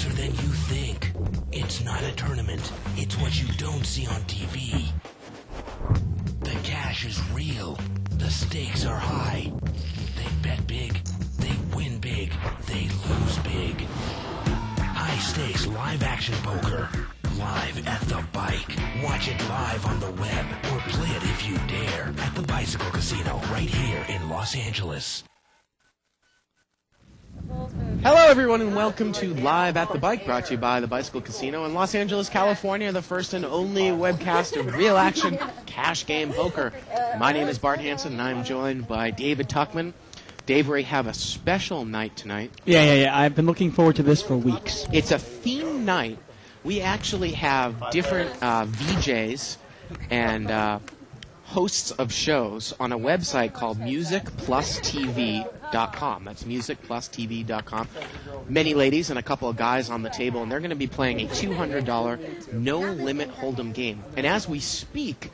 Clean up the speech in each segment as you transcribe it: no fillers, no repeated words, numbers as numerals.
closer than you think. It's not a tournament. It's what you don't see on TV. The cash is real. The stakes are high. They bet big. They win big. They lose big. High stakes live action poker. Live at the bike. Watch it live on the web or play it if you dare at the Bicycle Casino right here in Los Angeles. Hello, everyone, and welcome to Live at the Bike, brought to you by the Bicycle Casino in Los Angeles, California, the first and only webcast of real action cash game poker. My name is Bart Hansen, and I'm joined by David Tuckman. Dave, we have a special night tonight. Yeah. I've been looking forward to this for weeks. It's a theme night. We actually have different VJs and hosts of shows on a website called musicplustv.com. That's musicplustv.com. Many ladies and a couple of guys on the table, and they're going to be playing a $200 no-limit hold'em game. And as we speak,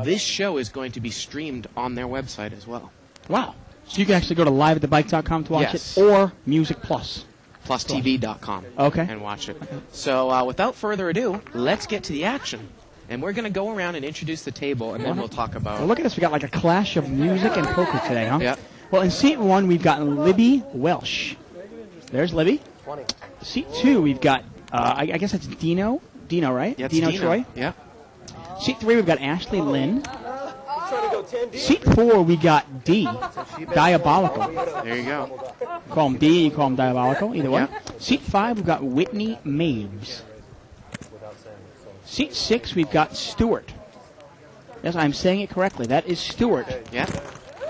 this show is going to be streamed on their website as well. Wow. So you can actually go to liveatthebike.com to watch Yes. it, or Music Plus. PlusTV.com. Okay. And watch it. So without further ado, let's get to the action. And we're going to go around and introduce the table, and then we'll talk about... Well, look at this. We got like a clash of music and poker today, huh? Yeah. Well, in seat 1, we've got Libby Welsh. There's Libby. Seat 2, we've got, I guess that's Dino. Dino, right? Yeah, it's Dino Troy. Yeah. Seat 3, we've got Ashley Lynn. Seat 4, we got D. Diabolical. There you go. Call him D, you call him Diabolical, either one. Yeah. Seat 5, we've got Whitney Maves. Seat 6, we've got Stewart. Yes, I'm saying it correctly. That is Stewart. Yeah.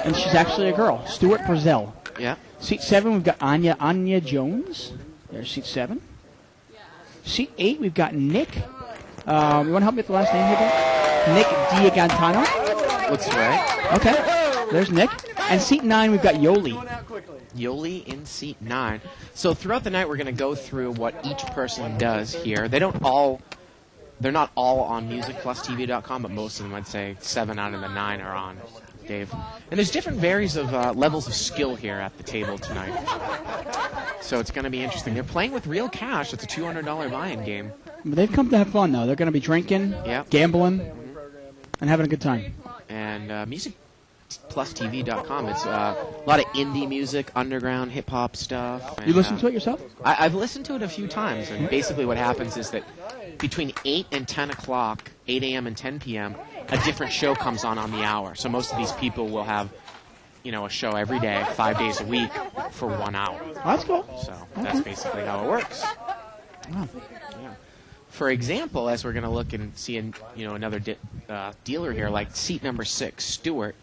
And she's actually a girl. Stewart Brazell. Yeah. Seat 7, we've got Anya Jones. There's seat 7. Seat 8, we've got Nick. You want to help me with the last name here, Bill? Nick Diagantano. Looks right. Okay. There's Nick. And seat 9, we've got Yoli. Yoli in seat 9. So throughout the night, we're going to go through what each person does here. They're not all on musicplustv.com, but most of them, I'd say 7 out of the 9 are on, Dave. And there's different varies of levels of skill here at the table tonight. So it's going to be interesting. They're playing with real cash. It's a $200 buy-in game. But they've come to have fun, though. They're going to be drinking, gambling, and having a good time. And musicplustv.com, it's a lot of indie music, underground hip-hop stuff. And, You listen to it yourself? I've listened to it a few times, and basically what happens is that between 8 and 10 o'clock, 8 a.m. and 10 p.m., a different show comes on the hour. So most of these people will have, a show every day, 5 days a week, for 1 hour. Oh, that's cool. So that's basically how it works. Wow. Yeah. For example, as we're going to look and see, another dealer here, like seat number 6, Stewart.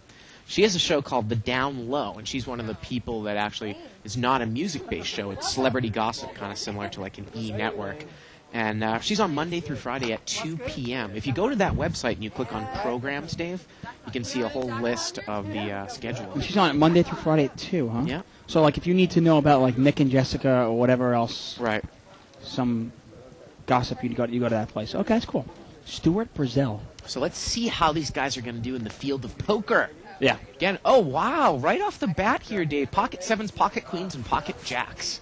She has a show called The Down Low, and she's one of the people that actually is not a music-based show. It's celebrity gossip, kind of similar to like an E! Network. And she's on Monday through Friday at 2 p.m. If you go to that website and you click on programs, Dave, you can see a whole list of the schedule. And she's on it Monday through Friday at 2, huh? Yeah. So, like, if you need to know about, like, Nick and Jessica or whatever else, Right. some gossip, you go to that place. Okay, that's cool. Stewart Brazell. So let's see how these guys are going to do in the field of poker. Yeah. Again, oh, wow. Right off the bat here, Dave. Pocket sevens, pocket queens, and pocket jacks.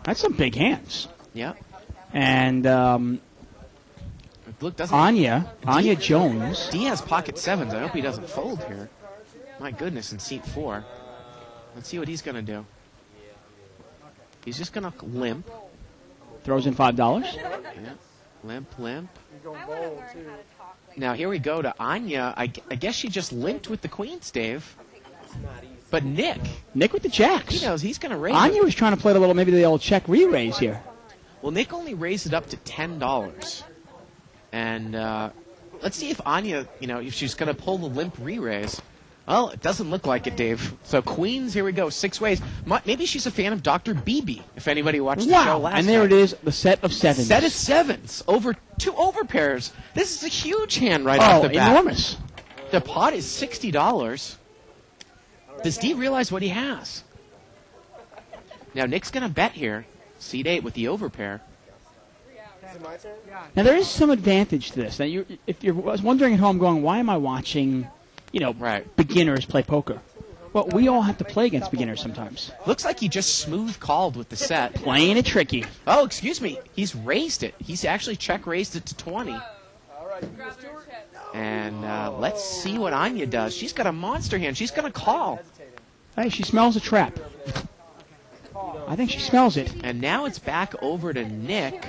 That's some big hands. Yeah. And Look, doesn't Anya Jones. D has pocket sevens. I hope he doesn't fold here. My goodness, in seat 4. Let's see what he's going to do. He's just going to limp. Throws in $5. Yeah. Limp. Now, here we go to Anya. I guess she just limped with the queens, Dave. But Nick Nick with the jacks. he knows he's going to raise Anya it. was trying to play maybe the old check re-raise here. Well, Nick only raised it up to $10. And let's see if Anya, if she's going to pull the limp re-raise. Well, it doesn't look like it, Dave. So queens, here we go, 6 ways. Maybe she's a fan of Dr. Beebe, if anybody watched the show last And there night. it is, the set of sevens. Set of sevens, over 2 overpairs. This is a huge hand right off the bat. Enormous. The pot is $60. Does D realize what he has? Now, Nick's going to bet here. Seat 8 with the overpair. Now, there is some advantage to this. Now, if you're wondering at home going, why am I watching, beginners play poker? Well, we all have to play against beginners sometimes. Looks like he just smooth called with the set. Playing it tricky. Oh, excuse me. He's raised it. He's actually check raised it to 20. And let's see what Anya does. She's got a monster hand. She's going to call. Hey, she smells a trap. I think she smells it. And now it's back over to Nick.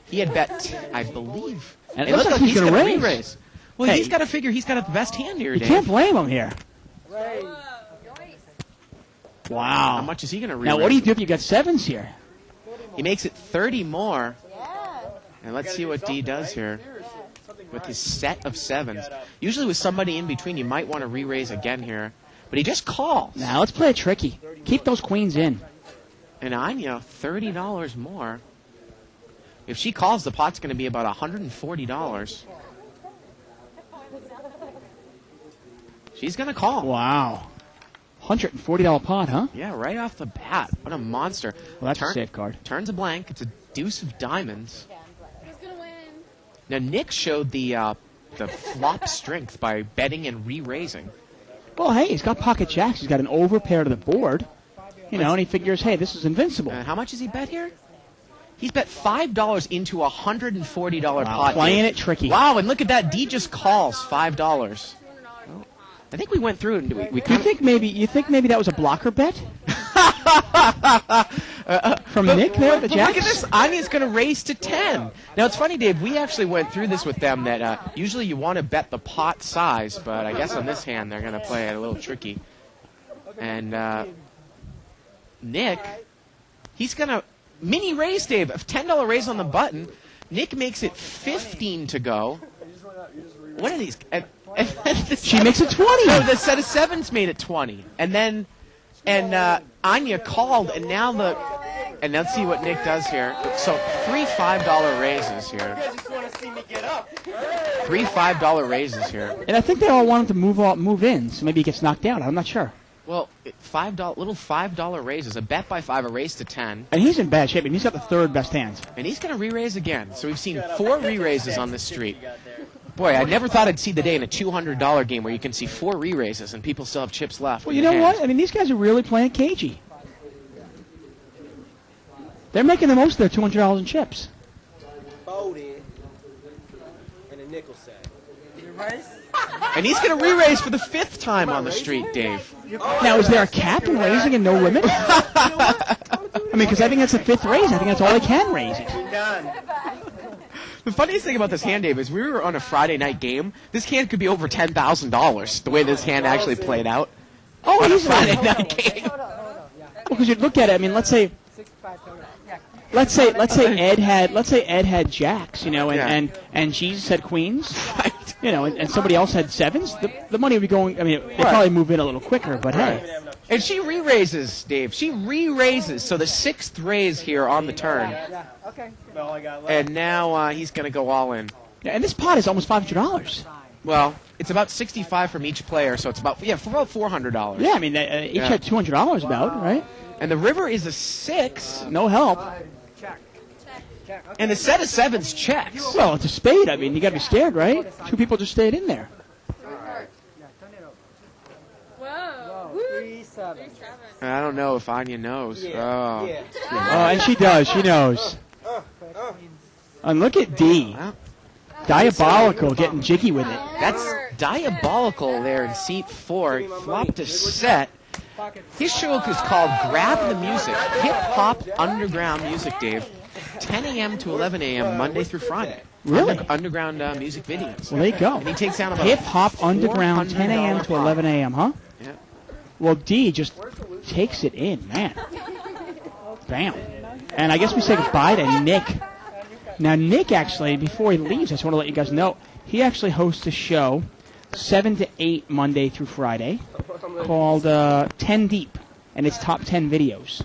He had bet, I believe. And it looks like he's going to re-raise. Well, Hey. he's got to figure he's got the best hand here, You Dave. can't blame him here. How Wow. much is he going to re-raise? Now, what do you do if you got sevens here? He makes it 30 more. And let's see what D does here with his set of sevens. Usually with somebody in between, you might want to re-raise again here. But he just calls. Now, let's play it tricky. Keep those queens in. And Anya, $30 more. If she calls, the pot's going to be about $140. She's going to call. Wow. $140 pot, huh? Yeah, right off the bat. What a monster. Well, that's a safe card. Turns a blank. It's a deuce of diamonds. Who's gonna win? Now, Nick showed the flop strength by betting and re-raising. Well, hey, he's got pocket jacks. He's got an overpair to the board. You know, and he figures, hey, this is invincible. How much has he bet here? He's bet $5 into a $140 pot. Playing it tricky. Wow, and look at that. D just calls $5. I think we went through it and we You kind think maybe that was a blocker bet? From Nick there at the But jacks? look at this. Anya's going to raise to 10. Now, it's funny, Dave. We actually went through this with them that usually you want to bet the pot size, but I guess on this hand they're going to play it a little tricky. And Nick, he's going to mini raise, Dave. A $10 raise on the button. Nick makes it 15 to go. What are these? She makes it 20. No, the set of sevens made it 20. And then Anya called, and now and let's see what Nick does here. So 3 $5 raises here. Three $5 raises here. And I think they all want him to move in, so maybe he gets knocked out. I'm not sure. Well, little $5 raises. A bet by 5, a raise to 10. And he's in bad shape, and he's got the third best hands. And he's going to re-raise again. So we've seen 4 re-raises on this street. Boy, I never thought I'd see the day in a $200 game where you can see 4 re-raises and people still have chips left. Well, you know what? I mean, these guys are really playing cagey. They're making the most of their $200 in chips. Folded and a nickel set. And he's going to re-raise for the 5th time on the street, Dave. Now, is there a cap in raising and no limit? I mean, because I think that's the 5th raise. I think that's all they can raise it. The funniest thing about this hand, Dave, is we were on a Friday night game. This hand could be over $10,000, the way this hand actually played out. Oh, On a he's Friday night game. Because you look at it. I mean, let's say Ed had jacks, you know, and Jesus had queens, Right. you know, and somebody else had sevens. The money would be going. I mean, they probably move in a little quicker, but hey. And she re-raises, Dave. She re-raises. So the 6th raise here on the turn. And now he's going to go all in. Yeah, and this pot is almost $500. Well, it's about $65 from each player, so it's about $400. Yeah, I mean, each had $200 about, right? And the river is a 6, No help. and the set of sevens checks. Well, it's a spade. I mean, you got to be scared, right? 2 people just stayed in there. Whoa. 3-7. I don't know if Anya knows. Oh. Yeah. Oh, and she does. She knows. And look at D. Well, Diabolical, getting jiggy with it. that's diabolical there in seat 4. He flopped a set. His show is called Grab the Music. Hip-hop underground music, Dave. 10 a.m. to 11 a.m. Monday through Friday. Really? Underground music videos. Well, there you go. And he takes down about Hip Hop Underground, $400 10 a.m. to 11 a.m., huh? Yeah. Well, D just takes it in, man. Bam. And I guess we say goodbye to Nick. Now, Nick actually, before he leaves, I just want to let you guys know, he actually hosts a show 7 to 8 Monday through Friday called 10 Deep, and it's top 10 videos.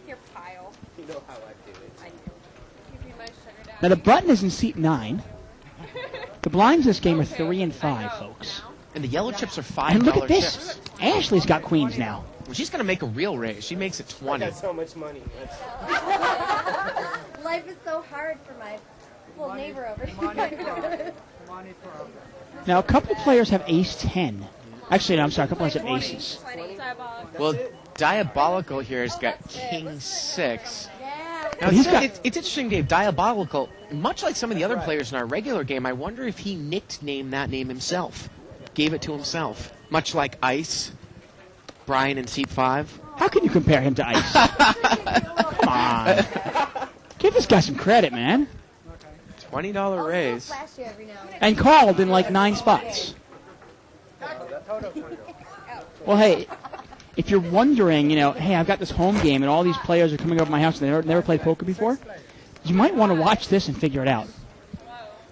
Your pile. You know how I do it. I do. Give me my sugar daddy. Now, the button is in seat 9. The blinds this game are 3 and 5, folks. And the yellow chips are $5 And look at this. chips. Ashley's got queens now. Well, she's going to make a real raise. She makes it 20. I got so much money. Life is so hard for my little neighbor over here. Now, a couple players have ace 10. Actually, no, I'm sorry. A couple of aces. Diabolical. Well, Diabolical here has got King 6. Now, But he's it's interesting, Dave. Diabolical, much like some of the other players in our regular game, I wonder if he nicknamed that name himself. Gave it to himself. Much like Ice, Brian in Seat 5. How can you compare him to Ice? Come on. Give this guy some credit, man. $20 raise. Flash you every now and then. And called in like 9 spots. Well, hey, if you're wondering, hey, I've got this home game and all these players are coming over to my house and they've never played poker before, you might want to watch this and figure it out.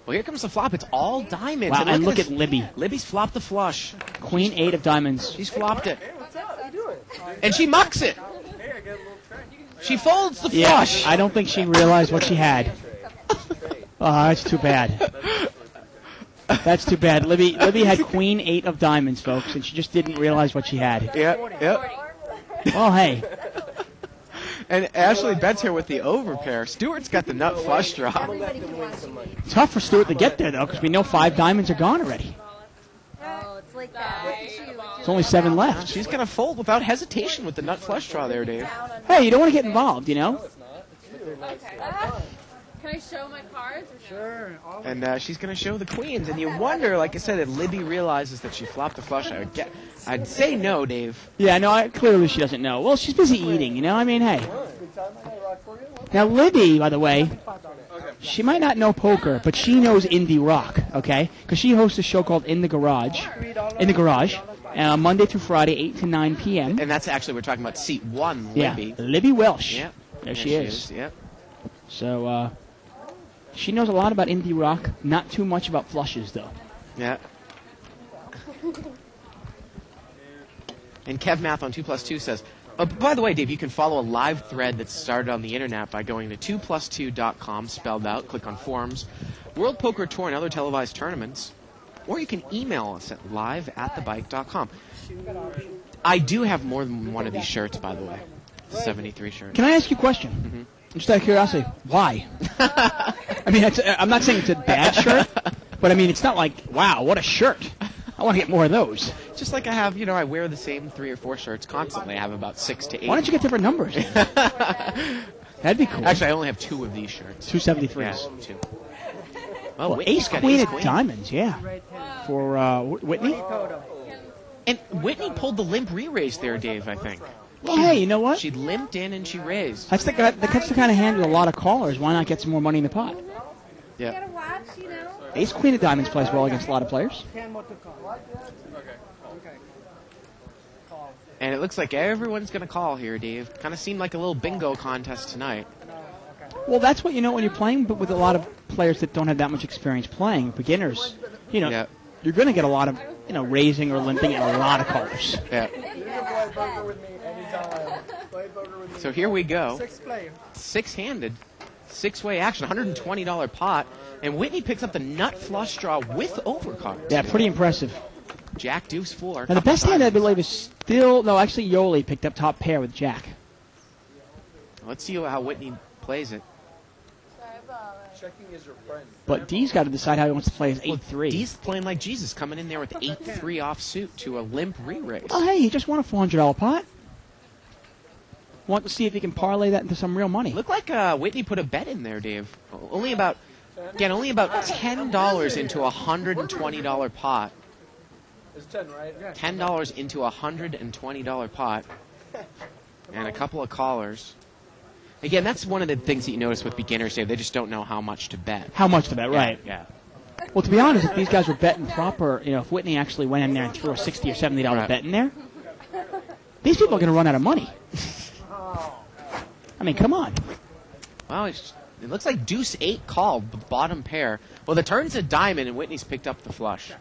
Well, here comes the flop. It's all diamonds. Wow, and look this- at Libby. Libby's flopped the flush. Queen 8 of diamonds. She's flopped it. And she mucks it. She folds the Yeah, flush. I don't think she realized what she had. Oh, that's too bad. That's too bad. Libby had Queen 8 of diamonds, folks, and she just didn't realize what she had. Yep. Well, hey, And Ashley bets here with the overpair. Stewart's got the nut flush draw. Everybody can watch me. tough for Stewart to get there, though, because we know 5 diamonds are gone already. Oh, it's like that. Look at you. There's only 7 left. She's going to fold without hesitation with the nut flush draw there, Dave. Down on Hey, you don't want to get involved, Can I show my cards? Or no? And she's going to show the queens. And you wonder, like I said, if Libby realizes that she flopped the flush. I'd say no, Dave. Yeah, no, clearly she doesn't know. Well, she's busy eating, I mean, hey. Now, Libby, by the way, she might not know poker, but she knows indie rock, okay? Because she hosts a show called In the Garage, Monday through Friday, 8 to 9 p.m. And that's actually, we're talking about seat 1, Yeah, Libby. Libby Welsh. Yep. There she is. Yep. So, she knows a lot about indie rock, not too much about flushes, though. Yeah. And Kev Math on 2plus2 says, by the way, Dave, you can follow a live thread that's started on the internet by going to 2plus2.com, spelled out, click on forums, World Poker Tour and other televised tournaments, or you can email us at live@thebike.com. I do have more than one of these shirts, by the way. 73 shirts. Can I ask you a question? Just out of curiosity, why? I mean, I'm not saying it's a bad shirt, but I mean, it's not like, wow, what a shirt. I want to get more of those. Just like I have, I wear the same 3 or 4 shirts constantly. I have about 6 to 8. Why don't you get different numbers? That'd be cool. Actually, I only have 2 of these shirts. 273s. Yeah, 2. Well, Whitney's ace got queen ace of diamonds, yeah. For Whitney? And Whitney pulled the limp re-raise there, Dave, I think. Well, hey, you know what? She limped in and she raised. That's the kind of hand with a lot of callers. Why not get some more money in the pot? You Yeah. gotta watch, Ace queen of diamonds plays well against a lot of players. And it looks like everyone's going to call here, Dave. Kind of seemed like a little bingo contest tonight. Well, that's what when you're playing, but with a lot of players that don't have that much experience playing, beginners, Yeah. you're going to get a lot of, raising or limping and a lot of callers. Yeah. So here we go. 6-handed. 6-way action. $120 pot. And Whitney picks up the nut flush draw with overcard. Yeah, pretty impressive. Jack, deuce, 4. Now, the best hand, I believe, is still... No, actually, Yoli picked up top pair with Jack. Let's see how Whitney plays it. But D's got to decide how he wants to play his 8-3. D's playing like Jesus, coming in there with 8-3 offsuit to a limp re-raise. Oh, hey, he just won a $400 pot. Want to see if he can parlay that into some real money. Looked like Whitney put a bet in there, Dave. Only about $10 into a $120 pot. It's 10, right? Yeah. $10 into a $120 pot. And a couple of callers. Again, that's one of the things that you notice with beginners, Dave. They just don't know how much to bet. How much to bet, right. Yeah. Well, to be honest, if these guys were betting proper, if Whitney actually went in there and threw a $60 or $70 bet in there, these people are going to run out of money. I mean, come on. Well, it looks like deuce 8 called, the bottom pair. Well, the turn's a diamond, and Whitney's picked up the flush.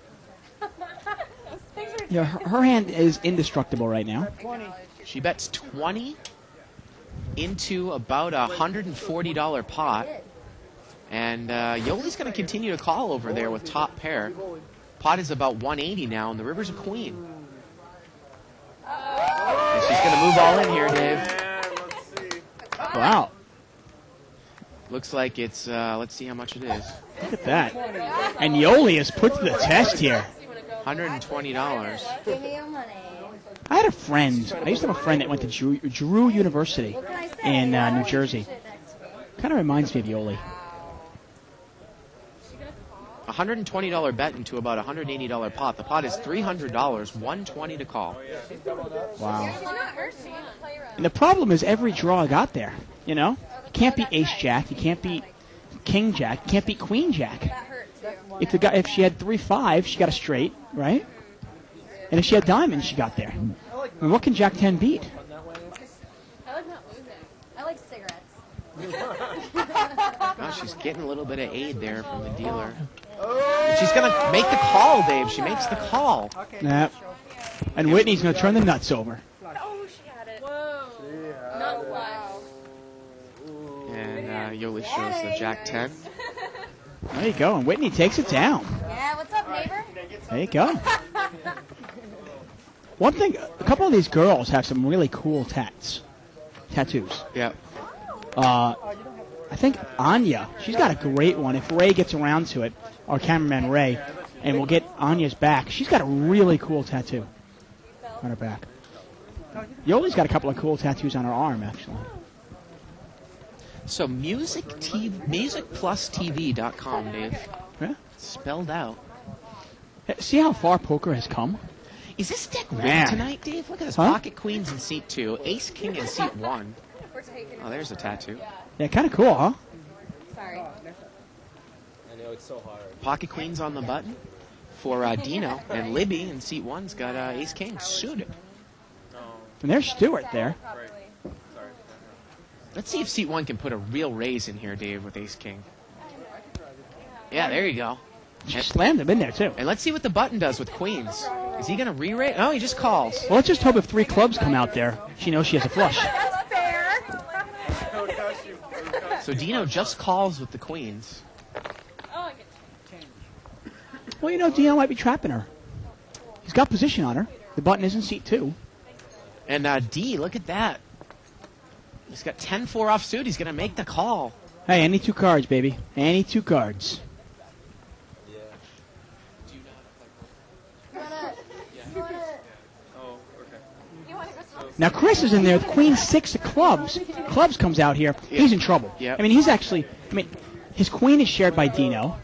Her hand is indestructible right now. She bets 20 into about a $140 pot. And Yoli's going to continue to call over there with top pair. Pot is about 180 now, and the river's a queen. And she's going to move all in here, Dave. Wow. Looks like it's, let's see how much it is. Look at that. And Yoli is put to the test here. $120. Give me your money. I had a friend. I used to have a friend that went to Drew University What can I say? in You're New always Jersey. shit next to me. Kind of reminds me of Yoli. $120 bet into about $180 pot. The pot is $300, $120 to call. Wow. She's not her. She wants to play around. And the problem is every draw got there. You know, you can't beat Ace Jack. You can't beat King Jack. You can't beat Queen Jack. That hurt too. If she had 3-5, she got a straight, right? And if she had diamonds, she got there. I mean, what can Jack 10 beat? I like not losing. I like cigarettes. Oh, she's getting a little bit of aid there from the dealer. And she's going to make the call, Dave. She makes the call. Nah. And Whitney's going to turn the nuts over. Oh, she had it. Whoa. Not wow. And Yoli shows the Jack 10. There you go. And Whitney takes it down. Yeah, what's up, neighbor? There you go. One thing, a couple of these girls have some really cool tattoos. Yep. I think Anya, she's got a great one. If Ray gets around to it, our cameraman Ray, and we'll get Anya's back. She's got a really cool tattoo on her back. Yoli's got a couple of cool tattoos on her arm, actually. So musicplustv.com, Dave. Yeah. Spelled out. See how far poker has come? Is this deck Man. rigged tonight, Dave? Look at this. Huh? Pocket Queens in seat 2, Ace King in seat 1. We're taking Oh, there's a tattoo. Yeah, kind of cool, huh? Sorry. I know, it's so hard. Pocket Queens on the button for Dino. And Libby in seat 1's got Ace King suited. And there's Stewart there. Properly. Let's see if seat 1 can put a real raise in here, Dave, with Ace King. Yeah, there you go. She slammed him in there, too. And let's see what the button does with Queens. Is he going to re-raise? Oh, he just calls. Well, let's just hope if 3 clubs come out there, she knows she has a flush. That's fair. So Dino just calls with the Queens. Oh, I get Well, you know, Dino might be trapping her. He's got position on her. The button is in seat 2. And D, look at that. He's got 10-4 offsuit. He's going to make the call. Hey, any 2 cards, baby. Any 2 cards. Now, Chris is in there with Queen 6 of clubs. Clubs comes out here. He's in trouble. Yep. I mean, his queen is shared by Dino,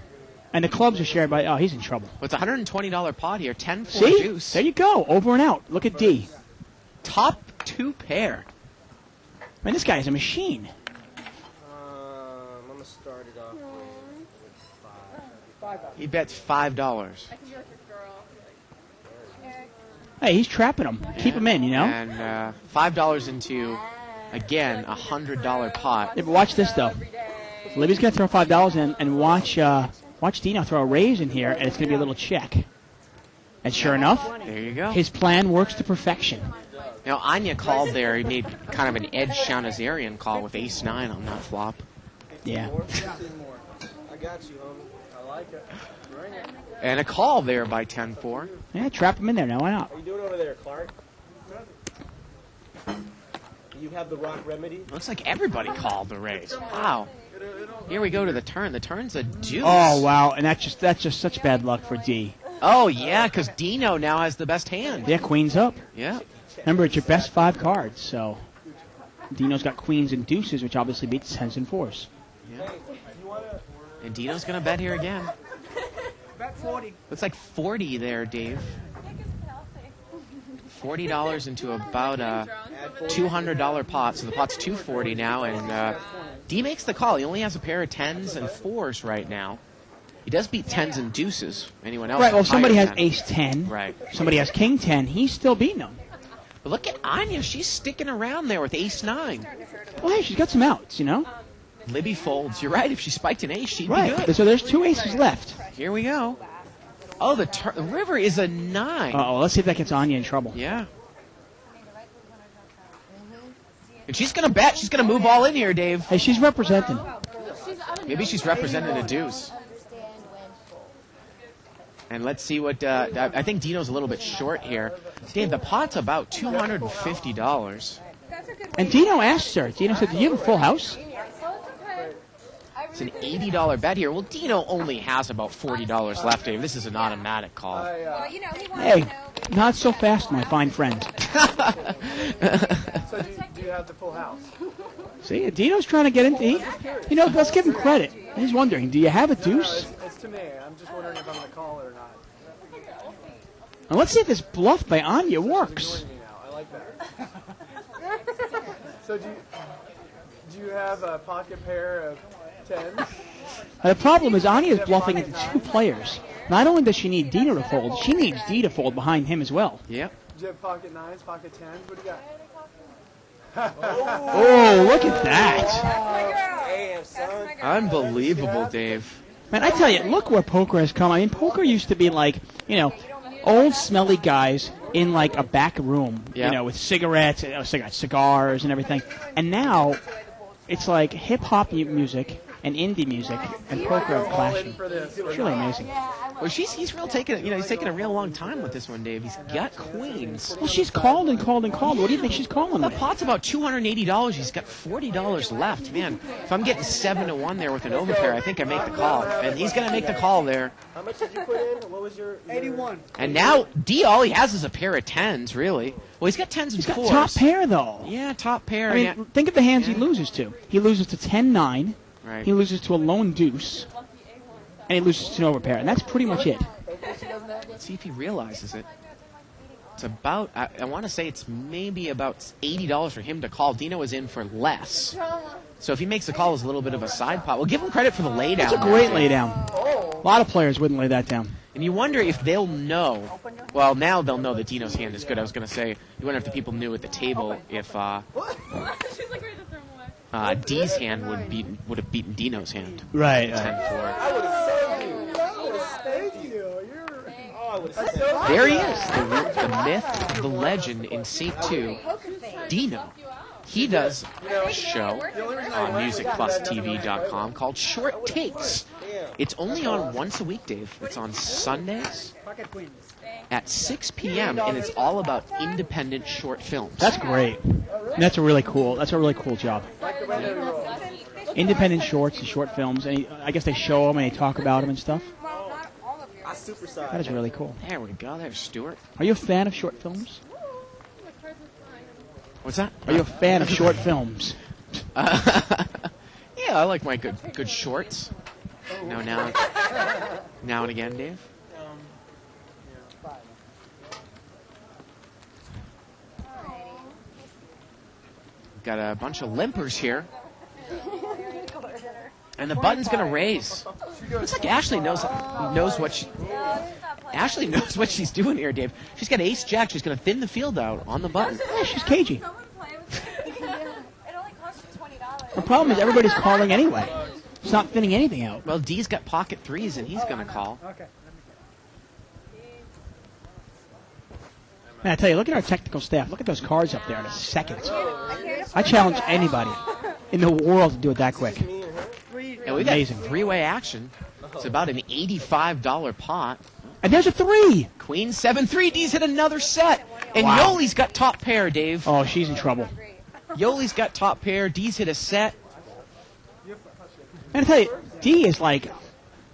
and the clubs are shared by, he's in trouble. Well, it's a $120 pot here. 10-4 See? juice. There you go. Over and out. Look at D. Top 2 pair. Man, this guy is a machine. I'm going to start it off with 5. He bets $5. I can be like your girl. Hey, he's trapping him. Keep him in, you know? And $5 into, again, a $100 pot. Yeah, but watch this, though. Libby's going to throw $5 in, and watch Dino throw a raise in here, and it's going to be a little check. And sure enough, There you go. his plan works to perfection. Now, Anya called there. He made kind of an Ed Shanazarian call with ace-9 on that flop. Yeah. I got you, homie. I like it. Bring it. And a call there by 10-4. Yeah, trap him in there. Now, why not? How you doing over there, Clark? You have the rock remedy? Looks like everybody called the raise. Wow. Here we go to the turn. The turn's a deuce. Oh, wow. And that's just such bad luck for D. Oh, yeah, because Dino now has the best hand. Yeah, queen's up. Yeah. Remember, it's your best 5 cards, so Dino's got queens and deuces, which obviously beats 10s and 4s. And Dino's going to bet here again. Bet 40. Looks like 40 there, Dave. $40 into about a $200 pot, so the pot's $240 now, and D makes the call. He only has a pair of 10s and 4s right now. He does beat 10s and deuces. Anyone else? Right, well, if somebody higher has than- ace 10, Right. somebody has king 10, he's still beating them. But look at Anya. She's sticking around there with ace-9. Well, hey, she's got some outs, you know? Libby folds. You're right. If she spiked an ace, she'd be Right, good. so there's 2 aces left. Here we go. Oh, the river is a 9. Uh-oh, let's see if that gets Anya in trouble. Yeah. And she's going to bet. She's going to move all in here, Dave. Hey, she's representing. Maybe she's representing a deuce. And let's see what... I think Dino's a little bit short here. Dave, the pot's about $250. And Dino asked her. Dino said, do you have a full house? It's an $80 bet here. Well, Dino only has about $40 left, Dave. This is an automatic call. Well, you know, he wants Hey, to know. not so fast, my fine friend. So do you have the full house? See, Dino's trying to get into. You know, let's give him credit. He's wondering, do you have a No, deuce? it's to me. I'm just wondering if I'm going to call it or not. And let's see if this bluff by Anya works. Ignoring me now. I like that. So do you have a pocket pair of tens? Now, the problem is Anya's bluffing into two players. Not only does she need Dino to fold, she needs D to fold behind him as well. Yep. Do you have pocket nines, pocket tens? What do you got? Oh, look at that. Damn, son. Unbelievable, Dave. Man, I tell you, look where poker has come. I mean, poker used to be like, you know, old smelly guys in like a back room, Yeah. you know, with cigarettes, cigars and everything. And now it's like hip hop music and indie music and poker are All in clashing. for this. It's really amazing. Well, he's real taking, he's taking a real long time with this one, Dave. He's got queens. Well, she's called and called and called. What do you think she's calling The with? pot's about $280. He's got $40 left. Man, if I'm getting 7-1 there with an overpair, I think I make the call. And he's going to make the call there. How much did you put in? What was your 81? And now, D, all he has is a pair of 10s, really. Well, he's got 10s and He's got 4s. top pair, though. Yeah, top pair. I mean, yeah. think of the hands he loses to. He loses to 10-9. Right. He loses to a lone deuce. And he loses to an overpair. And that's pretty much it. Let's see if he realizes it. It's about, I want to say it's maybe about $80 for him to call. Dino is in for less. So if he makes the call, it's a little bit of a side pot. Well, give him credit for the laydown. That's a great laydown. A lot of players wouldn't lay that down. And you wonder if they'll know. Well, now they'll know that Dino's hand is good. I was going to say, you wonder if the people knew at the table if She's like ready to throw him away. D's hand would have beaten Dino's hand. Right. 10-4. I would have saved you. Thank you. I would have saved There he is, the myth, the legend in St. 2, Dino. He does a show on musicplustv.com called Short Takes. It's only on once a week, Dave. It's on Sundays at 6 p.m. and it's all about independent short films. That's great. That's a really cool job. Independent shorts and short films, and I guess they show them and they talk about them and stuff. That is really cool. There we go. There's Stuart. Are you a fan of short films? What's that? Are you a fan of short films? Yeah, I like my good shorts. Now and again, Dave. Got a bunch of limpers here. And the button's gonna raise. Looks like Ashley knows what she's doing here, Dave. She's got ace jack. She's gonna thin the field out on the button. Yeah, she's cagey. Someone play with me. It only costs you $20. The problem is everybody's calling anyway. It's not thinning anything out. Well, D's got pocket threes, and he's gonna call. Man, I tell you, look at our technical staff. Look at those cards up there in a second. I challenge anybody in the world to do it that quick. And we got Amazing. three-way action. It's about an $85 pot. And there's a 3. Queen 7-3. D's hit another set. And Wow. Yoli's got top pair, Dave. Oh, she's in trouble. Yoli's got top pair. D's hit a set. Man, I tell you, D is like,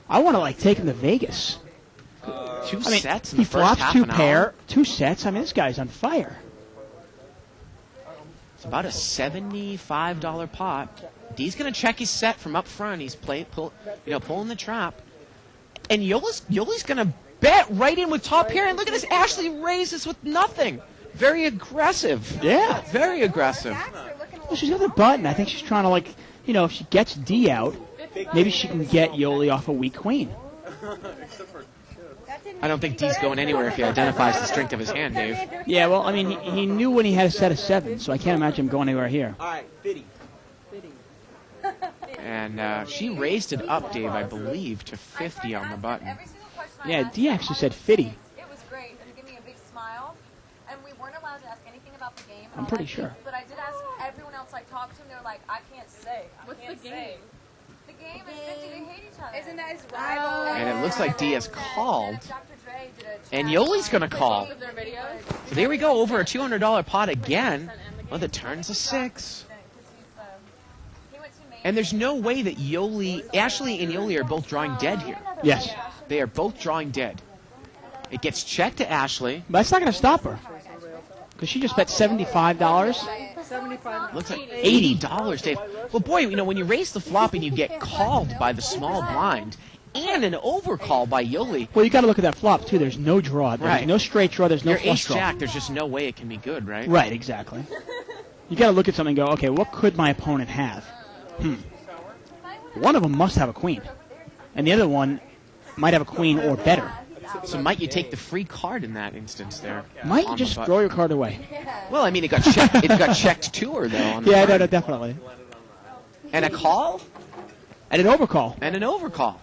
I want to like take him to Vegas. Two I mean, sets in he the first flops half 2 an pair, hour. 2 sets. I mean, this guy's on fire. It's about a $75 pot. D's going to check his set from up front. He's pulling the trap. And Yoli's going to bet right in with top pair. And look at this. Ashley raises with nothing. Very aggressive. Yeah. Very aggressive. Well, she's got the button. I think she's trying to like, you know, if she gets D out, maybe she can get Yoli off a weak queen. I don't think D's going anywhere if he identifies the strength of his hand, Dave. Yeah, well, I mean, he knew when he had a set of 7, so I can't imagine him going anywhere here. All right, 50. And she raised it up, Dave, I believe, to 50 on the button. Every single question I Yeah, asked, D actually said 50. it was great and gave me a big smile. And we weren't allowed to ask anything about the game. and I'm all pretty that sure. stuff, But I did ask everyone else I talked to, and they were like, I can't say. What's the can't game? say." The game is 50 they hate each other. Isn't that his rival? And it looks like D has called. Dr. Dre did a And chat Yoli's going to line. call. With their videos. So there we go, over a $200 pot again. Well, the turn's a 6. Because he's And there's no way that Ashley and Yoli are both drawing dead here. Yes. They are both drawing dead. It gets checked to Ashley. But that's not going to stop her. Because she just bet $75. 75. Looks like $80, Dave. Well, boy, when you raise the flop and you get called by the small blind and an overcall by Yoli. Well, you got to look at that flop, too. There's no draw. There's Right. no straight draw. There's no Your flush draw. ace-jack, there's just no way it can be good, right? Right, exactly. You got to look at something and go, okay, what could my opponent have? One of them must have a queen. And the other one might have a queen or better. So might you take the free card in that instance there? Might you on the just button? throw your card away? Well, I mean, it got checked. It got checked to her though. On the Yeah, button. no, definitely. And a call And an overcall. and an overcall.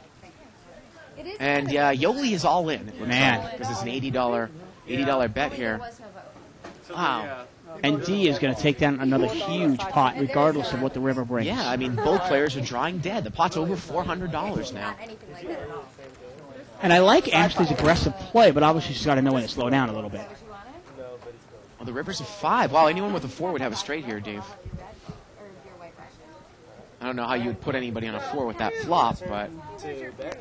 And Yoli is all in. Man. Because it's an $80 bet here. Wow. And D is going to take down another huge pot, regardless of what the river brings. Yeah, I mean, both players are drawing dead. The pot's over $400 now. And I like Ashley's aggressive play, but obviously she's got to know when to slow down a little bit. Well, the river's a 5. Wow, anyone with a 4 would have a straight here, Dave. I don't know how you would put anybody on a 4 with that flop, but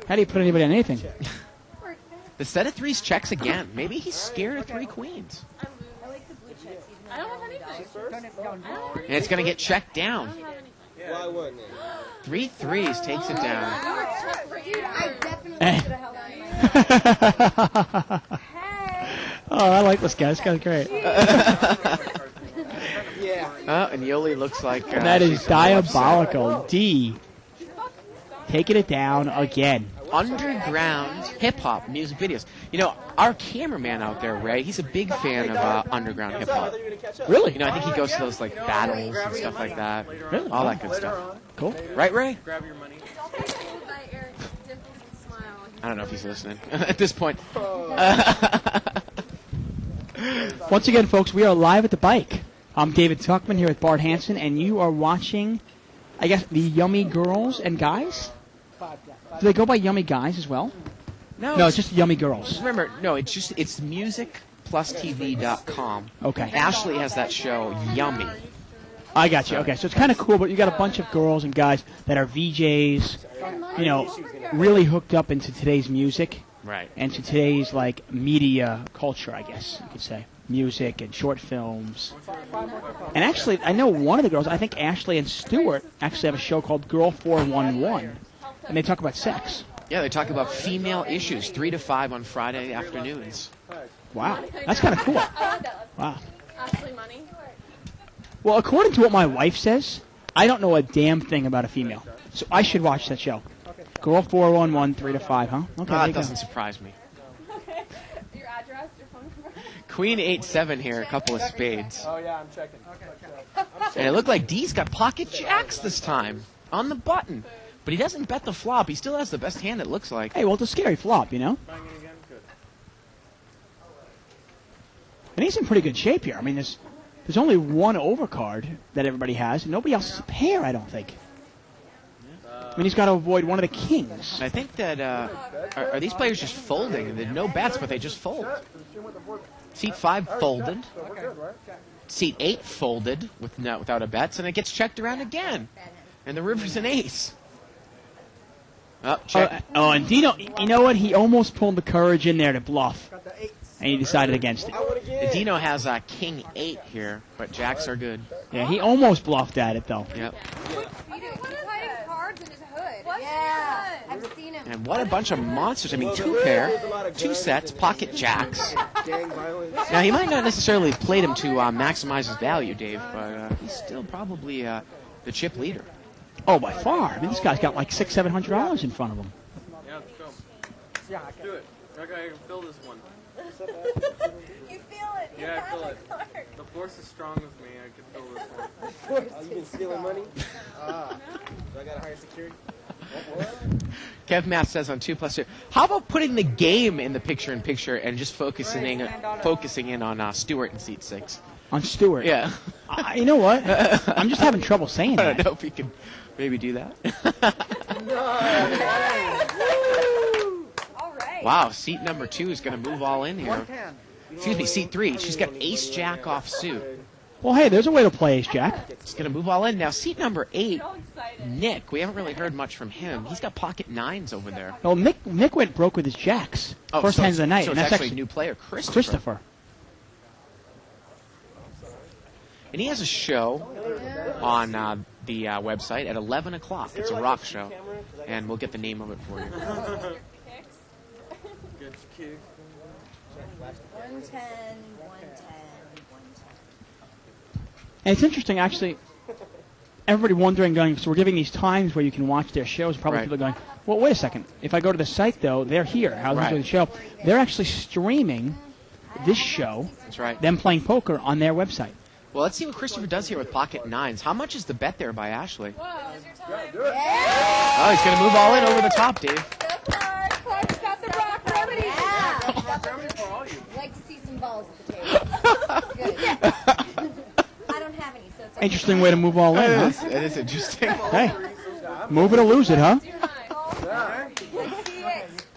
How do you put anybody on anything? the set of 3s checks again. Maybe he's scared of 3 queens. I don't have anything. And it's going to get checked down. Why wouldn't it? 3 3s takes it down. Dude, I definitely Eh. should have held on. Oh, I like this guy. This guy's great. Yeah. And Yoli looks like... That is she's a little upset. diabolical. D taking it down again. Underground hip-hop music videos. Our cameraman out there, Ray, he's a big fan of underground hip-hop. Really? I think he goes to those, battles and stuff like that. Really? All that good stuff. Cool. Right, Ray? Grab your money. By Eric, dimples and smile. I don't know if he's listening at this point. Once again, folks, we are live at the bike. I'm David Tuckman here with Bart Hansen, and you are watching, I guess, the Yummy Girls and Guys? Do they go by Yummy Guys as well? No, it's just Yummy Girls. Remember, no, it's musicplustv.com. Okay. Ashley has that show, Yummy. I got you. Okay, so it's kind of cool, but you got a bunch of girls and guys that are VJs, really hooked up into today's music Right. and to today's, media culture, I guess you could say. Music and short films. And actually, I know one of the girls, I think Ashley and Stuart, actually have a show called Girl 411, and they talk about sex. Yeah, they talk about female issues, 3 to 5 on Friday afternoons. Wow, that's kind of cool. I like that. Wow. Ashley Money. Well, according to what my wife says, I don't know a damn thing about a female. So I should watch that show. Girl 411, 3 to 5, huh? Okay, there That you go. doesn't surprise me. Okay. Your address, your phone number. Queen 8-7 here, a couple of spades. Oh, yeah, I'm checking. And it looked like D's got pocket jacks this time on the button. But he doesn't bet the flop. He still has the best hand, it looks like. Hey, well, it's a scary flop, Buying it again? Good. And he's in pretty good shape here. I mean, there's only one overcard that everybody has, and nobody else is a pair, I don't think. I mean, he's got to avoid one of the kings. And I think that, are these players just folding? They're no bets, but they just fold. Seat 5 folded. Seat 8 folded without a bets, and it gets checked around again. And the river's an ace. Oh, check. And Dino, you know what? He almost pulled the courage in there to bluff, and he decided against it. The Dino has King 8 here, but jacks are good. Yeah, he almost bluffed at it, though. Yep. He's hiding cards in his hood. What's Yeah, I've seen him. And what a bunch of monsters. I mean, 2 pair, 2 sets, pocket jacks. Gang violence. Now, he might not necessarily have played him to maximize his value, Dave, but he's still probably the chip leader. Oh, by far. I mean, this guy's got like $600-700 in front of him. Yeah, let's go. Do it. Okay, I can feel this one. You feel it. You Yeah, I have feel a it. card. The force is strong with me. I can feel this one. Oh, you been stealing money? Do I gotta hire security? Kev Matt says on 2+2. How about putting the game in the picture-in-picture and just focusing in on Stewart in seat 6? On Stewart. Yeah. You know what? I'm just having trouble saying I don't that. know if we can maybe do that. All right. Wow, seat number 2 is going to move all in here. Excuse me, seat 3. She's got ace-jack off suit. Well, hey, there's a way to play ace-jack. It's going to move all in. Now, seat number 8, Nick, we haven't really heard much from him. He's got pocket nines over there. Well, Nick went broke with his jacks. First so hands of the night. So and it's that's actually a new player, Christopher. Christopher. And he has a show on the website at 11 o'clock. It's a rock show. And we'll get the name of it for you. 110. And it's interesting, actually. Everybody wondering, going, so we're giving these times where you can watch their shows. Probably people going, well, wait a second. If I go to the site, though, they're here. How's it doing the show? They're actually streaming this show, That's right. them playing poker, on their website. Well, let's see what Christopher does here with pocket nines. How much is the bet there by Ashley? Whoa. Oh, he's going to move all in over the top, Dave. Clark's got the rock remedy. Yeah. I'd like to see some balls at the table. Good. I don't have any, so it's okay. Interesting way to move all in, huh? It is interesting. Hey, move it or lose it, huh?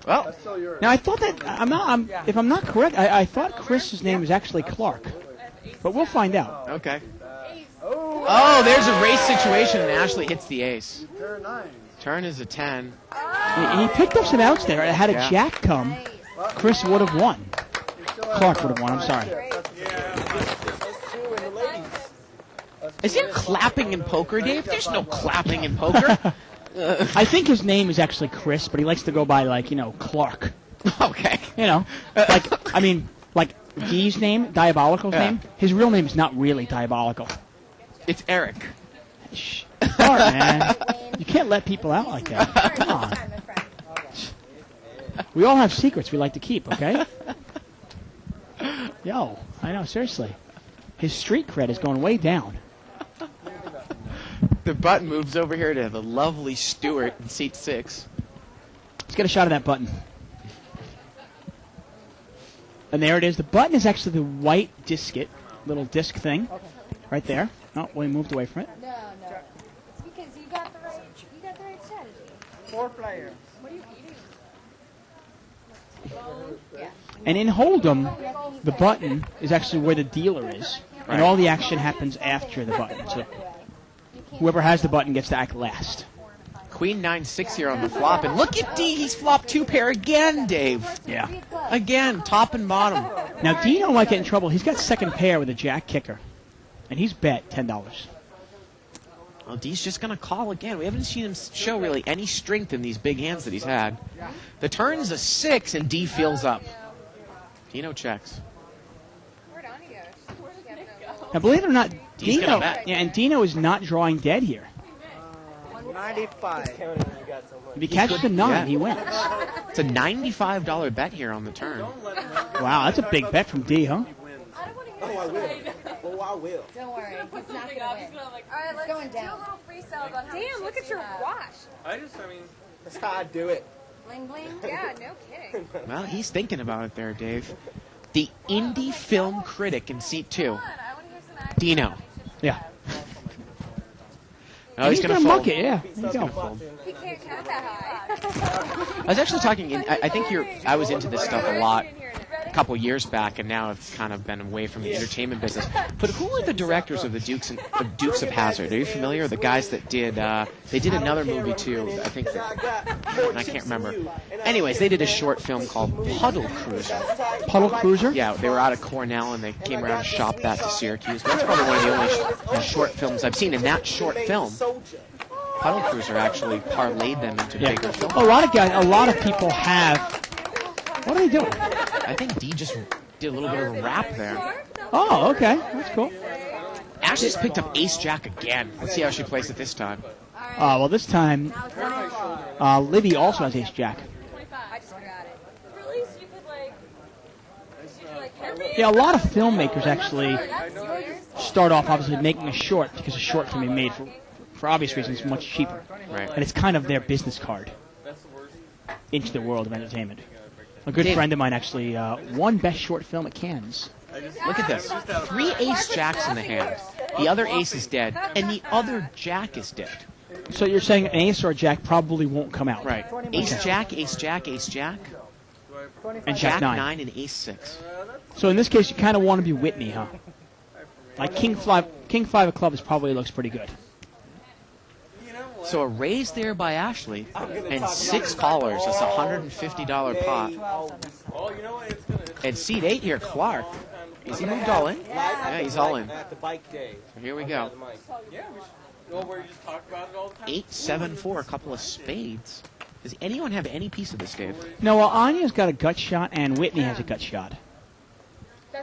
Well, Now I thought that if I'm not correct, I thought Chris's name was actually Clark, but we'll find out. okay. Oh, there's a race situation, and Ashley hits the ace. Turn is a 10. He picked up some outs there. Had a jack come, Chris would have won. Clark would have won. I'm sorry. Is there clapping in poker, Dave? There's no clapping in poker. I think his name is actually Chris, but he likes to go by Clark. Okay. Like Dee's name, Diabolical's name. His real name is not really Diabolical. It's Eric. Shh. All right, man. You can't let people out like that. Come on. We all have secrets we like to keep, okay? Yo, I know, seriously. His street cred is going way down. The button moves over here to the lovely Stewart in seat 6. Let's get a shot of that button. And there it is. The button is actually the white disket, little disc thing, right there. Oh, we moved away from it. No. It's because you got the right strategy. 4 players. What are you eating? Yeah. And in Hold'em, the button is actually where the dealer is, and all the action happens after the button. So whoever has the button gets to act last. Queen 9-6 here on the flop, and look at D. He's flopped 2 pair again, Dave. Yeah. Again, top and bottom. Now, Dino might get in trouble. He's got second pair with a jack kicker, and he's bet $10. Well, D's just going to call again. We haven't seen him show really any strength in these big hands that he's had. The turn's a 6, and D fills up. Dino checks. Now, believe it or not, He's Dino, gonna bet. and Dino is not drawing dead here. 95. If he catches a 9, he wins. It's a $95 bet here on the turn. Wow, that's a big bet from D, huh? Oh, I will. Oh, I will. Don't worry. He's not going to win. All right, let's going do down. a little free sales on how many Damn, look chips at your you have. watch. That's how I do it. Bling, bling. Yeah, no kidding. Well, he's thinking about it there, Dave. The indie film critic in seat 2, I want to hear some action. Dino. Yeah. Oh, he's going to muck fold. it, yeah. There you go. He can't count that high. I was actually talking. I think I was into this stuff a lot a couple years back, and now I've kind of been away from the entertainment business. But who are the directors of the Dukes of Hazzard? Are you familiar? The guys that did they did another movie too. I think and I can't remember. Anyways, they did a short film called Puddle Cruiser. Puddle Cruiser? Yeah, they were out of Cornell and they came around and shopped that to Syracuse. That's probably one of the only short films I've seen. In that short film, Puddle Cruiser actually parlayed them into bigger films. A lot of people have. What are they doing? I think D just did a little bit of a rap there. Oh, okay. That's cool. Ashley's picked up Ace Jack again. Let's see how she plays it this time. Well, this time, Libby also has Ace Jack. 25. I just forgot it. Really? So you could like Yeah, a lot of filmmakers actually start off obviously making a short because a short can be made for obvious reasons much cheaper. Right. And it's kind of their business card into the world of entertainment. A good Dave. friend of mine actually won Best Short Film at Cannes. Look at this. 3 Ace Jacks in the hand. The other ace is dead, and the other Jack is dead. So you're saying an ace or a jack probably won't come out. Right. Ace Jack, Ace Jack, Ace Jack. And Jack Jack 9. 9 and Ace 6. So in this case, you kind of want to be Whitney, huh? Like King 5 of clubs probably looks pretty good. So a raise there by Ashley, and 6 callers. That's a $150 pot. And seat 8 here, Clark. Is he moved all in? Yeah, he's all in. At the bike day. So here we go. Yeah, where you just talk about it all the time. 8, 7, 4, a couple of spades. Does anyone have any piece of this, Dave? No, well, Anya's got a gut shot, and Whitney has a gut shot.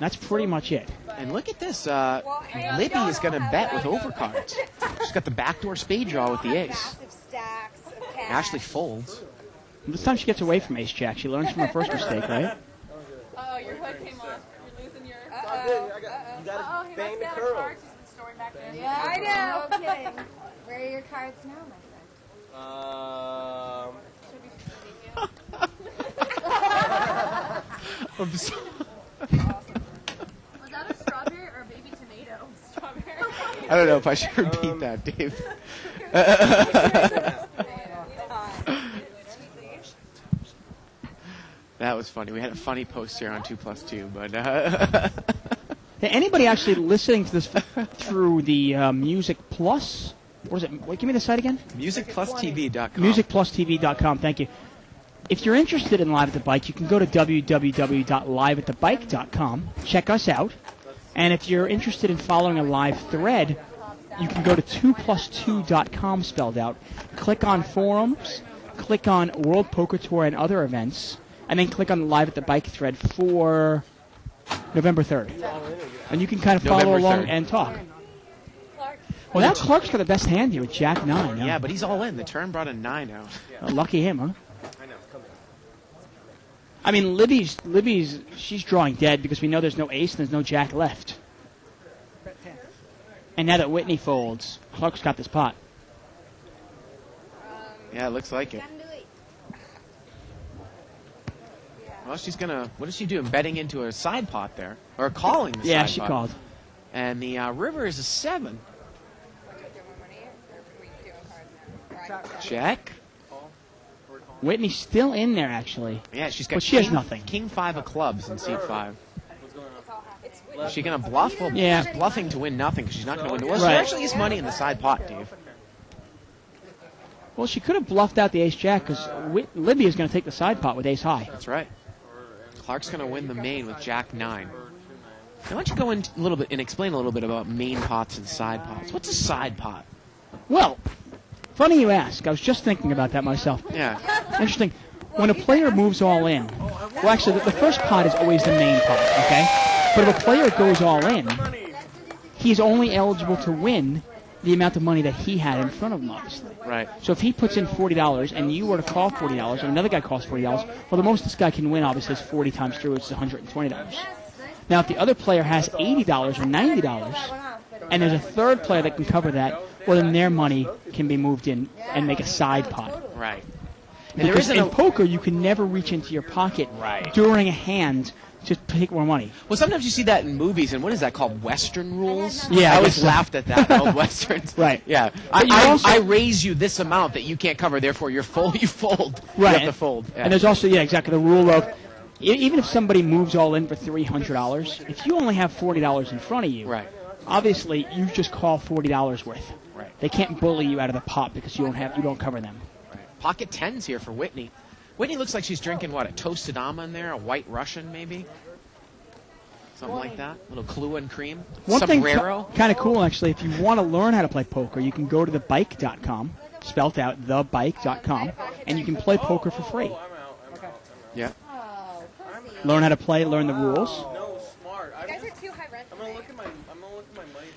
That's pretty much it. And look at this. Libby is going to bet with overcards. She's got the backdoor spade draw with the ace. Massive stacks of cash. Ashley folds. This time she gets away from ace jack. She learns from her first mistake, right? Oh, your hood came off. You're losing your. You gotta He bang must the have curl. cards he's been storing back there. Yeah, I know. No kidding. Where are your cards now, my friend? Should be I'm so- Was that a strawberry or a baby tomato? Strawberry. I don't know if I should repeat that, Dave. That was funny. We had a funny post here on 2+2, but Anybody actually listening to this through the Music Plus? What is it? Wait, give me the site again. musicplustv.com. MusicPlusTV.com. Thank you. If you're interested in Live at the Bike, you can go to www.liveatthebike.com. Check us out. And if you're interested in following a live thread, you can go to 2plus2.com spelled out. Click on forums, click on World Poker Tour and other events, and then click on the Live at the Bike thread for November 3rd. And you can kind of follow November along 3rd. and talk. Clark. Well, now Clark's got the best hand here with Jack 9. Yeah, but he's all in. The turn brought a 9 out. Lucky him, huh? I mean, Libby's she's drawing dead because we know there's no ace and there's no jack left. And now that Whitney folds, Clark's got this pot. Yeah, it looks like it. Well, she's gonna. What is she doing? Betting into a side pot there, or calling the Yeah, side she pot. called. And the river is a 7. Check. Whitney's still in there, actually. Yeah, she's got. But she has king, nothing. King 5 of clubs in seat 5. Is she gonna bluff? Well, Yeah. she's bluffing to win nothing because she's not gonna win. Well, Right. she actually is money in the side pot, Dave. Well, she could have bluffed out the ace jack because Libby is going to take the side pot with ace high. That's right. Clark's gonna win the main with Jack 9. Now, why don't you go in a little bit and explain a little bit about main pots and side pots? What's a side pot? Well, funny you ask. I was just thinking about that myself. Yeah. Interesting. When a player moves all in, well, actually, the first pot is always the main pot, okay? But if a player goes all in, he's only eligible to win the amount of money that he had in front of him, obviously. Right. So if he puts in $40 and you were to call $40 and another guy calls $40, well, the most this guy can win, obviously, is 40 times through, which is $120. Now, if the other player has $80 or $90, and there's a third player that can cover that, well, then their money can be moved in and make a side pot. Right. And there Because isn't in a. poker, you can never reach into your pocket Right. during a hand to take more money. Well, sometimes you see that in movies, and what is that called? Western rules? Yeah, I I always guess so. laughed at that, old Westerns. Right. Yeah. But you also- I raise you this amount that you can't cover, therefore you fold. You fold. Right. You have to fold. Yeah. And there's also, yeah, exactly, the rule of even if somebody moves all in for $300, if you only have $40 in front of you, Right. obviously you just call $40 worth. Right. They can't bully you out of the pot because you don't cover them. Pocket 10s here for Whitney. Whitney looks like she's drinking, what, a toasted almond there? A white Russian, maybe? Something like that? A little Kahlua and cream? One Sombrero? thing kind of cool, actually, if you want to learn how to play poker, you can go to thebike.com, spelt out thebike.com, and you can play poker for free. Yeah. Oh, pussy. Learn how to play, learn the rules. No, smart. You guys are too high rent. I'm gonna look at my money.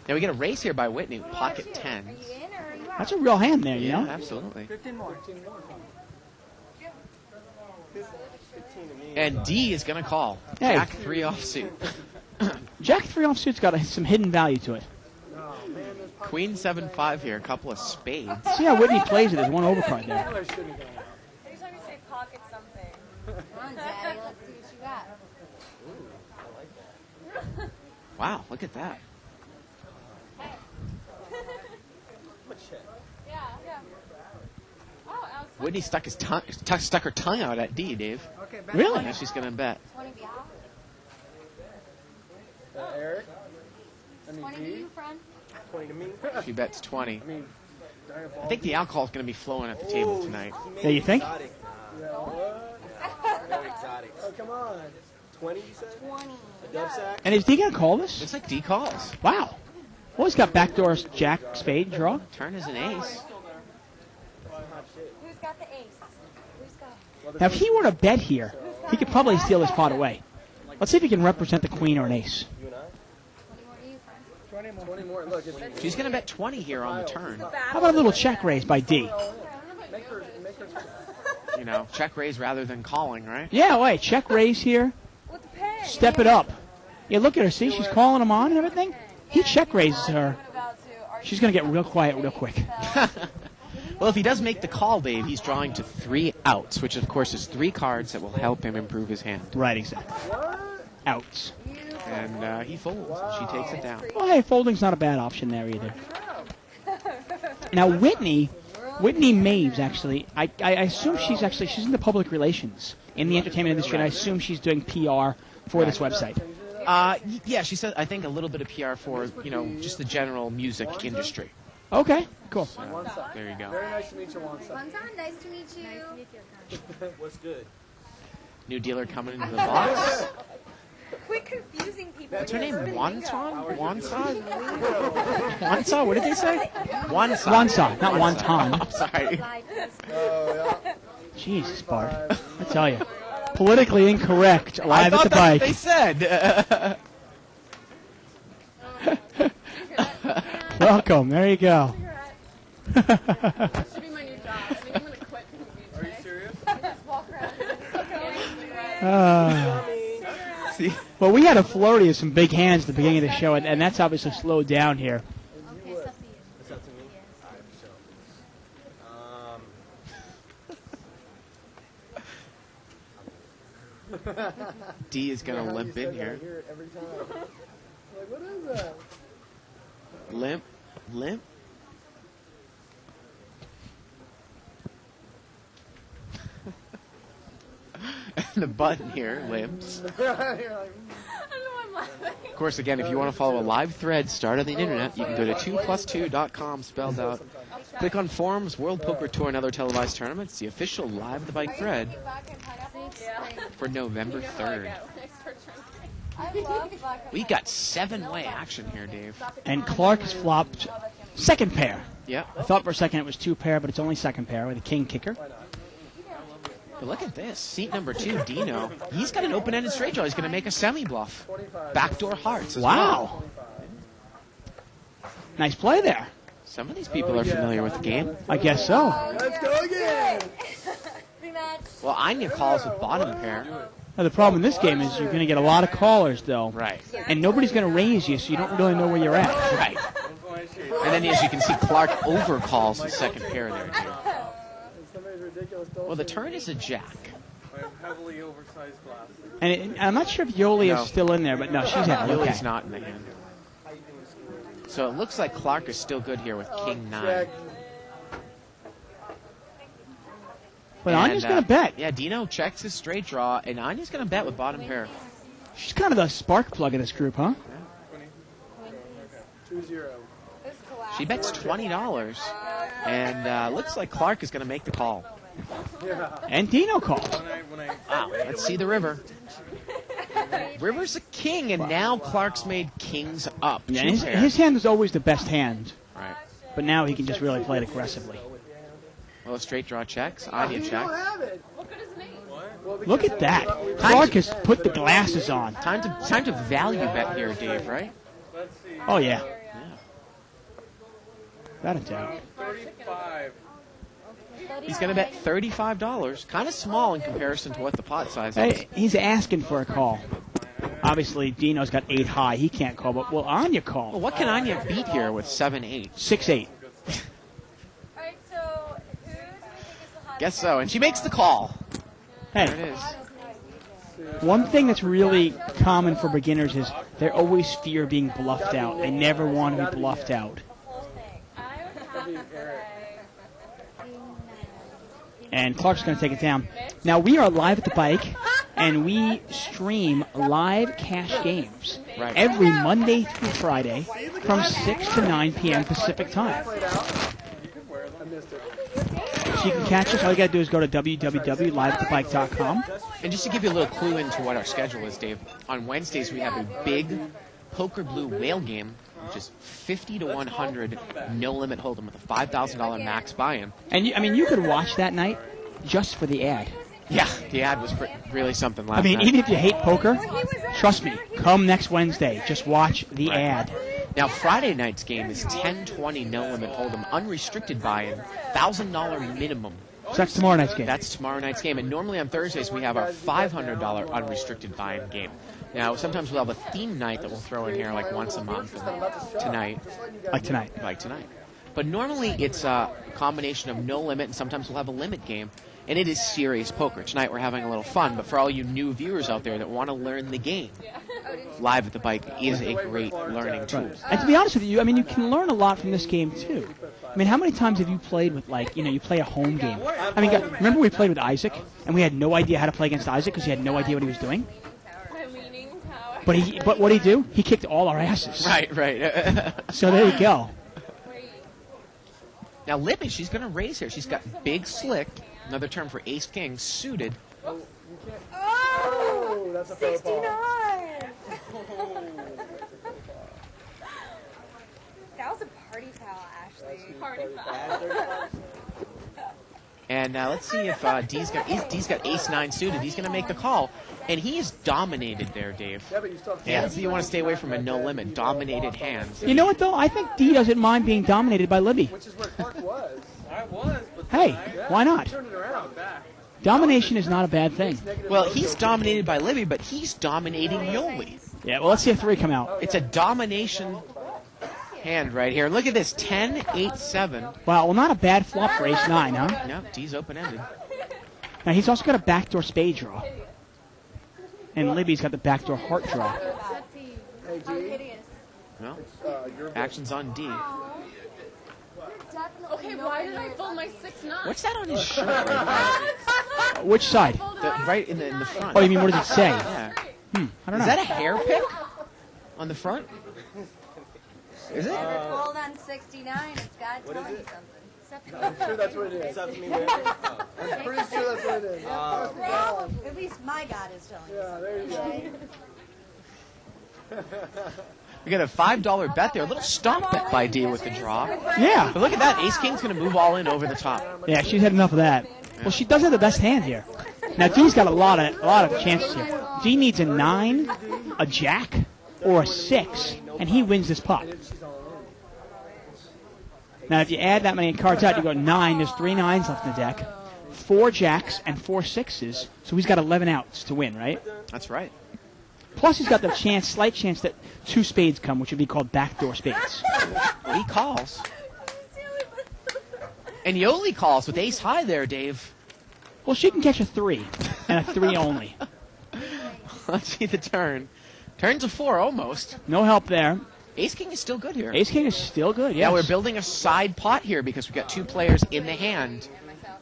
Now we get a race here by Whitney with pocket Are 10s. you in or are you out? That's a real hand there, you Yeah, know? absolutely. 15 more. And D is going to call. Hey. Jack 3 offsuit. Jack 3 offsuit's got some hidden value to it. Queen 7-5 here, a couple of spades. See how Whitney plays it. There's one overcard there. I shouldn't have done that. Every time you say pocket something. Come on, Daddy. Let's see what you got. Wow, look at that. Yeah. Oh, Alex. Whitney stuck her tongue out at D, Dave. Okay, Really? Now she's going to bet. 20 be out. Eric. I mean, 20 to D. you, friend. 20 to me. She bets 20. I mean, I think the alcohol's going to be flowing at the table tonight. Yeah, you think? Exotic. Yeah, what? Very exotic. Oh, come on. 20, you said? 20. A dub sack? And is D going to call this? Looks like D calls. Wow. Well, he's got backdoor jack, spade, draw. Turn is an ace. Who's got the ace? Who's got? Now, if he were to bet here, he could probably steal this pot away. Let's see if he can represent the queen or an ace. You and I? 20 more. Look, it's She's going to bet 20 here on the turn. How about a little check raise by D? make her. You know, check raise rather than calling, right? Yeah, wait, check raise here. With the pen. Step it up. Yeah, look at her. See, she's calling him on and everything. He check raises her. She's going to get real quiet real quick. Well, if he does make the call, Dave, he's drawing to 3 outs, which of course is 3 cards that will help him improve his hand. Right, exactly. Outs. And he folds. She takes it down. Well, hey, folding's not a bad option there either. Now, Whitney Maves, actually, I assume she's in the public relations in the entertainment industry, and I assume she's doing PR for this website. Yeah, she said, I think, a little bit of PR for, just the general music industry. Okay, cool. There you go. Very nice to meet you, Wansa. Wansan, nice to meet you. What's good? New dealer coming into the box. Quit confusing people. What's her name? Wonton? Wonsa? Wonsa? What did they say? Wonsa. Wonsa, not wonton. I'm sorry. Oh, yeah. Jesus, Bart. I tell you. Politically incorrect, live at the that's bike. what they said. Welcome, there you go. Should be my new job. I think I'm going to quit. Are you serious? Just walk around. See? Well, we had a flurry of some big hands at the beginning of the show, and that's obviously slowed down here. It's up to me? Alright, so. D is going to limp in here. I hear it every time. Like, what is that? Limp. The button here limps. You're like, I don't know why I'm laughing. Of course, again, if you want to follow a live thread, start on the internet. You can go to 2plus2.com, spelled out. Click on forums, World Poker Tour, and other televised tournaments. The official Live the Bike thread for November 3rd. We got 7-way action here, Dave. And Clark has flopped second pair. Yep. I thought for a second it was 2 pair, but it's only second pair with a king kicker. But look at this. Seat number 2, Dino. He's got an open-ended straight draw. He's going to make a semi-bluff. Backdoor hearts as well. Wow. Nice play there. Some of these people are familiar with the game. I guess so. let's go again. Rematch. Well, Anya calls with bottom pair. Now, the problem in this game is you're going to get a lot of callers, though. Right. And nobody's going to raise you, so you don't really know where you're at. Right. And then, as you can see, Clark overcalls the second pair there, too. Somebody's ridiculous. Well, the turn is a jack. I have heavily oversized glasses. And I'm not sure if Yoli No. is still in there, but no, she's out. Lily's Okay. not in the hand. So it looks like Clark is still good here with King 9. Check. But Anya's going to bet. Yeah, Dino checks his straight draw, and Anya's going to bet with bottom pair. She's kind of the spark plug of this group, huh? 2-0. She bets $20, and looks like Clark is going to make the call. Yeah. And Dino calls. Wow, let's see the river. River's a king, and now Clark's made kings up. Yeah, Two pair. his hand is always the best hand, Right. but now he can just really play it aggressively. Well, straight draw checks. Anya You don't checks. have it. What good is me? Well, Look because at that. Clark has put the glasses on. Time to value bet here, Dave, right? Oh, yeah. Without a doubt. 35. He's going to bet $35. Kind of small in comparison to what the pot size is. Hey, he's asking for a call. Obviously, Dino's got 8 high. He can't call, but will Anya Well, call? what can Anya beat here with 7-8? 6-8. Alright, so who do we think is the hottest? Guess so. And she makes the call. There it Hey, is. one thing that's really common for beginners is they always fear being bluffed out. They never want to be bluffed out. I would have to say. And Clark's going to take it down. Now, we are live at the bike, and we stream live cash games Right. every Monday through Friday from 6 to 9 p.m. Pacific time. missed it. So you can catch us. All you got to do is go to www.liveatthebike.com. And just to give you a little clue into what our schedule is, Dave, on Wednesdays we have a big Poker Blue whale game, which is 50 to 100 no limit hold'em with a $5,000 max buy-in. And you could watch that night just for the ad. Yeah, the ad was really something last I mean, night. even if you hate poker, trust me, come next Wednesday. Just watch the ad. Now, Friday night's game is 10-20 no limit hold'em, unrestricted buy-in, $1,000 minimum. So that's tomorrow night's game. That's tomorrow night's game. And normally on Thursdays we have our $500 unrestricted buy-in game. Now, sometimes we'll have a theme night that we'll throw in here like once a month. And tonight. Like tonight. Like tonight. But normally it's a combination of no limit, and sometimes we'll have a limit game. And it is serious poker. Tonight we're having a little fun, but for all you new viewers out there that want to learn the game, Live at the Bike is a great learning tool. And to be honest with you, I mean, you can learn a lot from this game, too. I mean, how many times have you played with, like, you play a home game? I mean, remember we played with Isaac, and we had no idea how to play against Isaac because he had no idea what he was doing? But what did he do? He kicked all our asses. Right. So there you go. Now, Libby, she's going to raise here. She's got big slick, another term for ace-king, suited. Oh, that's a 69. That was a party foul, Ashley. Party foul. And let's see if D's got ace-9 suited. He's going to make the call. And he is dominated there, Dave. Yeah, but you still have Hands that you want to stay away from a no-limit. Dominated hands. You know what, though? I think D doesn't mind being dominated by Libby. which is where Clark was. I was, but Hey, why not? Turn it around. Domination is not a bad thing. Well, he's dominated by Libby, but he's dominating Yoli. Yeah, well, let's see if 3 come out. It's a domination hand right here. Look at this, 10, 8, 7. Wow, well, not a bad flop for ace-9, huh? No, D's open-ended. Now, he's also got a backdoor spade draw. And Libby's got the backdoor heart draw. Hey, G. No, You're action's on D. Okay, why did I fold my 6-9? What's that on his shirt right there? Which side? Right in the front. Oh, you mean what does it say? Yeah. I don't know. Is that a hair pick on the front? Is it? Never fold on 69. It's got to tell you something. I'm sure that's what it is. it's up to me where. I'm pretty sure that's what it is. At least my God is telling you. Yeah, there you go. We got a $5 bet there. A little stop bet by D with the draw. Yeah. But look at that. Ace-King's going to move all in over the top. Yeah, she's had enough of that. Well, she does have the best hand here. Now, D's got a lot of chances here. D needs a 9, a jack, or a 6, and he wins this pot. Now, if you add that many cards out, you go 9. There's 3 9s left in the deck, 4 jacks, and 4 6s. So he's got 11 outs to win, right? That's right. Plus, he's got the slight chance that 2 spades come, which would be called backdoor spades. Well, he calls. And Yoli calls with ace high there, Dave. Well, she can catch a 3, and a 3 only. Let's see the turn. Turn's a 4 almost. No help there. Ace-King is still good here. Ace-King is still good, yes. Yeah, we're building a side pot here because we've got 2 players in the hand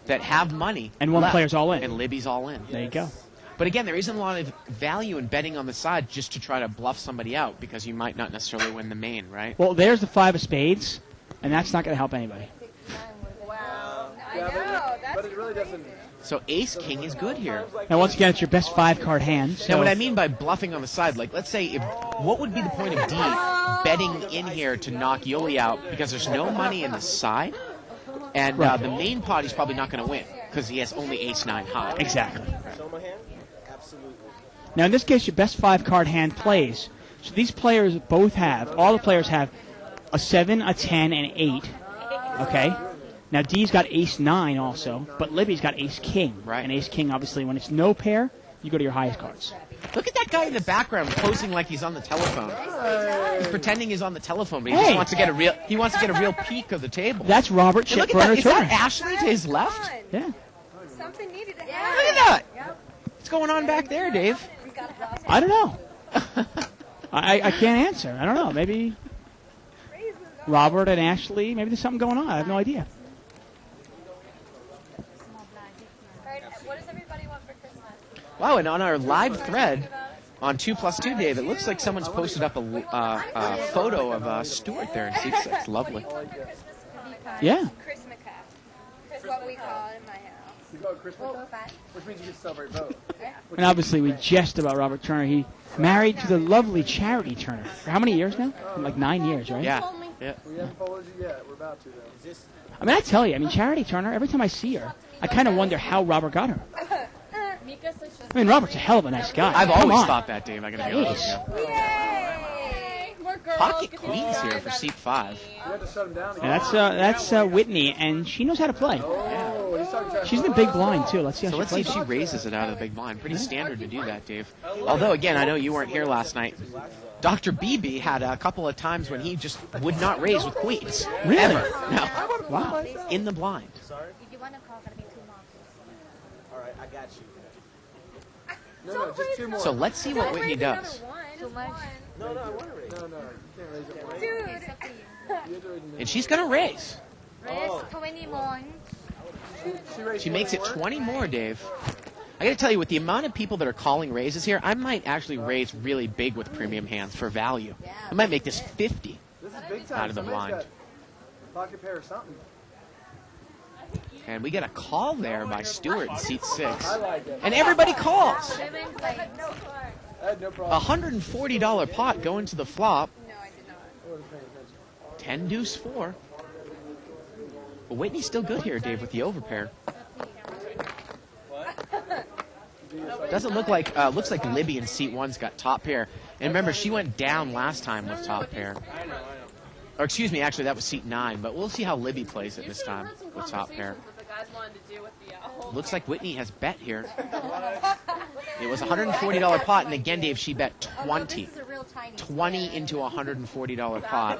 that have money. And one left. player's all in. And Libby's all in. There you go. But again, there isn't a lot of value in betting on the side just to try to bluff somebody out because you might not necessarily win the main, right? Well, there's the 5 of spades, and that's not going to help anybody. Wow. I Yeah, know. but That's it really doesn't. So Ace-King is good here. Now, once again, it's your best 5-card hand. So Now, what I mean by bluffing on the side, like, let's say, what would be the point of D betting in here to knock Yoli out because there's no money in the side, and Right. the main pot he's probably not going to win because he has only ace-9 high. Exactly. Show my hand? Absolutely. Now, in this case, your best 5-card hand plays. So these players both have, all the players have a 7, a 10, and 8. Okay? Now, D's got ace-9 also, but Libby's got ace-king. Right. And ace-king, obviously, when it's no pair, you go to your highest cards. Look at that guy in the background posing like he's on the telephone. He's pretending he's on the telephone, but he Hey. just wants to get a real peek of the table. That's Robert Hey, look at that. Shipburner Is that Turner. Ashley to his left? Yeah. Something needed to Look happen. at that. What's going on back there, Dave? I don't know. I can't answer. I don't know. Maybe Robert and Ashley, maybe there's something going on. I have no idea. Alright, what does everybody want for Christmas? Wow, and on our live thread on 2+2 Dave, it looks like someone's posted up a photo of Stuart there in seat 6. Lovely. Yeah. Chris McCaff. we call it in my house. You call it Christmas Oh, cup? fat. Which means you get to celebrate both. And obviously, we jest about Robert Turner. He married to the lovely Charity Turner. For how many years now? Like 9 years, right? Yeah. Yeah. We haven't followed you yet. We're about to, though. I mean, I tell you, Charity Turner, every time I see her, I kind of wonder how Robert got her. Mika says she's I mean, Robert's a hell of a nice guy. I've Come always on. thought that, Dave. I gotta be honest with you. Yay! More girls. Pocket get to Queens see here guys for out seat of 5. We had to shut him down again. Yeah, that's Whitney, and she knows how to play. Oh, he's talking to She's in the big blind, too. Let's see how So she let's see plays. if she raises it out of the big blind. Pretty standard to do that, Dave. Although, again, I know you weren't here last night. Dr. BB had a couple of times when he just would not raise with queens. Really? Ever. No. Wow. In the blind. If you want to call, gotta be 2 more. All right, I got you. No, just 2 more. So let's see what Whitney does. Too much. No, I want to raise. No, you can't raise it. Dude. You have to raise it. And she's going to raise. Raise 21. She raised She makes it 24. 20 more, Dave. I got to tell you, with the amount of people that are calling raises here, I might actually raise really big with premium hands for value. I might make this 50. This is big time. Out of the Somebody's blind. got pocket pair or something. And we get a call there by Stewart in seat 6. I like it. And everybody calls. I had no problem. $140 pot going to the flop. No, I did not. I wasn't paying attention. 10 deuce 4. But Whitney's still good here, Dave, with the overpair. Doesn't look like, looks like Libby in seat 1's got top pair. And remember, she went down last time with top pair. Or excuse me, actually that was seat 9, but we'll see how Libby plays it this time with top pair. What the guys wanted to do with the whole Looks like Whitney has bet here. It was a $140 pot, and again, Dave, she bet 20. This is a real tiny 20 into a $140 pot.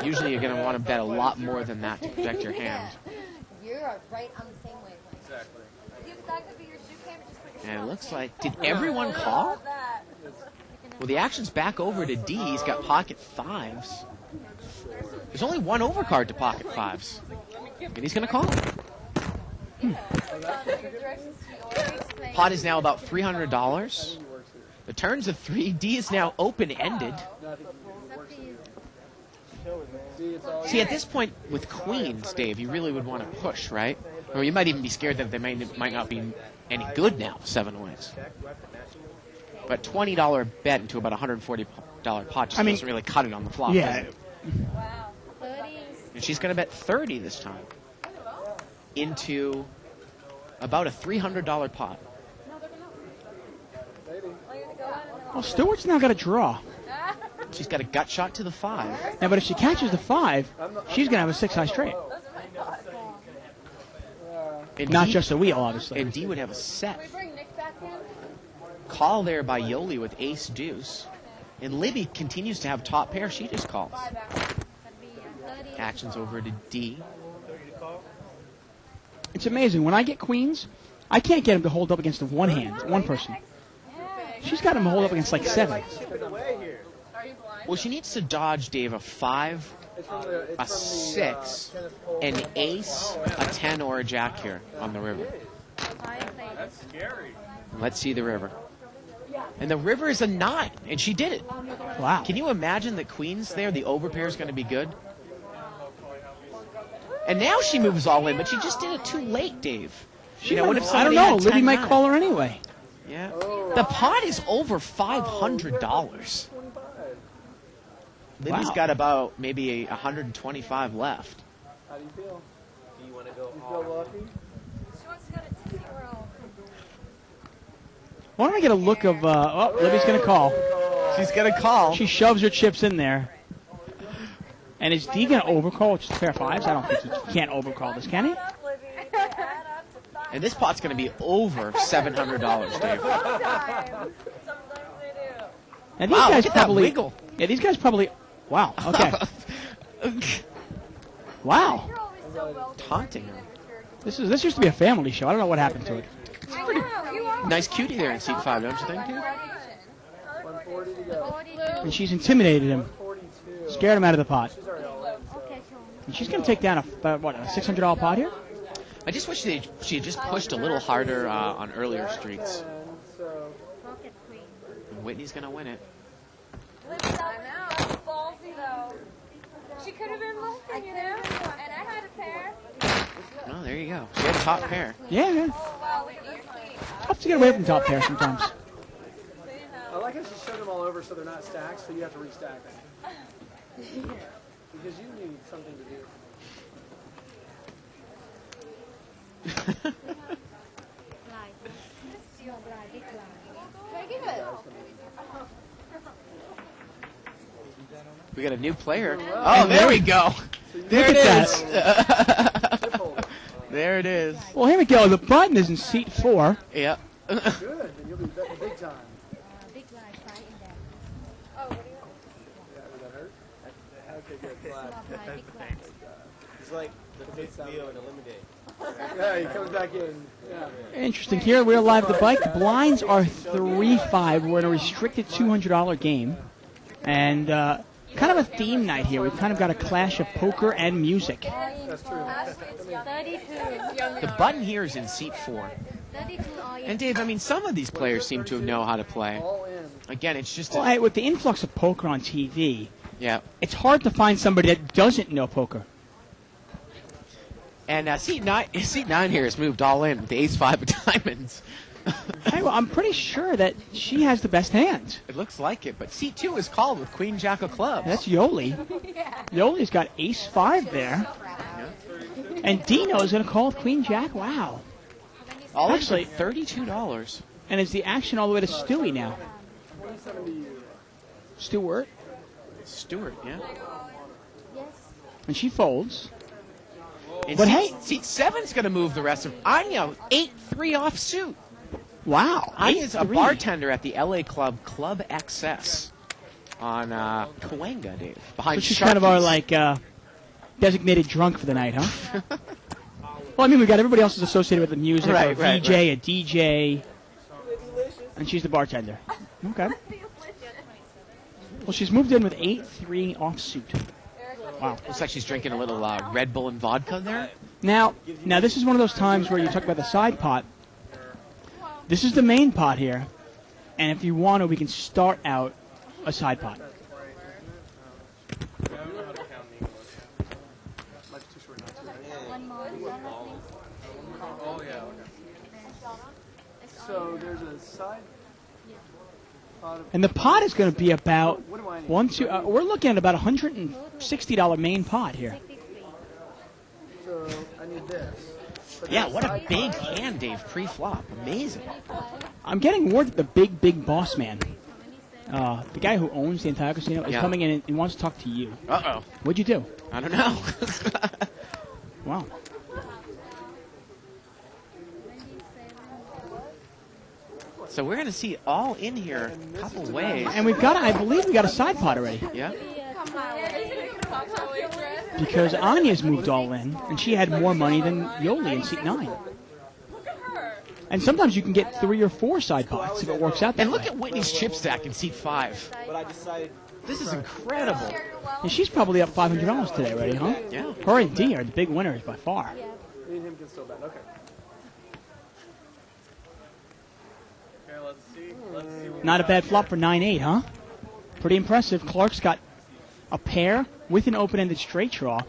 Usually you're going to want to bet a lot more than that to protect your hand. You are right on the same wavelength. Exactly. That could be your shoe cam. Just put your And it looks like, did everyone call? Well, the action's back over to D. He's got pocket 5s. There's only one overcard to pocket 5s. And he's going to call. Pot is now about $300. The turns of 3. D is now open-ended. See, at this point with queens, Dave, you really would want to push, right? Or you might even be scared that they might not be any good now, 7 wins. But $20 bet into about $140 pot just doesn't really cut it on the flop, does Yeah. it? And she's going to bet 30 this time into about a $300 pot. Well, Stewart's now got a draw. She's got a gut shot to the 5. Now, but if she catches the 5, she's going to have a 6 high straight. And Not D- just a wheel, obviously. And D would have a set. bring Nick back in. Call there by Yoli with ace deuce. And Libby continues to have top pair. She just calls. Action's over to D. It's amazing. When I get queens, I can't get him to hold up against one hand, one person. She's got him hold up against like 7. Well, she needs to dodge, Dave, a 5, a 6, an ace, a 10, or a jack here on the river. Let's see the river. And the river is a 9, and she did it. Wow. Can you imagine the queens there? The overpair is going to be good. And now she moves all in, but she just did it too late, Dave. What if I don't somebody know. had Libby 10-9? might call her anyway. Yeah. The pot is over $500. Libby's Wow. got about maybe 125 left. How do you feel? Do you want to go You feel lucky? She wants to go to Disney World. Why don't I get a look of... Libby's going to call. She's going to call. She shoves her chips in there. And is D going to overcall with just a pair of 5s? I don't think he can't overcall this, can he? And this pot's going to be over $700, Dave. And these Wow, guys look at that probably... wiggle. Yeah, these guys probably... Wow, okay. Wow. Taunting her. This used to be a family show. I don't know what happened to it. Nice cutie there in seat 5, don't you think, Dave? 140 to go. And she's intimidated him. 42. Scared him out of the pot. She's already all in, so. And she's going to take down a $600 pot here? I just wish she had just pushed a little harder on earlier streets. And so, And Whitney's going to win it. I know. Ballsy though. She could have been looking, you know. And had a pair. Oh, there you go. She had a top pair. Yeah, yeah. Wow, look at your feet. Have to get away from top pair sometimes. I like how she showed them all over so they're not stacked, so you have to restack them. Because you need something to do. We got a new player. Oh, there we go. There it at is. Chip holder. There it is. Well, here we go. The button is in seat 4. Yeah. Good, then you'll be betting big time. Oh, what do you Yeah, did that hurt? Okay, good. Glad. He's like the fifth wheel in Eliminate. Yeah, he comes back in. Yeah. Interesting. Here we're live at the bike. Blinds are 3-5. We're in a restricted $200 game. And kind of a theme night here. We've kind of got a clash of poker and music. That's true. 32. The button here is in seat 4. 32 all And Dave, I mean, some of these players seem to know how to play. All in. Again, it's just Well, a, hey, with the influx of poker on TV, yeah. it's hard to find somebody that doesn't know poker. And seat 9 here has moved all in with the ace-5 of diamonds. Hey, well, I'm pretty sure that she has the best hand. It looks like it, but seat 2 is called with Queen Jack of clubs. That's Yoli. Yoli's got ace-5 there. And Dino's going to call with Queen Jack. Wow. all actually- actually $32. And is the action all the way to Stewie now? 27 to you. Stewart. Stewart, yeah. And she folds. And But seat, hey- seat 7's going to move the rest of Anya 8-3 offsuit. Wow. Anya's a 8-3. bartender at the LA club Club XS on Cahuenga, Dave. Behind So she's kind of our, like, designated drunk for the night, huh? Well, I mean, we've got everybody else is associated with the music. Right, a VJ, right, a DJ. And she's the bartender. Okay. Well, she's moved in with 8-3 offsuit. Wow. Looks like she's drinking a little Red Bull and vodka there. Now, this is one of those times where you talk about the side pot. This is the main pot here. And if you want to, we can start out a side pot. Much too short not to, right? One more. Oh, yeah, okay. So there's a side pot of... And the pot is going to be about What do I need? we're looking at about $160 main pot here. So I need this. But Yeah, there's what a side big pot. hand, Dave, pre-flop. Amazing. I'm getting word that the big boss man, the guy who owns the entire casino, is Yeah. coming in and wants to talk to you. Uh-oh. What'd you do? I don't know. Wow. So we're going to see all in here a couple ways. And I believe we got a side pot already. Yeah. Because Anya's moved all in, and she had more money than Yoli in seat 9. And sometimes you can get 3 or 4 side pots if it works out that And look way. at Whitney's chip stack in seat 5. But I decided This is incredible. And she's probably up $500 today already, huh? Yeah. Her and Dee are the big winners by far. Me and him can still bet. Okay. Okay, let's see. Not a bad flop for 9-8, huh? Pretty impressive. Clark's got a pair with an open-ended straight draw.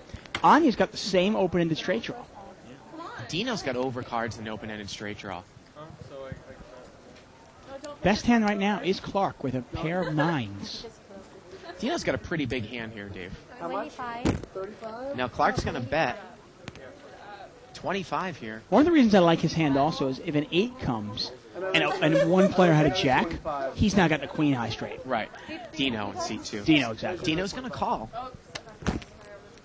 Anya's got the same open-ended straight draw. Dino's got overcards and open-ended straight draw. Best hand right now is Clark with a pair of 9s. Dino's got a pretty big hand here, Dave. How much? 25. Now Clark's going to bet 25 here. One of the reasons I like his hand also is if an 8 comes and one player had a jack, he's now got the queen high straight. Right. Dino in seat 2. Dino, exactly. Dino's going to call.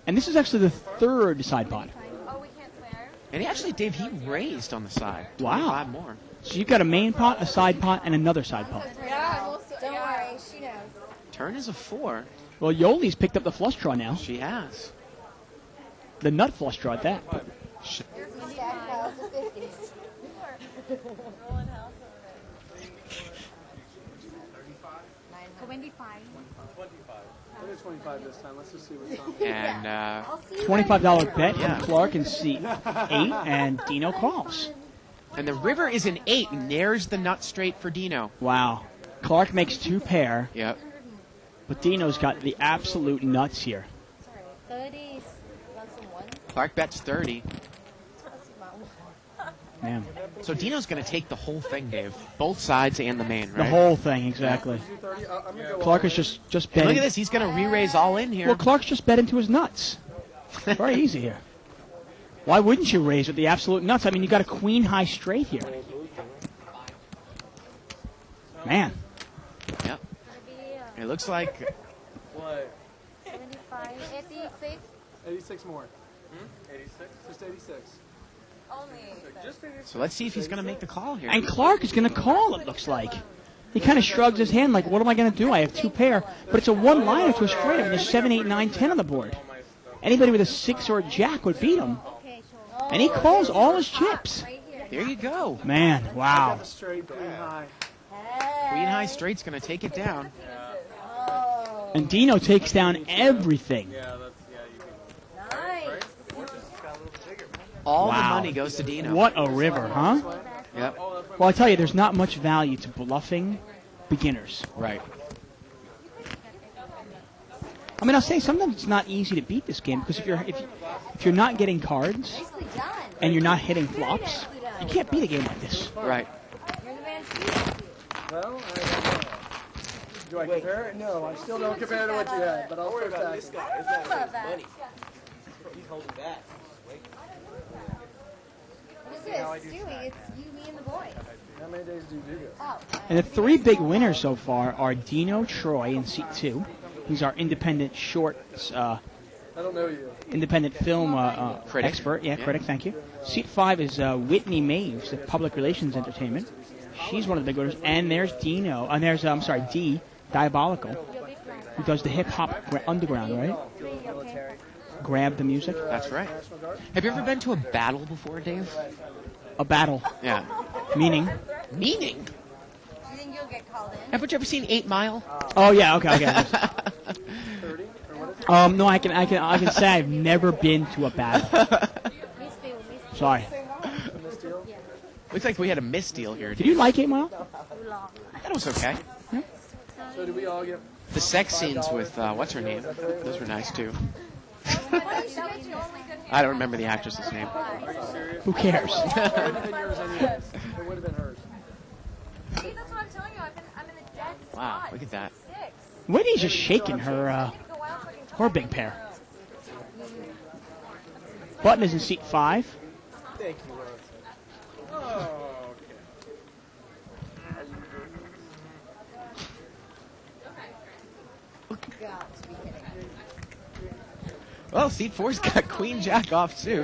And this is actually the third side pot. Oh, we can't swear. And he actually, Dave, he raised on the side. Wow. 25 more. So you've got a main pot, a side pot, and another side pot. Yeah, Don't worry, she knows. Turn is a 4. Well, Yoli's picked up the flush draw now. She has. The nut flush draw at that. Stack piles of 50s. 25. What is 25 this time? Let's just see what's on. And I'll see you $25 bet Yeah. from Clark in seat 8, and Dino calls. the river is an 8. And there's the nut straight for Dino. Wow. Clark makes 2 pair, Yep. but Dino's got the absolute nuts here. 30 less than 1. Clark bets 30. Man. So Dino's going to take the whole thing, Dave. Both sides and the main, right? The whole thing, exactly. Did you do 30? I'm gonna go Clark all is in. just And betting. look at this. He's going to re-raise all in here. Well, Clark's just bet into his nuts. Very easy here. Why wouldn't you raise with the absolute nuts? I mean, you got a queen high straight here. Man. Yep. It looks like What? 75, 86. 86 more. 86? Just 86. Only. so. Let's see if he's going to make the call here. And Clark is going to call, it looks like. He kind of shrugs his hand like, what am I going to do? I have two pair. But it's a one-liner to a straight. I mean, there's 7, 8, 9, 10 on the board. Anybody with a 6 or a jack would beat him. And he calls all his chips. There you go. Man, wow. Got the straight queen high. Queen high straight's going to take it down. And Dino takes down everything. Nice. All Wow. the money goes to Dino. What a river, huh? Yep. Well, I tell you, there's not much value to bluffing beginners. Right. I mean, I'll say sometimes it's not easy to beat this game because if you're not getting cards Nicely done. and you're not hitting flops, you can't beat a game like this. Right. You're the man to beat. Well, I don't know. Do I compare it? No, I still don't compare to what you had, but I'll Don't worry start about this stacking. guy. It's not Love his that. money. He's holding back. Wait. What is this? Stewie, it's you, me, and the boys. How many days do you do this? Oh. And the three big winners so far are Dino Troy in seat 2. He's our independent short, I don't know you. independent film Critic. expert. Yeah, critic, thank you. Seat 5 is Whitney Maves of Public Relations Entertainment. She's one of the big winners. And there's Dino, and there's, D, Diabolical, who does the hip-hop underground, right? Grab the music. That's right. Have you ever been to a battle before, Dave? A battle. Yeah. Meaning? Meaning? Do you think you'll get called in? Haven't you ever seen 8 Mile? Oh, yeah, okay. 30? Or what is it? No, I can say I've never been to a battle. Sorry. Miss Deal? Looks like we had a misdeal here. Did you like 8 Mile? That was okay. So did we all get... The sex scenes with, what's her name? Those were nice, too. I don't remember the actress's name. Who cares? It would have been yours anyways. It would have been hers. See, that's what I'm telling you. I'm in the dead Wow, spot. look at that. 6. Whitney's just shaking her Go out so I can her big pair. Button is in seat 5. Thank you, Ron. Oh, Got to be kidding. Well, seat 4's got Queen Jack off, too.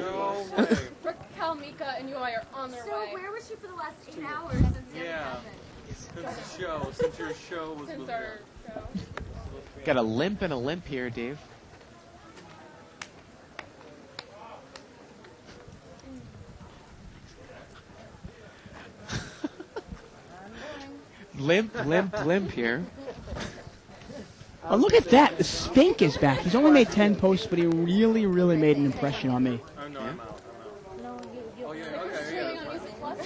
Raquel, Mika, and UI are on their So way. where was she for the last 8 hours since the Yeah. Since your show was Since with our show. Got a limp and a limp here, Dave. limp here. Oh, look at that. The Spink is back. He's only made 10 posts, but he really, really made an impression on me. Oh, no, I'm out. Oh, yeah, Shooting on Music Plus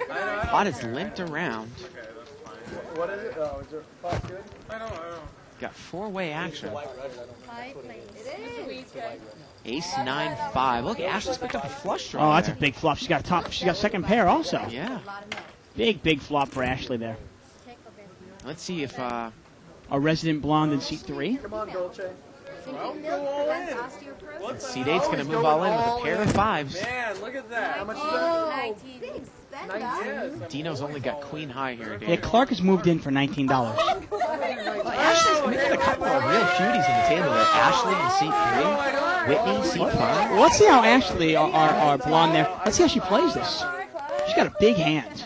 now. Pot is limped around. Okay, that's fine. what is it? Oh, is there... Pot good? I don't know. Got 4-way action. Sweet guy. Ace 9-5. Look, Ashley's picked up a flush draw. Oh, that's a there. big flop. She's got second pair also. Yeah. Big flop for Ashley there. Let's see if A resident blonde in seat 3. Come on, Dolce. seat 8's going to move all in with a pair of 5s. Man, look at that. How much is that? Big spend, 19. Dino's only got Queen High here, Yeah, Dave. Clark has moved in for $19. Ashley's we got a couple of real cuties in the table there. Ashley in seat 3. Whitney, seat 5. Well, let's see how Ashley, our blonde there, let's see how she plays this. She's got a big hand.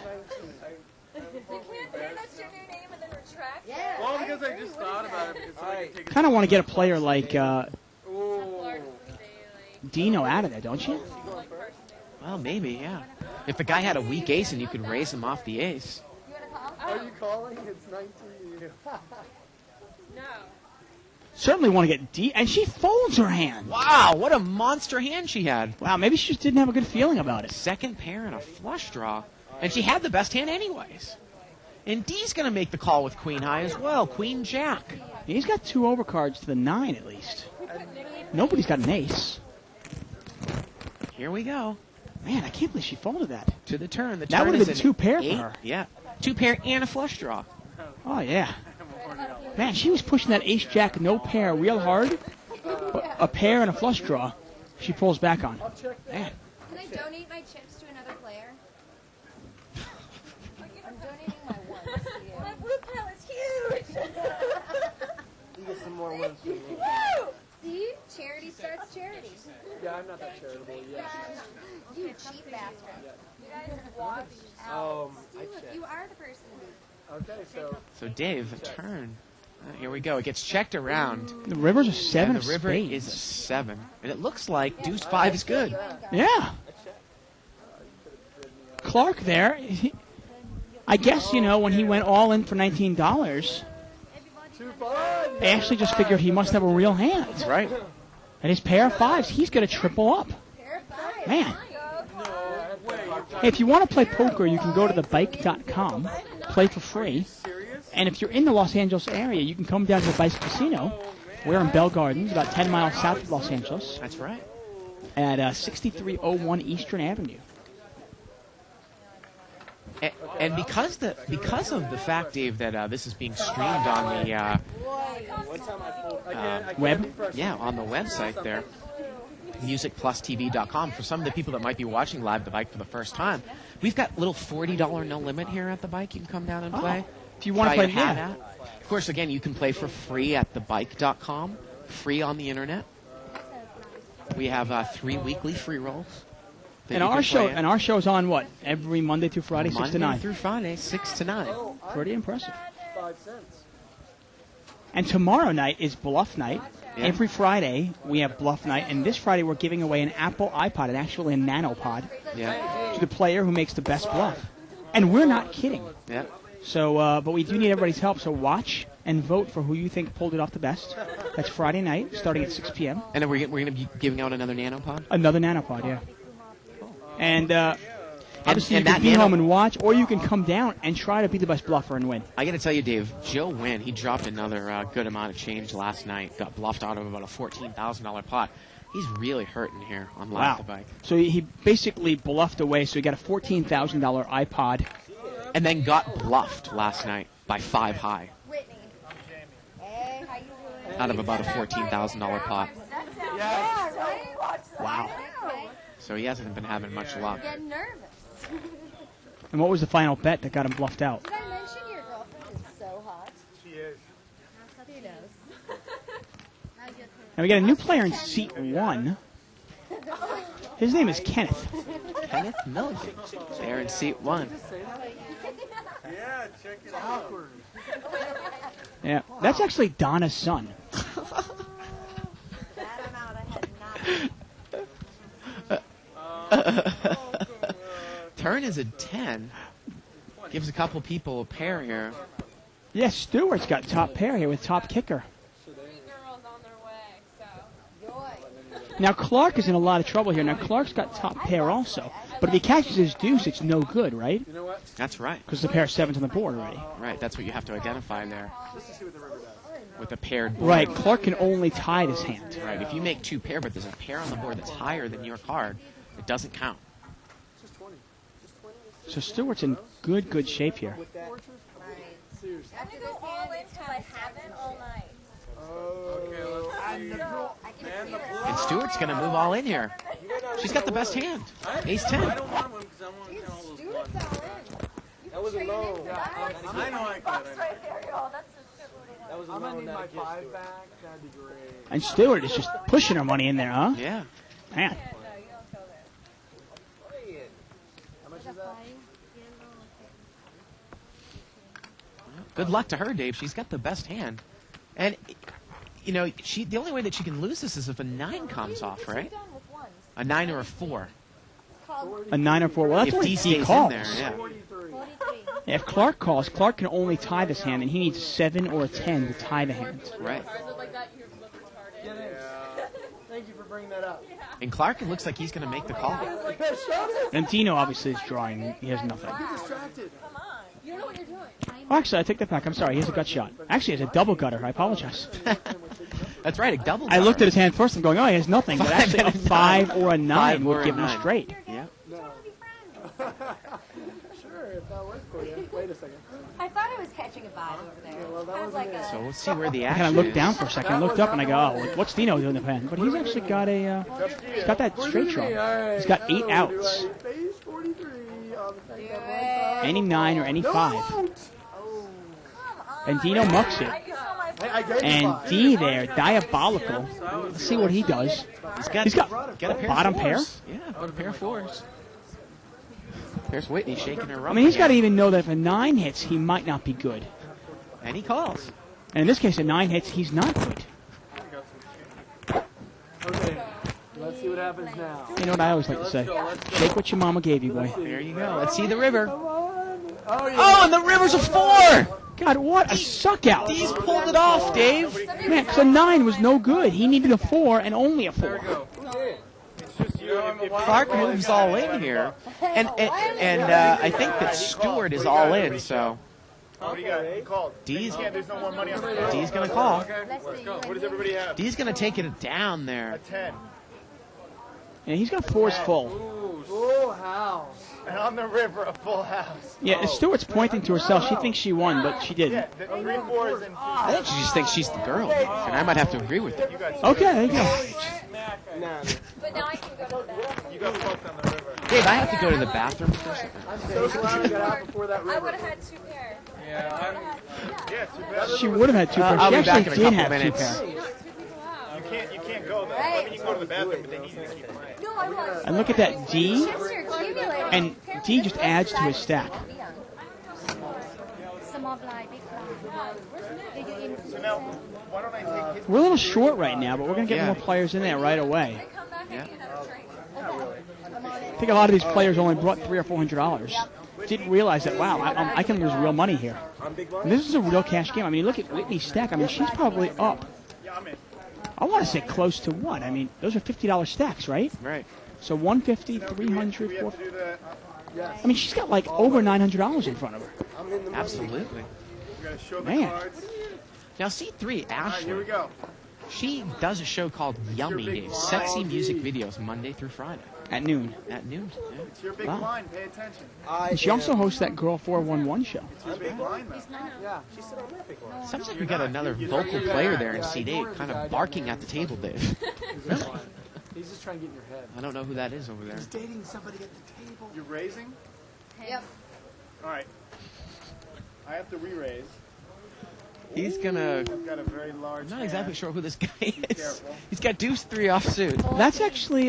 You can't say that's your new name and then retract. Yeah. Well, because I just thought about it. So I could take Kind of want to get a player like Ooh. Dino out of there, don't you? Well, maybe, yeah. If the guy had a weak ace and you could raise him off the ace. Are you calling? It's 19. No. Certainly want to get D, and she folds her hand. Wow, what a monster hand she had. Wow, maybe she just didn't have a good feeling about it. Second pair and a flush draw. And she had the best hand anyways. And D's going to make the call with Queen High as well. Queen Jack. He's got 2 overcards to the 9 at least. Nobody's got an ace. Here we go. Man, I can't believe she folded that. To the turn. The That turn would've is been an 2 pair for 8. her. Yeah. 2 pair and a flush draw. Oh, yeah. Man, she was pushing that ace-jack no pair real hard. But a pair and a flush draw, she pulls back on. Man. Can I donate my chips to another player? I'm donating my ones to you. My blue pile is huge! You get some more ones for me. See? Charity starts charity. Yeah, I'm not that charitable yet. You cheap bastard. You guys watch I out. checked. You are the person. Okay, so So Dave, the turn. Here we go. It gets checked around. The river's a 7 And of the river spades. is a 7. And it looks like deuce 5 is good. Yeah. Clark there, I guess, when he went all in for $19, too fun. they actually just figured he must have a real hand. That's right. And his pair of 5s, he's going to triple up. Man. Hey, if you want to play poker, you can go to thebike.com, play for free. And if you're in the Los Angeles area, you can come down to the Bike Casino. We're in Bell Gardens, about 10 miles south of Los Angeles, That's right. at 6301 Eastern Avenue. And because of the fact, Dave, that this is being streamed on the Web? yeah, on the website there, musicplustv.com. For some of the people that might be watching live the bike for the first time, we've got little $40 no limit here at the bike. You can come down and play. If you want to Try play, your hat yeah. out. Of course, again, you can play for free at thebike.com, free on the internet. We have 3 weekly free rolls. that And you our can show, play at. and our show's on what? Every Monday through Friday, 6 to Monday 9. through Friday, 6 to 9. Pretty impressive. 5 cents. And tomorrow night is Bluff Night. Yeah. Every Friday we have Bluff Night, and this Friday we're giving away an Apple iPod, and actually a nanopod, Yeah. to the player who makes the best bluff. And we're not kidding. Yeah. So, but we do need everybody's help. So watch and vote for who you think pulled it off the best. That's Friday night, starting at 6 p.m. And then we're going to be giving out another nanopod. Another nanopod, yeah. And obviously and you that can be nano- home and watch, or you can come down and try to be the best bluffer and win. I got to tell you, Dave, Joe Wynn, he dropped another good amount of change last night. Got bluffed out of about a $14,000 pot. He's really hurting here on Live the Bike. So he basically bluffed away, so he got a $14,000 iPod. And then got bluffed last night by 5 high Whitney. Hey, how you doing? out of about a $14,000 pot. Yeah, right? Wow. Okay. So he hasn't been having much luck. Getting nervous. And what was the final bet that got him bluffed out? Did I mention your girlfriend is so hot? She is. Who knows? And we got a new player in seat 1. His name is Kenneth. Kenneth Milligan there in seat 1. Yeah, check it out. Yeah, that's actually Donna's son. Turn is a 10. Gives a couple people a pair here. Yeah, Stewart's got top pair here with top kicker. Girls on their way, so. Now Clark is in a lot of trouble here. Now Clark's got top pair also. But if he catches his deuce, it's no good, right? You know what? That's right. Because the pair of 7's on the board already. Right, that's what you have to identify there Just to see what the river does. with a paired board. Right, Clark can only tie his hand. Right, if you make 2 pair, but there's a pair on the board that's higher than your card, it doesn't count. Just 20. Just 20. So Stewart's in good shape here. With that. Seriously. After this hand, it's because I haven't all night. Oh. And Stewart's going to move all in here. She's got the best hand. Ace 10. I don't want one because I want to count all those Stuart's ones. all in. That was a loan. I know I got it. That was a I'm going to loan, need not my a gift. 5 back. That'd be great. And Stewart is just pushing her money in there, huh? Yeah. Man. How much is that? Good luck to her, Dave. She's got the best hand. And, you know, the only way that she can lose this is if a 9 comes off, right? Done with ones. A 9 or a 4. It's called A 9 or 4. Well, that's If what D he stays in calls. there, yeah. 43. 43. If Clark calls, Clark can only tie this hand, and he needs 7 or a 10 to tie the hand. Right. Like that, you look retarded. Yeah. Thank you for bringing that up. And Clark, it looks like he's going to make the call. And Dino obviously is drawing. He has nothing. Distracted. You don't know what you're doing. Oh, actually, I take that back. I'm sorry. He has a gut shot. Actually, he has a double gutter. I apologize. That's right, a double. I looked at guard. his hand first and going, oh, he has nothing. But actually, a 5 or a 9 would give him a straight. Yeah. Sure, if that works for you. Wait a second. I thought I was catching a vibe over there. well, that Kind of wasn't like it. a. So let's see where the I action kind of looked is. down for a second. I looked up and I go, oh, what's Dino doing in the pen? But he's actually got a, he's got that straight draw. He's got 8 outs. Phase 43 on the Do it. Any 9 or any 5. And Dino mucks it. I gave you And 5. D there, diabolical. Let's see what he does. He's got a pair bottom of pair. fours. Yeah, got a pair of 4s. There's Whitney shaking her rump. I mean, he's got to again. even know that if a 9 hits, he might not be good. And he calls. And in this case, a 9 hits, he's not good. Okay, let's see what happens now. You know what I always like to say? Take what your mama gave you, boy. There you go. Let's see the river. Oh, yeah. Oh, and the river's a 4! God, what a suck out. He's pulled it off, Dave. Man, because a 9 was no good. He needed a 4 and only a 4. Clark moves all in here. And I think that Stewart is all in, so What do you got? You called. D's, There's no more money on the table. D's going to call. Let's go. What does everybody have? D's going to take it down there. 10. And he's got 4s full. Full house. And on the river, a full house. Yeah, Stewart's pointing to herself. She thinks she won, but she didn't. The 3 4s and I think she just thinks she's the girl, and I might have to agree with her. Okay, there you go. But now I can go to the bathroom. you got fucked on the river. Dave, I have to go to the bathroom for a second. I'm so glad I got out before that I river. would have had 2 pairs. Yeah, too bad. She would have had 2 pairs. I'll She be back actually in a did couple have 2 minutes. pairs. You can't go there. I mean, you can go to the bathroom, but then you need to keep playing. No, I was. And look at that D. Chips are accumulating. And D just adds to his stack. Small blind, big blind. So now, why don't I take his... We're a little short right now, but we're going to get Yeah. more players in there right away. Come back Yeah. and you have a drink. I think a lot of these players only brought $300 or $400. Didn't realize that, wow, I can lose real money here. And this is a real cash game. I mean, look at Whitney's stack. I mean, she's probably up. Yeah, I'm in. I want to say close to what? I mean, those are $50 stacks, right? Right. So 150, Do 300, we have to do the... I mean, she's got like over $900 in front of her. Absolutely. We gotta show the Man. cards. Now, C3, All right, Ashley, here we go. she does a show called Yummy Dave. Sexy music videos Monday through Friday At noon. at noon. Yeah. It's your big Wow. blind. Pay attention. And she also hosts that Girl 411 show. It's your big blind, though. Yeah. Sounds like we got another vocal player there in C8, kind of barking at the table, Dave. He's just trying to get in your head. I don't know who that is over there. Dating somebody at the table. You're raising? Yep. All right. I have to re-raise. He's gonna. I've got a very large I'm not exactly hand. sure who this guy is. careful. He's got deuce 3 offsuit. That's actually,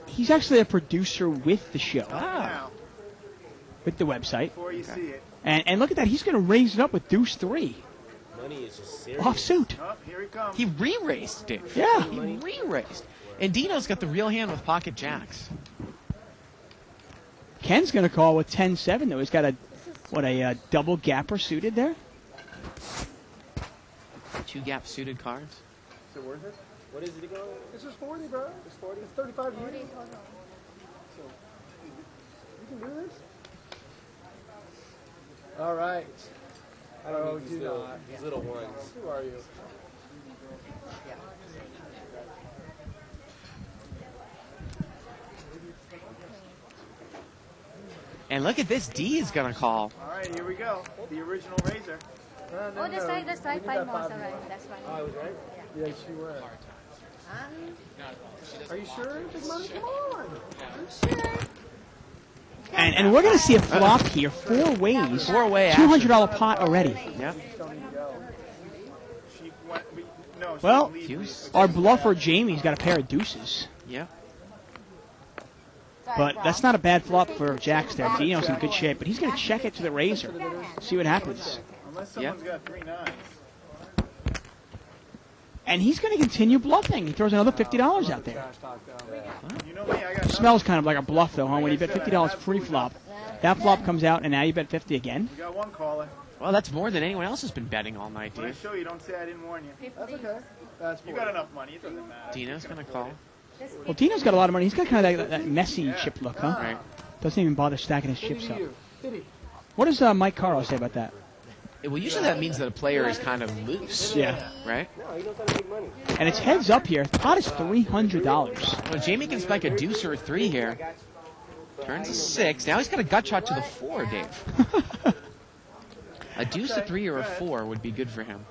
he's actually a producer with the show, Now, with the website. before you see it. And look at that, he's going to raise it up with deuce 3. Money is just serious. Offsuit. Oh, here he comes. He re-raised, Dave. Yeah. He re-raised. And Dino's got the real hand with pocket jacks. Ken's going to call with 10-7, though. He's got a double gapper suited there. 2 gap suited cards. Is it worth it? What is it going? It's just 40, bro. It's 40. It's 35 units. So, you can do this? All right. I don't Oh, need do not. these little ones. Who are you? And look at this, D is gonna call. All right, here we go. The original razor. No, Oh, the side, We need five that more, five right? more. That's fine. I was right. Yes, you were. Are you sure? Big money? Come on. And we're going to see a flop here, 4 ways. 4-way action. $200 pot already. Yep. Don't need to go. She went. No, she Well, didn't leave Deuce. me. Our bluffer, Jamie's got a pair of deuces. Yep. But that's not a bad flop for Jacks there. Dino's in good shape, but he's going to check it to the razor. See what happens. Unless someone's got 3 9s. And he's going to continue bluffing. He throws another $50 out there. Trash talk down. You know me, I got Smells kind of like a bluff, though, huh? When you bet $50 pre-flop, that flop comes out, and now you bet 50 again. You got one caller. Well, that's more than anyone else has been betting all night, When I Dave. show you, don't say I didn't warn you. That's okay. That's You got enough money. It doesn't matter. Dino's gonna call. Well, Dino's got a lot of money. He's got kind of that messy chip look, huh? Right. Doesn't even bother stacking his What did chips he up. do? Did he? What does Mike Carlo say about that? Well, usually that means that a player is kind of loose. Yeah. Right? No, he knows how to make money. And it's heads up here. The pot is $300. Well, Jamie can spike a deuce or a 3 here. Turns a 6. Now he's got a gut shot to the 4, Dave. A deuce, a 3, or a 4 would be good for him.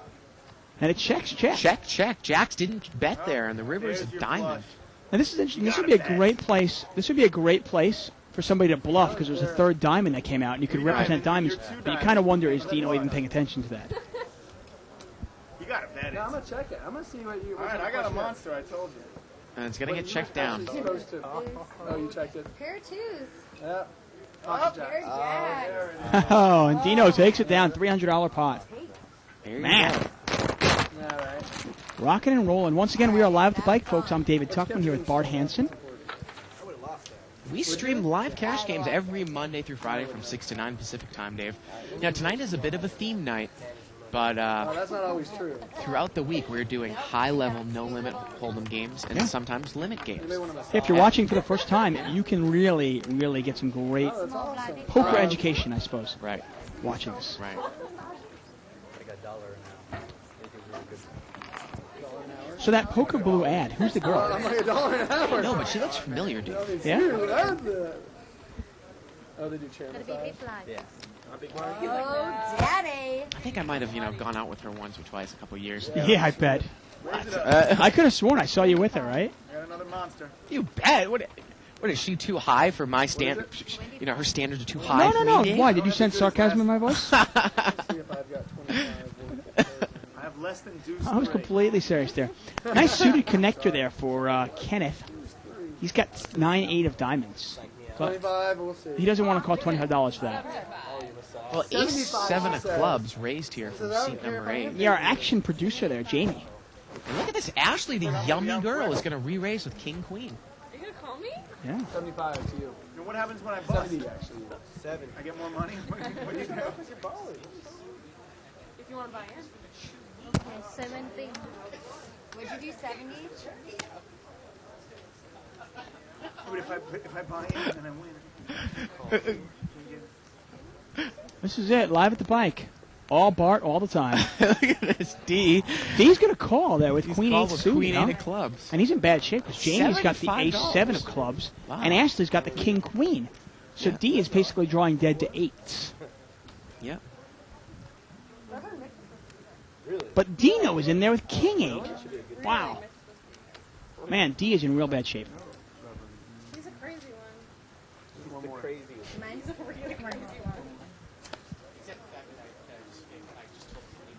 And it checks check. Check, check. Jacks didn't bet there, and the river's a diamond. And this is interesting. This would be a great place. This would be a great place for somebody to bluff because there was a third diamond that came out, and you could represent diamonds. But you kind of wonder, is Dino even paying attention to that? You gotta bet it. No, I'm gonna check it. I'm gonna see what you. All right, I got a monster. I told you. And it's going to get checked down. You're supposed to. Oh, you checked it. Pair of twos. Yeah. Pair of jacks. Oh, and Dino takes it down. $300 pot. There you Man. go. All right. Rocking and rolling. Once again, we are live at the bike, folks. I'm David Tuckman here with Bart Hansen. We stream live cash games every Monday through Friday from 6 to 9 Pacific time, Dave. Now, tonight is a bit of a theme night, but That's not always true. throughout the week we're doing high-level, no-limit hold'em games and Yeah. sometimes limit games. If you're watching for the first time, you can really, really get some great poker education, I suppose, Right, watching this. right. So that Poker Blue ad, who's the girl? I'm like $1 an hour. No, but she looks familiar, dude. Yeah? Oh, they do chair Gotta be massage. big fly. Yeah. Oh, daddy. I think I might have, gone out with her once or twice a couple years. Yeah, I bet. I could have sworn I saw you with her, right? I got another monster. You bet. What is she too high for my standard? Her standards are too high No, for no, me, no. Dave? Why? Did you sense sarcasm in my voice? See if I've got 25. I have less than deuce. I was three. completely serious there. Nice suited connector there for Kenneth. He's got 9-8 of diamonds. But 25, we'll see. he doesn't want to call $25 for that. Well, ace 7 of clubs raised here from seat number 8. Yeah, our action producer there, Jamie. And look at this. Ashley, the yummy girl, is going to re-raise with king queen. Are you gonna call me? Yeah. 75 to you. You know what happens when I bust? 70 actually. 7. I get more money. What do you do? If you wanna buy in. Okay, 70. Would you do 70? But if I buy in and I win. This is it, live at the bike. All Bart, all the time. Look at this. D's D's going to call there with Queen 8 with suit, Queen you know? 8 of clubs. And he's in bad shape because Jamie's got the $75. ace 7 of clubs, Wow. and Ashley's got the king queen. So Yeah. D is basically drawing dead to 8s. Yep. But Dino is in there with king 8. Wow. Man, D is in real bad shape. He's a crazy one. The craziest. Mine's He's a really crazy one.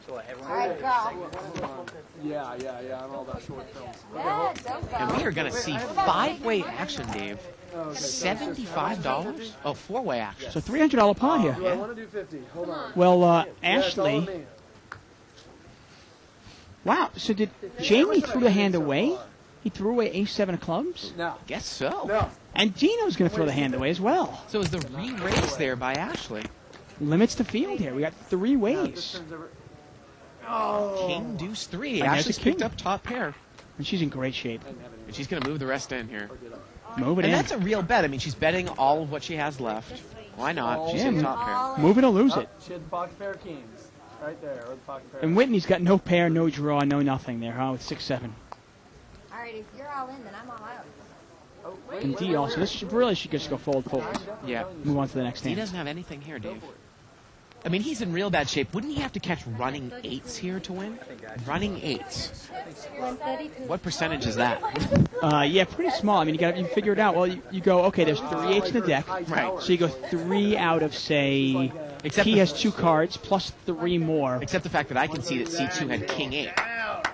So what, everyone All right, go. Yeah, I'm all about short films. Yeah, don't go. And we are going to see 5-way action, Dave. $75? Oh, 4-way action. So $300 pot here. Do I want to do 50? Hold on. Well, Yeah, it's all on Ashley. me. Wow, so did Jamie threw the hand away? He threw away ace 7 of clubs? No. Guess so. No. And Dino's going to throw the hand away as well. So is the re-raise there by Ashley. Limits the field here. We got 3 This ways. turns over. Oh. King, deuce, 3. And there's Ashley's a king. picked up top pair. And she's in great shape. And she's going to move the rest in here. Move it And in. that's a real bet. I mean, she's betting all of what she has left. Why not? She's in Yeah. top pair. Move it or lose Oh, it. she had the pocket pair of kings. Right there. Or the pocket pair. And Whitney's got no pair, no draw, no nothing there, huh, with 6-7. All right, if you're all in, then I'm all out. Oh, And D also. This should really should just go fold. Yeah. Move on to the next He hand. doesn't have anything here, Dave. I mean, he's in real bad shape. Wouldn't he have to catch running 8s here to win? Running 8s. 132. What percentage is that? Yeah, pretty small. I mean, you figure it out. Well, you go, okay, there's 3 8s in the deck. Right. So you go 3 out of, say, Except he the- has 2 cards plus 3 more. Except the fact that I can see that C2 had King 8.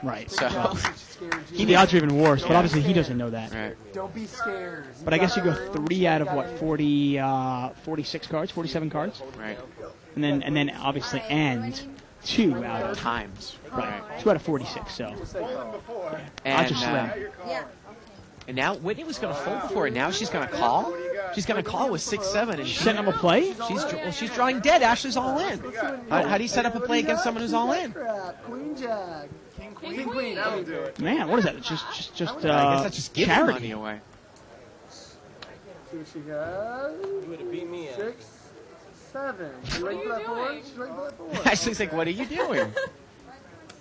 Right. So, So the odds are even worse, but obviously he doesn't know that. right. Don't be scared. But I guess you go 3 out of, what, 46 cards, 47 cards? Right. And then obviously and 2 out of, Times. right, 2 out of 46, so. Say call. And, Odds are slim. Yeah. and now Whitney was going to fold before it. Now she's going to call. She's going to call with 6-7. And Setting up a play? she's drawing dead. Ashley's all in. How do you set up a play against someone who's all in? Crap. Queen Jack. King Queen. That'll do it. Man, what is that? Just I guess that's just giving charity. money away. See what she got. You would have beat me at 6, 7. You ready for that 4? She's ready for that 4. Ashley's like, what are you doing?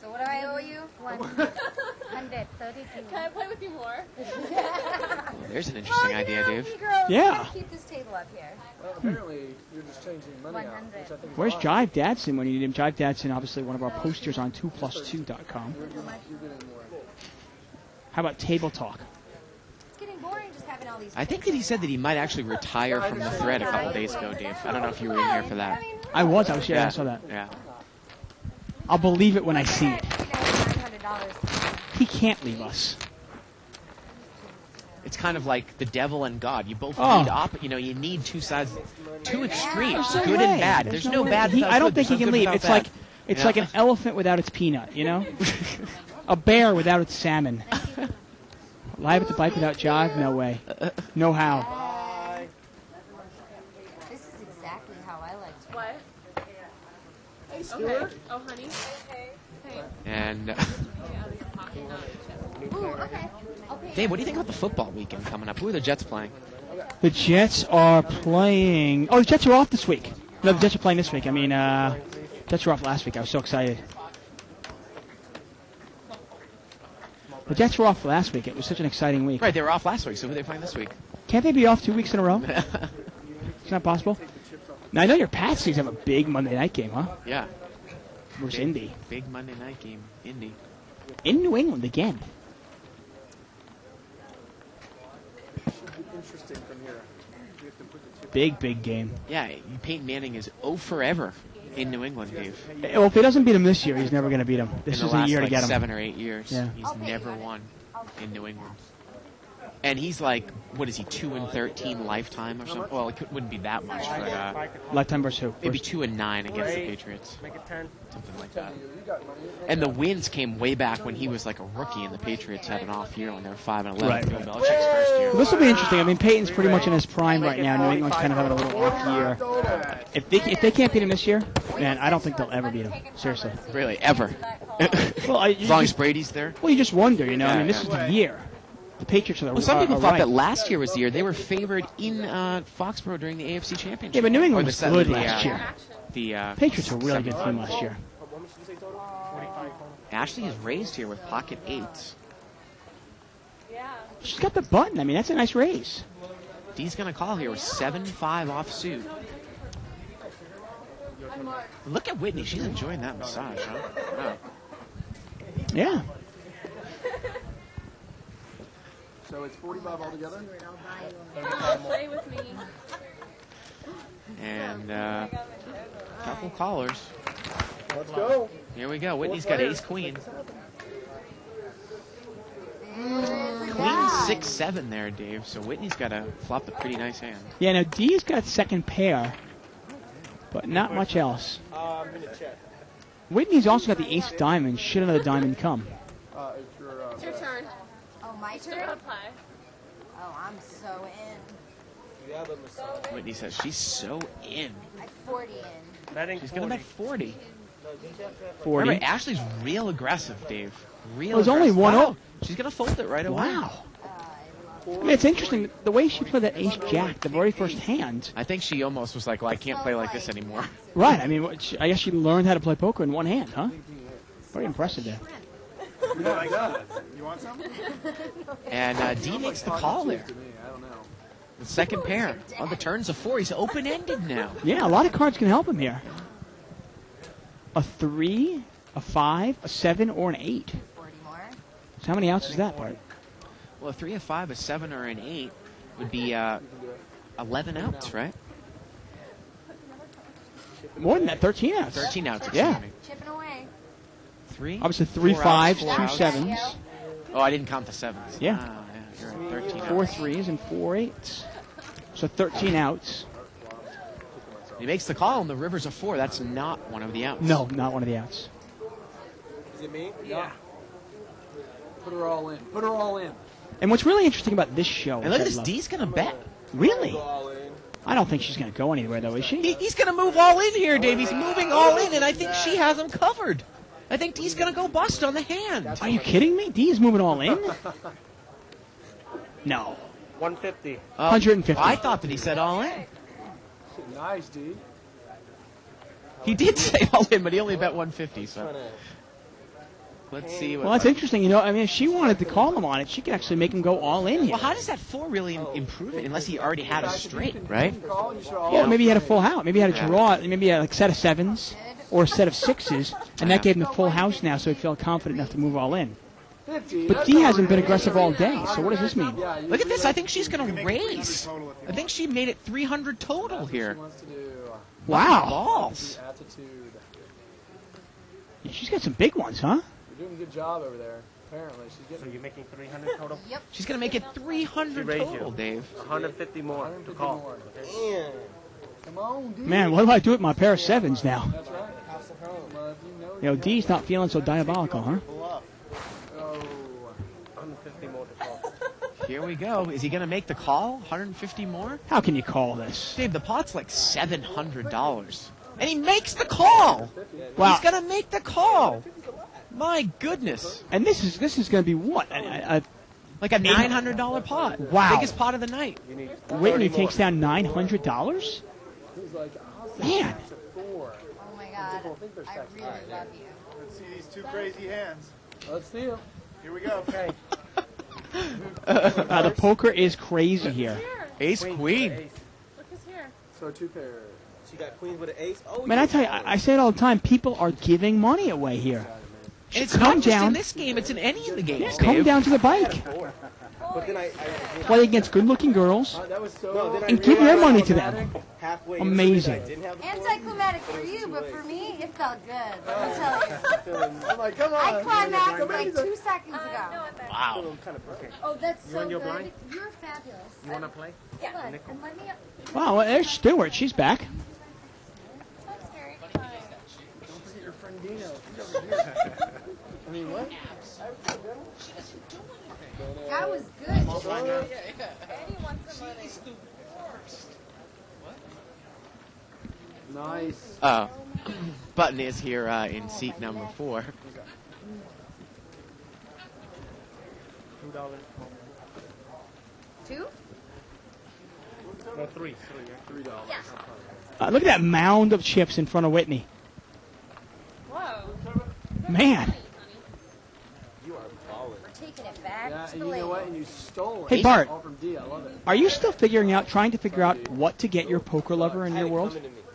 So what do I owe you? 132. Can I play with you more? There's an interesting idea, Dave. Yeah. Keep this table up here. Well, apparently, you're just changing money out, 100. which I think is Where's odd. Jive Dadson when you need him? Jive Dadson, obviously one of our posters on 2plus2.com. You're getting more. How about Table Talk? It's getting boring just having all these. I think that he said that he might actually retire from the thread a couple days ago, Dave. I don't know if you were in here for that. I saw that. Yeah. I'll believe it when I see it. $900. He can't leave us. It's kind of like the devil and God. You both Oh. need you need two sides, two extremes, There's no good and way. bad. There's no way. bad. He, without I don't good. think he There's can no leave. good It's without like bad. it's Yeah. like an elephant without its peanut, you know? A bear without its salmon. Live at the bike without Jive? No way. No how. This is exactly how I like to. What? Hey, Stuart. Oh, honey. Hey. And Ooh, okay. Okay. Dave, what do you think about the football weekend coming up? Who are the Jets playing? The Jets are playing... Oh, the Jets are off this week. No, the Jets are playing this week. I mean, Jets were off last week. I was so excited. The Jets were off last week. It was such an exciting week. Right, they were off last week, so who are they playing this week? Can't they be off 2 weeks in a row? It's not possible. Now, I know your Pats have a big Monday night game, huh? Yeah, Versus Indy. big Monday night game, Indy. In New England again. Should be interesting from here. We have to put the chip. Big game. Yeah, Peyton Manning is 0 forever in New England, Dave. Well, if he doesn't beat him this year, he's never going to beat him. This in is the a last, year like, to get him. 7 or 8 years. Yeah. He's never won in New England. And he's like, what is he, 2-13 lifetime or something? Well, it wouldn't be that much, but Lifetime versus who? maybe 2-9 against the Patriots. Make it 10. Something like that. You got money. And the wins came way back when he was like a rookie, and the Patriots had an off year when they were 5-11. Right. Bill Belichick's first year. Well, this will be interesting. I mean, Peyton's pretty much in his prime right now. New England's kind of having a little off year. If they can't beat him this year, man, I don't think they'll ever beat him. Seriously. Really, ever. Well, As long as Brady's there. you just wonder, you know. I mean, Yeah, this is the year. The Patriots are the Well, some people thought right. that last year was the year. They were favored in Foxborough during the AFC Championship. Yeah, but New England Or was the- good the, last year. The Patriots were a really good team last year. Ashley is raised here with pocket 8s. Yeah. She's got the button. I mean, that's a nice raise. D's going to call here with 7-5 off suit. Look at Whitney. She's enjoying that massage, huh? Wow. Yeah. So it's 45 altogether? Play with me. And couple callers. Let's go. Here we go. Whitney's got ace queen. Queen 6-7 there, Dave. So Whitney's got to flop a pretty nice hand. Yeah, now D's got second pair, but not much else. I'm going to check. Whitney's also got the ace diamond. Should another diamond come? It's your, It's your turn. Oh, my Still turn? gotta play. Oh, I'm so in. You have a massage. Whitney says she's so in. I'm 40 in. Betting She's going to bet 40. 40. Remember, Ashley's real aggressive, Dave. Real There's only aggressive. one Wow. o- She's going to fold it right away. Wow. I mean, it's interesting. The way she played that ace jack, the very first hand. I think she almost was like, well, I can't play like this anymore. Right. I mean, I guess she learned how to play poker in one hand, huh? Very impressive there. You know, like that. You want some? And D makes the call there. to me. I don't know. The second pair. On the turns of 4. He's open-ended now. Yeah, a lot of cards can help him here. A 3, a 5, a 7, or an 8. 40 more. So how many outs is that, Bart? Well, a 3, a 5, a 7, or an 8 would be 11 outs, right? More than that, 13 outs. 13 outs, excuse Yeah. me. Chipping away. 3? Obviously, 3 4 5s, outs, 2 4 outs. 7s, Oh, I didn't count the 7s. Yeah. Ah, yeah, you're right. 13 4 outs. 3s, and 4 8s. So 13 outs. He makes the call, and the river's a 4. That's not one of the outs. No, not one of the outs. Is it me? Yeah. Put her all in. Put her all in. And what's really interesting about this show... And look at which I this. love- D's going to bet. Really? Go all in. I don't think she's going to go anywhere, though, is she? He's going to move all in here, Dave. He's moving all in, and I think she has him covered. I think D's going to go bust on the hand. Are you kidding me? D is moving all in? No. 150. 150. I thought that he said all in. Nice, D. He did say all in, but he only bet 150. So Trying to let's see. What Well, that's interesting. You know, I mean, if she wanted to call him on it, she could actually make him go all in here. Well, how does that 4 really improve it unless he already had a straight, right? Call, you should all Well, maybe he had a full house. Maybe he had a draw. Maybe he had like a set of 7s or a set of 6s, and that gave him the full house now, so he'd feel confident enough to move all in. 50. But Dee hasn't been aggressive all day, so what does this mean? Yeah, you Look at this. really I think she's going to raise. I think she made it 300 total here. wants to do Wow. Balls. attitude. Yeah, she's got some big ones, huh? You're doing a good job over there. Apparently, she's So getting you're making 300 total? She's going to make it 300 Raise total, you. Dave. 150 more to 150 call. more. Damn. Come on, D. Man, what do I do with my pair of 7s now? That's right. Well, if you know You know, Dee's not feeling so diabolical, huh? Pull up. Oh. 150 more to call. Here we go. Is he going to make the call? 150 more? How can you call this? Dave, the pot's like $700. And he makes the call. Wow. He's going to make the call. My goodness. And this is going to be what? Like a $900 pot. Wow. Biggest pot of the night. Whitney takes down $900? He's like, awesome. Man. Oh my God. I really love you. Let's see these two crazy hands. Let's see him. Here we go. Okay. The poker is crazy here. Ace, queen. Ace. Look who's here. So 2 pairs. She got queens with an ace. Oh, Man, I tell you, I say it all the time. People are giving money away here. And it's Come not just down. in this game, it's in any of the games, Come Dave. down to the bike. But then I Play against good-looking girls. That was so. No, then I And give your realized money to them. halfway Amazing. into it, I didn't have the Anticlimactic for you, but for me, it felt good. I'll tell you. I'm like, come on. I climaxed like 2 seconds ago. Wow. feeling kind of okay. Oh, that's so your good. blind? You're fabulous. You want to play? Yeah. And let me. Wow, well, there's Stewart. She's back. So scary. Don't forget your friend Dino. She's over here. I mean, what? That was good. Eddie wants some money. Nice. Button is here in seat number 4. $2. 2? No, three. $3. Look at that mound of chips in front of Whitney. Whoa. Man. We're taking it back Yeah, to and the you know what? ladies. And you stole it. Hey, Bart. All from D. I love it. Are you still trying to figure out what to get your poker lover in your world?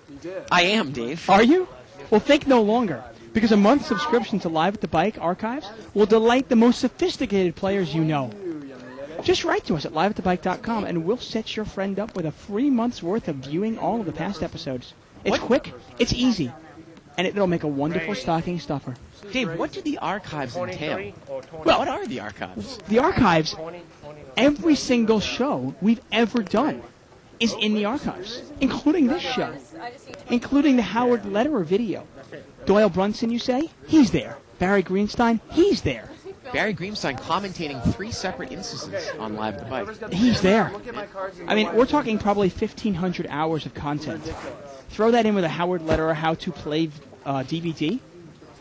You did. I am, Dave. Are you? Well, think no longer. Because a month subscription to Live at the Bike archives will delight the most sophisticated players you know. Just write to us at liveatthebike.com and we'll set your friend up with a free month's worth of viewing all of the past episodes. It's quick, it's easy, and it'll make a wonderful stocking stuffer. Dave, what do the archives entail? Or 20. Well, What are the archives? The archives, 20. every single show we've ever done is in the archives, including this show, I just need including the Howard Lederer video. Doyle Brunson, you say? He's there. Barry Greenstein? He's there. Barry Greenstein commentating 3 separate instances on Live at the Bike. He's there. Look at my cards and I mean, go we're like- talking probably 1,500 hours of content. Throw that in with a Howard Lederer How to Play DVD,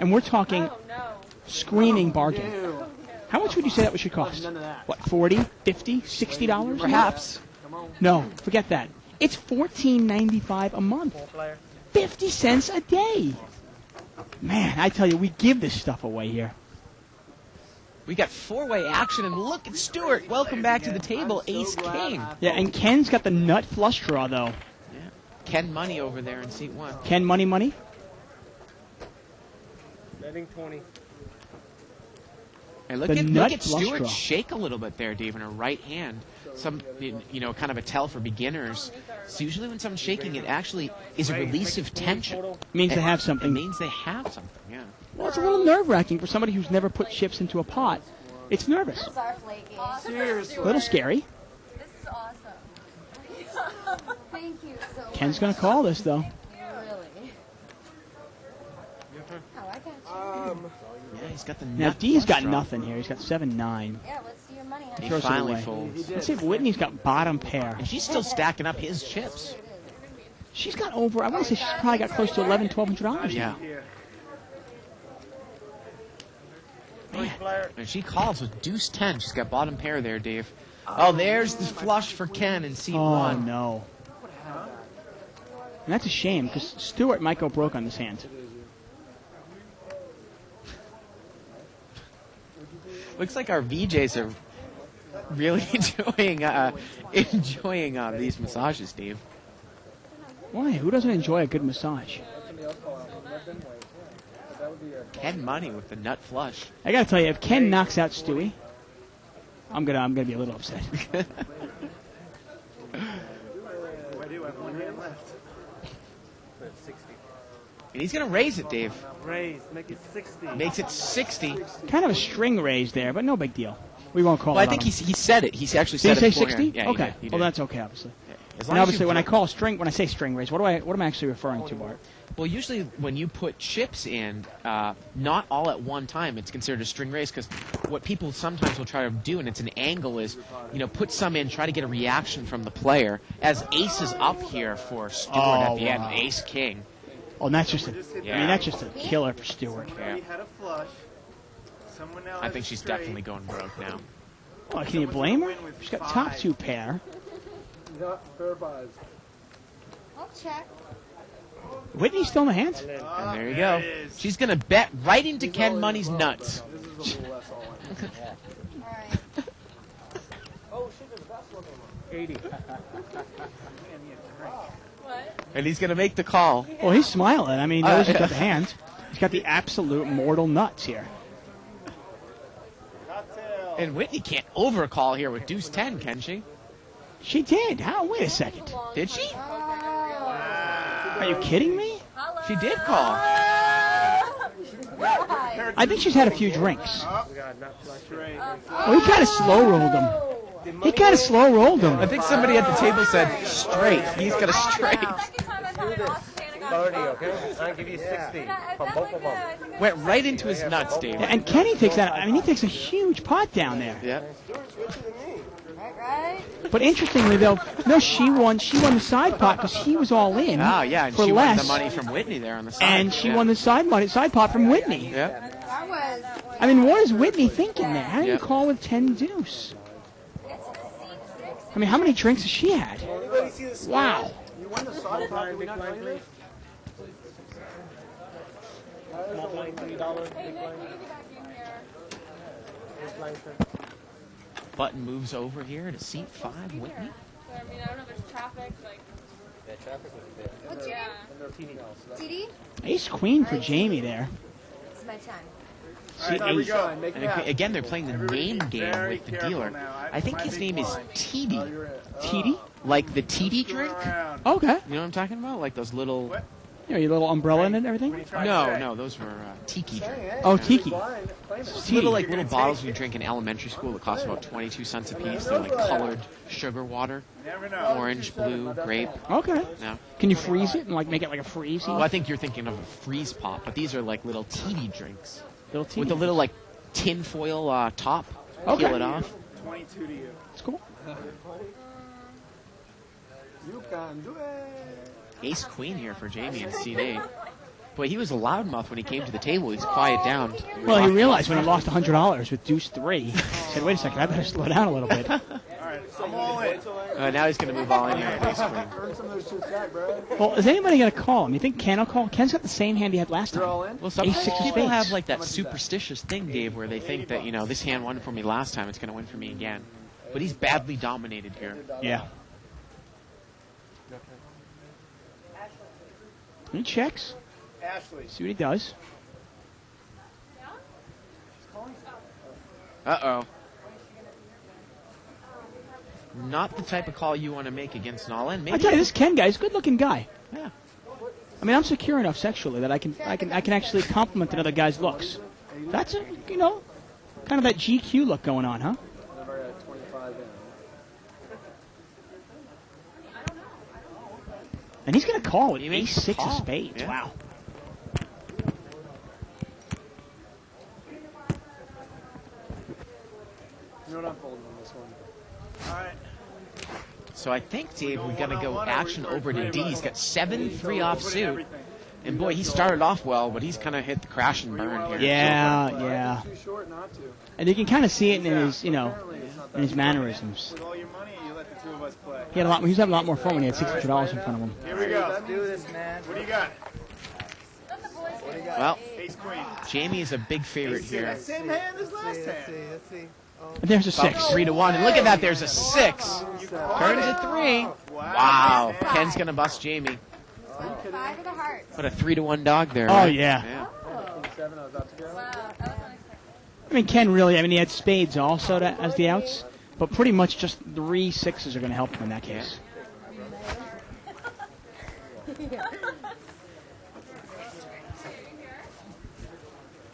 and we're talking Oh, no. screaming bargain. Ew. How much would you say that should cost? None of that. What, 40, 50, $60? Perhaps. Come on. No, forget that. It's $14.95 a month. 50 cents a day. Man, I tell you, we give this stuff away here. We got 4-way action, and look at Stewart. Welcome back to the table, Ace King. Yeah, and Ken's got the nut flush draw, though. Ken Money over there in seat 1. Ken, money? Betting 20. And look The at nut flush Stewart draw. shake a little bit there, Dave, in her right hand. Some, kind of a tell for beginners. So usually when someone's shaking, it actually is a release of tension. Means they have It something. means they have something, yeah. Well, it's a little nerve-wracking for somebody who's never put chips into a pot. It's nervous. Those are flaky. Seriously. A little scary. This is awesome. Thank you so much. Ken's going to call this, though. Really? Oh, I got you. Yeah, he's got the Now, nut Dee's flush got draw. nothing here. He's got 7-9. Yeah, let's see your money. He Throws it finally away. folds. Let's see if Whitney's got bottom pair. And she's still stacking up his chips. She's got over, I want to say she's probably got close to $1,100, $1,200. Yeah. Man. And she calls with deuce 10. She's got bottom pair there, Dave. Oh, there's the flush for Ken in seat Oh, 1. no. And that's a shame, because Stewart might go broke on this hand. Looks like our VJs are really enjoying these massages, Steve. Why? Who doesn't enjoy a good massage? Ken Money with the nut flush. I gotta tell you, if Ken knocks out Stewie, I'm gonna be a little upset. I do have one hand left. And he's going to raise it, Dave. Raise, make it 60. Makes it 60. Kind of a string raise there, but no big deal. We won't call Well, it. I think he said it. He actually Did said he it say beforehand. 60? Yeah, Okay. He did. Well, that's okay, obviously. As And long as obviously, you when I put- call string, when I say string raise, what am I actually referring to, Bart? Well, usually when you put chips in, not all at one time, it's considered a string raise because what people sometimes will try to do, and it's an angle, is put some in, try to get a reaction from the player. As ace is up here for Stewart at the end, ace king. Oh, and that's just I Yeah. mean, that's just a killer for Stewart. Yeah. He had a flush. Someone now I has think a she's straight. definitely going broke now. Oh, can you blame her? She's got top two pair. Not fair buys. I'll check. Whitney's still in the hand. And there you go. She's going to bet right into Ken Money's nuts. This is a little less all in. All right. Oh, shit, there's a basketball game on. 80. And he's going to make the call. Well, he's smiling. I mean, he knows he's got the hand. He's got the absolute mortal nuts here. And Whitney can't overcall here with deuce 10, can she? She did. How? Wait a second. Did she? Are you kidding me? She did call. I think she's had a few drinks. We got not flush. Straight. Oh, he kind of slow rolled him. He kind of slow rolled him. I think somebody at the table said straight. He's got a straight. Second time I've had it, Austin got 30, okay? I'll give you 60 from both of them. Went right into his nuts, Dave. And Kenny takes that. I mean, he takes a huge pot down there. Yeah. Right? But interestingly, though, no, she won the side pot because he was all in. Oh, yeah, and for she won less, the money from Whitney there on the side. and she Yeah. won the side pot from Whitney. Yeah. That was. I mean, what is Whitney thinking there? How do you Yeah. call with 10 deuce? I mean, how many drinks has she had? Wow. You won the side pot. Did we not tell you this? Small blind, $20, big blind. Big blind, sir. Button moves over here to seat 5, Whitney. I mean, I don't know if there's traffic, like, Yeah, traffic was there. What's your yeah. TD? Ace queen for Jamie there. It's my time. All right, here we go. Make it And happen. again, they're playing the Everybody name be game very with the careful dealer. now. I think My his big name is blind. Oh, TD. you're in. TD? Like the TD drink? Screw around. Okay. You know what I'm talking about? Like those little... What? You know, your little umbrella and everything? Try to No, say. no, those were tiki drinks. Oh, tiki. Blind. Claim it. Tea. Little like little bottles we drink in elementary school that cost about 22 cents a piece. They're like colored sugar water, Never know. orange, blue, grape. Okay. No. Can you freeze it and like make it like a freeze? Well, I think you're thinking of a freeze pop, but these are like little TD drinks Little tea. with a little like tin foil top. Okay. Peel it off. 22 to you. It's cool. You can do it. Ace queen here for Jamie in seat 8. Boy, he was a loudmouth when he came to the table. He's quiet down. Well, he realized when he lost $100 with deuce 3, he said, wait a second, I better slow down a little bit. All right, I'm all in. Now he's going to move all in here with ace queen. Earn some of those chips back, bro. Well, is anybody going to call him? You think Ken will call? Ken's got the same hand he had last You're all time. in? Well, sometimes Ace six of people spades. have like that superstitious thing, Dave, where they think that, this hand won for me last time, it's going to win for me again. But he's badly dominated here. Yeah. He checks. Ashley. See what he does. Uh-oh. Not the type of call you want to make against Nala. I tell you, this Ken guy is a good-looking guy. Yeah. I mean, I'm secure enough sexually that I can actually compliment another guy's looks. That's a, kind of that GQ look going on, huh? Never got 25 in. And he's going to call with He makes ace the 6 of call. spades. Yeah. Wow. You know what I'm folding on this one? All right. So I think, Dave, we're going to go one-on-one, action or we- over to or D. He's got 7-3 off Put in suit. everything. And boy, he started off well, but he's kind of hit the crash and burn here. Yeah. Too short not to. And you can kind of see it in his, Apparently it's not that in his mannerisms. With all your money, you let the two of us play. He was having a lot more fun when he had $600 in front of him. Here we go. Let's do this, man. What do you got? Well, Ace queen. Jamie is a big favorite here. Same hand as last hand. Let's see. And there's a About 6. 3-1, and look at that. There's a 6. Turns to 3. Wow. Ken's gonna bust Jamie. 5 of the hearts. What a 3-1 dog there. Oh, right? yeah. Seven, I was about to go. Wow, that was unexpected. I mean, Ken really, he had spades also as the outs, but pretty much just 3 6s are going to help him in that case.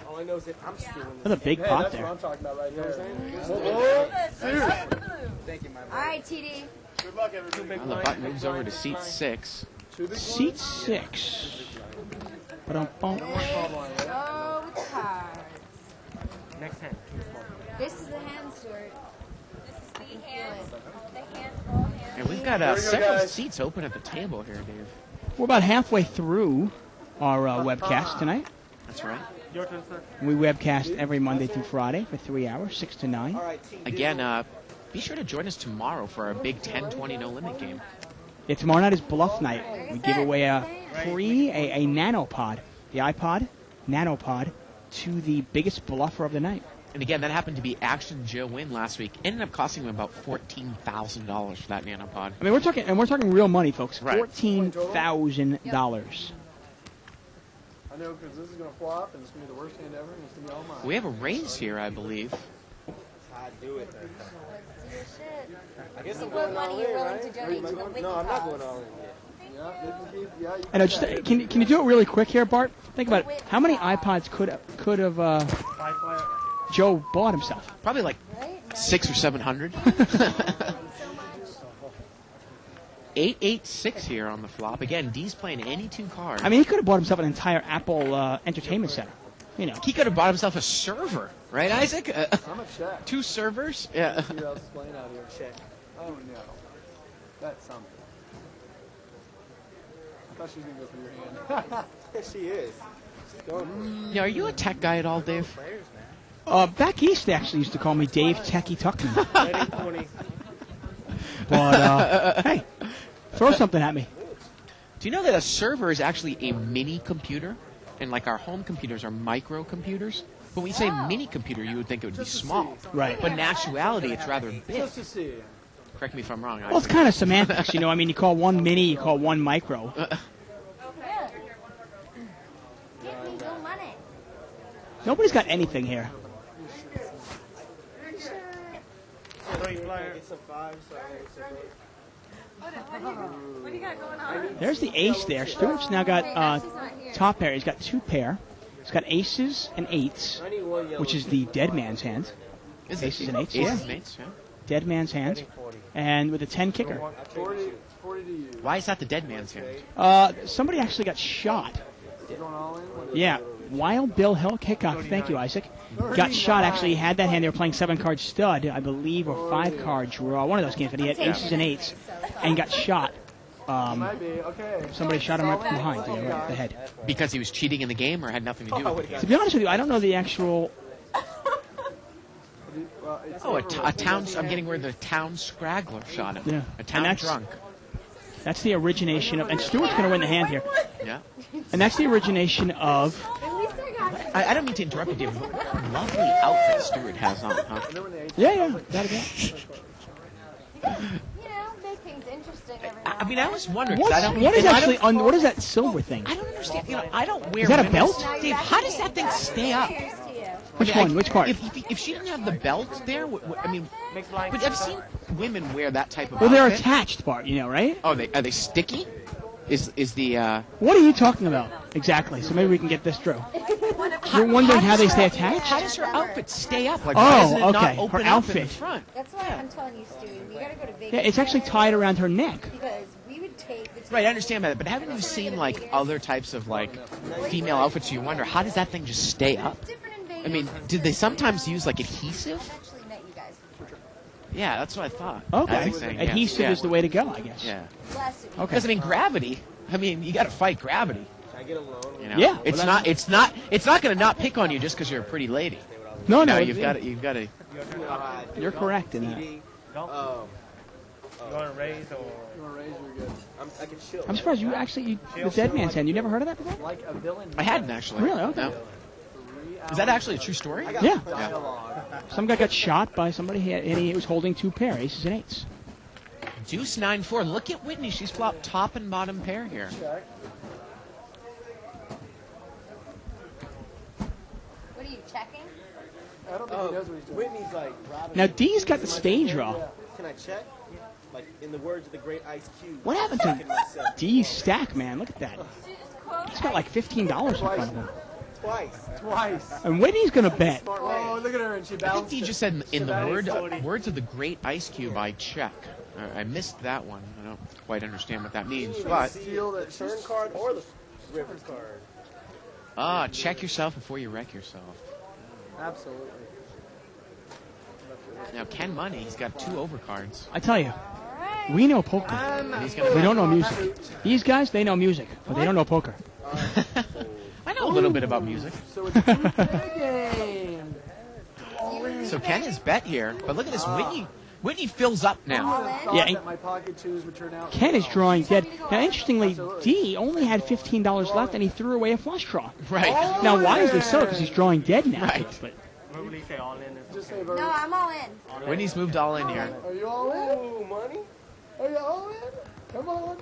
All I know is that I'm still in That's a big Hey, pot that's there. what I'm talking about right there. Thank you, my All right, TD. Good luck, everybody. Well, the butt moves over to seat 6. Seat 6. Ba-dum-bum. Go with the cards. next hand. This is the hand, Stuart. This is the hand, the handful hand. And we've got Here we go, several guys. seats open at the table here, Dave. We're about halfway through our webcast tonight. That's right. Your turn, sir. We webcast every Monday through Friday for 3 hours, 6 to 9. All right, team. Again, be sure to join us tomorrow for our big 10-20 no limit game. Yeah, tomorrow night is Bluff Night. We give away a nanopod, the iPod nanopod, to the biggest bluffer of the night. And again, that happened to be Action Joe Wynn last week. Ended up costing him about $14,000 for that nanopod. I mean, we're talking real money, folks. Right. $14,000. I know, because this is going to flop, and it's going to be the worst hand ever, and it's going to be all mine. We have a raise here, I believe. I do it. Let's see your shit. I guess I'm What going money all you're in, willing right? to donate to the Wiki No, I'm not cause. going all in yet. Yeah, you can keep, yeah, you I know. can Just keep that. can you do it really quick here, Bart? Think about it. How many iPods could have Joe bought himself? Probably like Right? 600 or 700. 886 here on the flop. Again, D's playing any 2 cards. I mean, he could have bought himself an entire Apple Entertainment Center. You know. He could have bought himself a server, right, Isaac? I'm a check. 2 servers? Yeah. See what else is playing out here. Check. Oh, no. That's something. I thought she was going to go through your hand. She is. She's going for it. Now, are you a tech guy at all, Dave? Players, man. Back east, they actually used to call me Dave Techie Tuckman. Ready, 20. But, hey, throw something at me. Do you know that a server is actually a mini computer? And like our home computers are micro computers? But when you say mini computer, you would think it would be small. Right. But in actuality, it's rather big. Just to see. Correct me if I'm wrong. Well, it's kind of semantics, you know. I mean, you call one mini, you call one micro. Give me your money. Nobody's got anything here. Get some fives. What do you got going on? There's the ace there. Stewart's now got top pair. He's got 2 pair. He's got aces and 8s, I need one yellow. which is the dead man's hand. Is Aces and 8s, Aces yeah. and 8s, yeah. Dead man's hand. 40. And with a 10 kicker. 40 to you. Why is that the dead man's hand? Somebody actually got shot. You going all in? What is Yeah. Wild Bill Hill kickoff. Thank you, Isaac. Got shot. Actually, he had that hand. They were playing 7-card stud, I believe, or 5-card draw. One of those games, but he had aces and 8s and got shot. Might be. Okay. Somebody shot him right from behind, you know, right in the head. Because he was cheating in the game or had nothing to do with the To game? be honest with you, I don't know the actual. Well, it's Oh, over with. a town. I'm getting where the town scraggler shot him. Yeah. A town And that's- drunk. That's the origination of. And Stewart's going to win the hand here. Yeah. And that's the origination of. At least I got it. I don't mean to interrupt you, David, but what a lovely outfit Stewart has on, huh? And then when the ace Yeah, that'll be it. You know, make things interesting every now I mean, I was wondering. 'cause What's, I don't, what is and I actually don't- what is that silver thing? I don't understand. You know, I don't wear. Is that a women's- belt? Dave, how does that thing stay up? Here's to you. Which I mean, one? Which part? If she didn't have the belt there, I mean, but I've seen women wear that type of Well, they're outfit. attached, Bart. You know, right? Oh, are they sticky? Is the What are you talking about exactly? So maybe we can get this through. You're wondering how they stay attached? How does her outfit stay up? Like, Oh, why does it not okay. Her open up in outfit. the front? That's why I'm telling you, Stu, we gotta go to Vegas. Yeah, it's actually tied around her neck. Because we would take the Right, I understand that, but haven't you seen like other types of like female outfits? You wonder how does that thing just stay up? It's different in Vegas. I mean, did they sometimes use like adhesive? I actually met you guys before. Yeah, that's what I thought. Okay. Isaac's saying yes. Adhesive Yeah. is the way to go, I guess. Yeah. Bless you. Okay. Because I mean, gravity. I mean, you got to fight gravity. Can I get a loan? You know? Yeah, It's well, not. It's not. It's not going to not pick on you just because you're a pretty lady. No, No, no, you've got to. You've got to. You're correct in that. TD. You want to raise or? You want to raise? You're good. I can chill. I'm surprised you actually, the Dead Man's Hand, you never heard of that before? Like a villain. I hadn't actually. Really? Okay. No. Is that actually a true story? Yeah. Dialogue. Some guy got shot by somebody, and he was holding 2 pair, aces and eights. Deuce 9-4. Look at Whitney. She's flopped top and bottom pair here. Check. What are you checking? I don't think he knows what he's doing. Whitney's like, Robin, Now, D's got the stage draw. can I check? Like, in the words of the great Ice Cube. What happened checking to myself. D's stack, man? Look at that. He's got like $15 in front of him. Twice. And Whitney's going to bet. Oh, look at her, and she I think bounced. he just said in the words of the great Ice Cube, I check. I missed that one. I don't quite understand what that means, but Steal that. Turn card or the river card. check yourself before you wreck yourself. Absolutely. Now Ken Money, he's got 2 overcards. I tell you, we know poker. And he's gonna We don't know music. These guys, they know music, but they don't know poker. I know a little bit about music. So it's a game. So Ken is bet here, but look at this. Whitney fills up now. Yeah, That my pocket twos would turn out. Ken is drawing dead. Now, interestingly, D only had $15 left, and he threw away a flush draw. Right. Now, wisely so, because he's drawing dead now. Right. But What would he say? All in? Just say, No, I'm all in. Whitney's moved all in here. Are you all in? Ooh, money? Are you all in? Come on.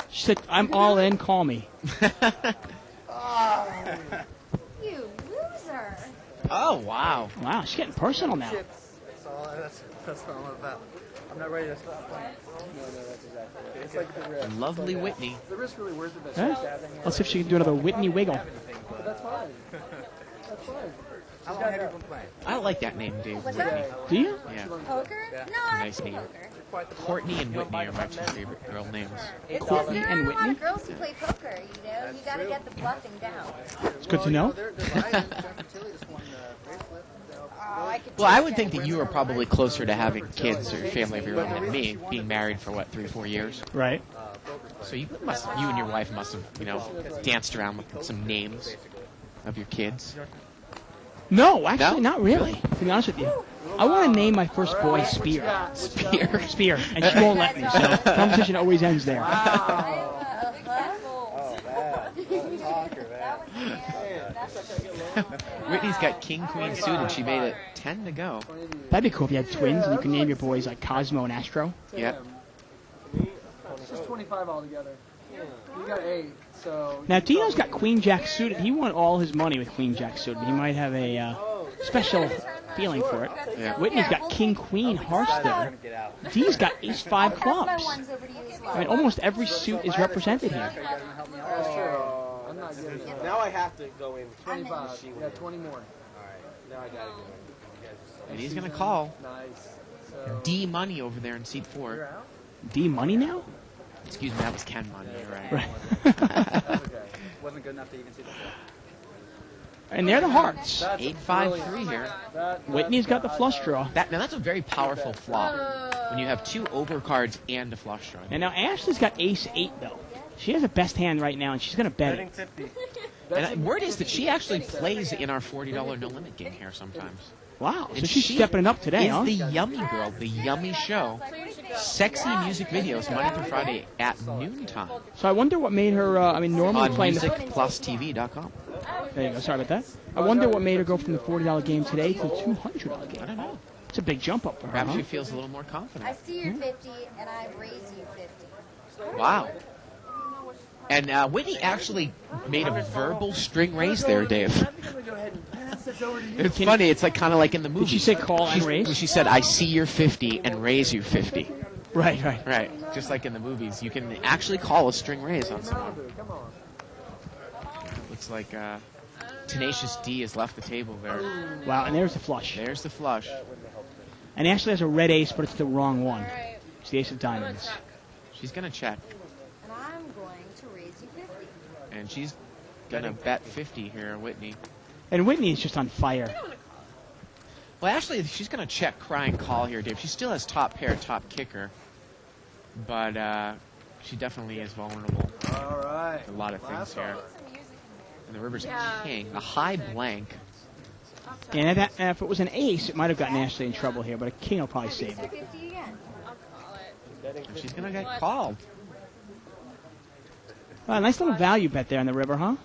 she said, I'm all in, call me. You loser. Oh, wow. Wow, she's getting personal now. That's what I'm about. I'm not ready to stop playing. No, that's exactly it. It's like the risk. Lovely Whitney. Is the risk really worth it? That Huh? she's stabbing you? Let's see if she can do another Whitney wiggle. But that's fine. That's fine. How long have you been playing? I like that name, Dave. What's Whitney. that? Do you? Yeah. Poker? No, I Nice play name. poker. Courtney and Whitney are my 2 favorite girl names. It's Courtney there and are a lot Whitney? of girls who play poker, you know? You gotta get the bluffing down. It's good to know. Oh, I could Well, I take would think that you are probably closer to having kids or family of your own than me, being married for, 3-4 years. Right. So you and your wife must have, danced around with some names of your kids. No, actually, No? not really. To be honest with you, I want to name my first boy Spear. Spear, and she won't let me. So the conversation always ends there. Whitney's got king, queen suited. She made it 10 to go. That'd be cool if you had twins and you could name your boys like Cosmo and Astro. Yep. It's just 25 altogether. You got 8, so. Now Dino's got Queen Jack suited. He won all his money with Queen Jack suited. He might have a special feeling for it. Yeah. Whitney's got King Queen hearts there. D's got Ace 5 clubs. I mean, almost every suit is represented here. That's true. I'm not getting it. Now I have to go in. 25. Yeah, 20 more. Alright, now I gotta go in. And he's going to call Nice. So. D Money over there in seat 4. D money now? Excuse me, that was Ken Money. You're right. Right. Wasn't good enough to even see the floor. And they're the hearts. 8-5-3 here. Whitney's got the flush draw. Now that's a very powerful flop when you have 2 overcards and a flush draw. And now Ashley's got Ace 8 though. She has the best hand right now, and she's going to bet Betting it. 50. And word is that she actually plays in our $40 no limit game here sometimes. Wow, so And she's she stepping it up today, is huh? the Yummy Girl, the Yummy Show. Sexy music videos Monday through Friday at noontime So I wonder what made her, normally on playing the... musicplustv.com. There you go, sorry about that. I wonder what made her go from the $40 game today to the $200 I game. don't know. It's a big jump up for her, Perhaps huh? she feels a little more I confident. see your 50 and I raise you 50. Wow. And Whitney actually made a verbal string raise there, Dave. Go ahead and pass this over to you. It's funny. It's like kind of like in the movie. Did she say call and raise? She said, "I see your 50 and raise you 50." Right. Right. Just like in the movies, you can actually call a string raise on someone. Come on. Looks like Tenacious D has left the table there. Wow, and there's the flush. There's the flush. And Ashley has a red ace, but it's the wrong one. It's the ace of diamonds. She's gonna check, And I'm going to raise you 50. and she's gonna bet 50 here, Whitney. And Whitney is just on fire. Well, actually, she's going to check, cry, and call here, Dave. She still has top pair, top kicker. But she definitely is vulnerable All right. to a lot of things Last here. one. And the river's a king, a high blank. And if it was an ace, it might have gotten Ashley in trouble here, but a king will probably save it. 50 again. And she's going to get called. Nice little value bet there on the river, huh?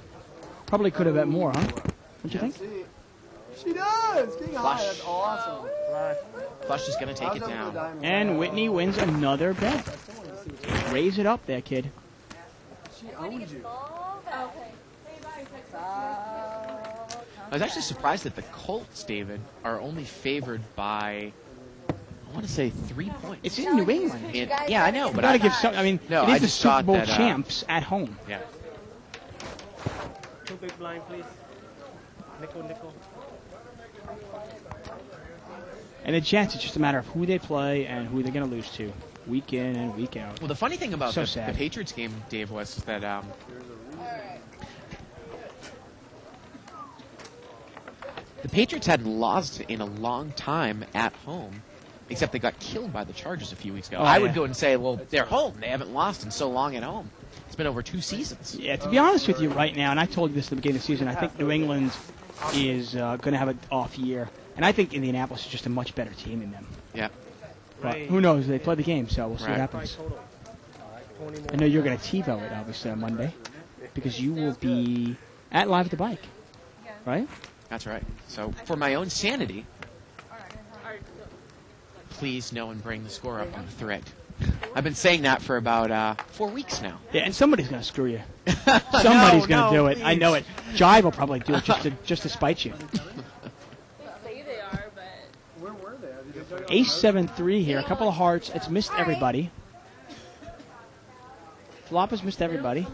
Probably could have bet more, huh? Don't you think? She does! King high, Flush. that's awesome. Flush is going to take it down. And Whitney wins another bet. Raise it up there, kid. She owns you. I was actually surprised that the Colts, David, are only favored by, I want to say 3 points. It's in New England. Yeah, I know, but Gotta give some. I mean, No, it I is the just Super thought Bowl that, champs at home, yeah. 2 big blind, please. Nickel. and the Jets. It's just a matter of who they play and who they're gonna lose to, week in and week out. Well, the funny thing about So the sad. Patriots game, Dave, was that the Patriots hadn't lost in a long time at home, except they got killed by the Chargers a few weeks ago. Oh, I yeah. would go and say, well, they're home. They haven't lost in so long at home. It's been over 2 seasons. Yeah, to be honest with you, right now, and I told you this at the beginning of the season, I think New England is going to have an off year, and I think Indianapolis is just a much better team than them. Yeah. But who knows? They play the game, so we'll see what Right. happens. I know you're going to TiVo it, obviously, on Monday, because you will be at Live at the Bike, right? That's right. So for my own sanity, please no one bring the score up on the thread. I've been saying that for about 4 weeks now. Yeah, and somebody's going to screw you. Somebody's going to do it. I please. know it. Jive will probably do it just to spite you. They say they are, but Where were they? Did they tell you Ace 7-3 here. A couple of hearts. It's missed everybody. Flop has missed everybody.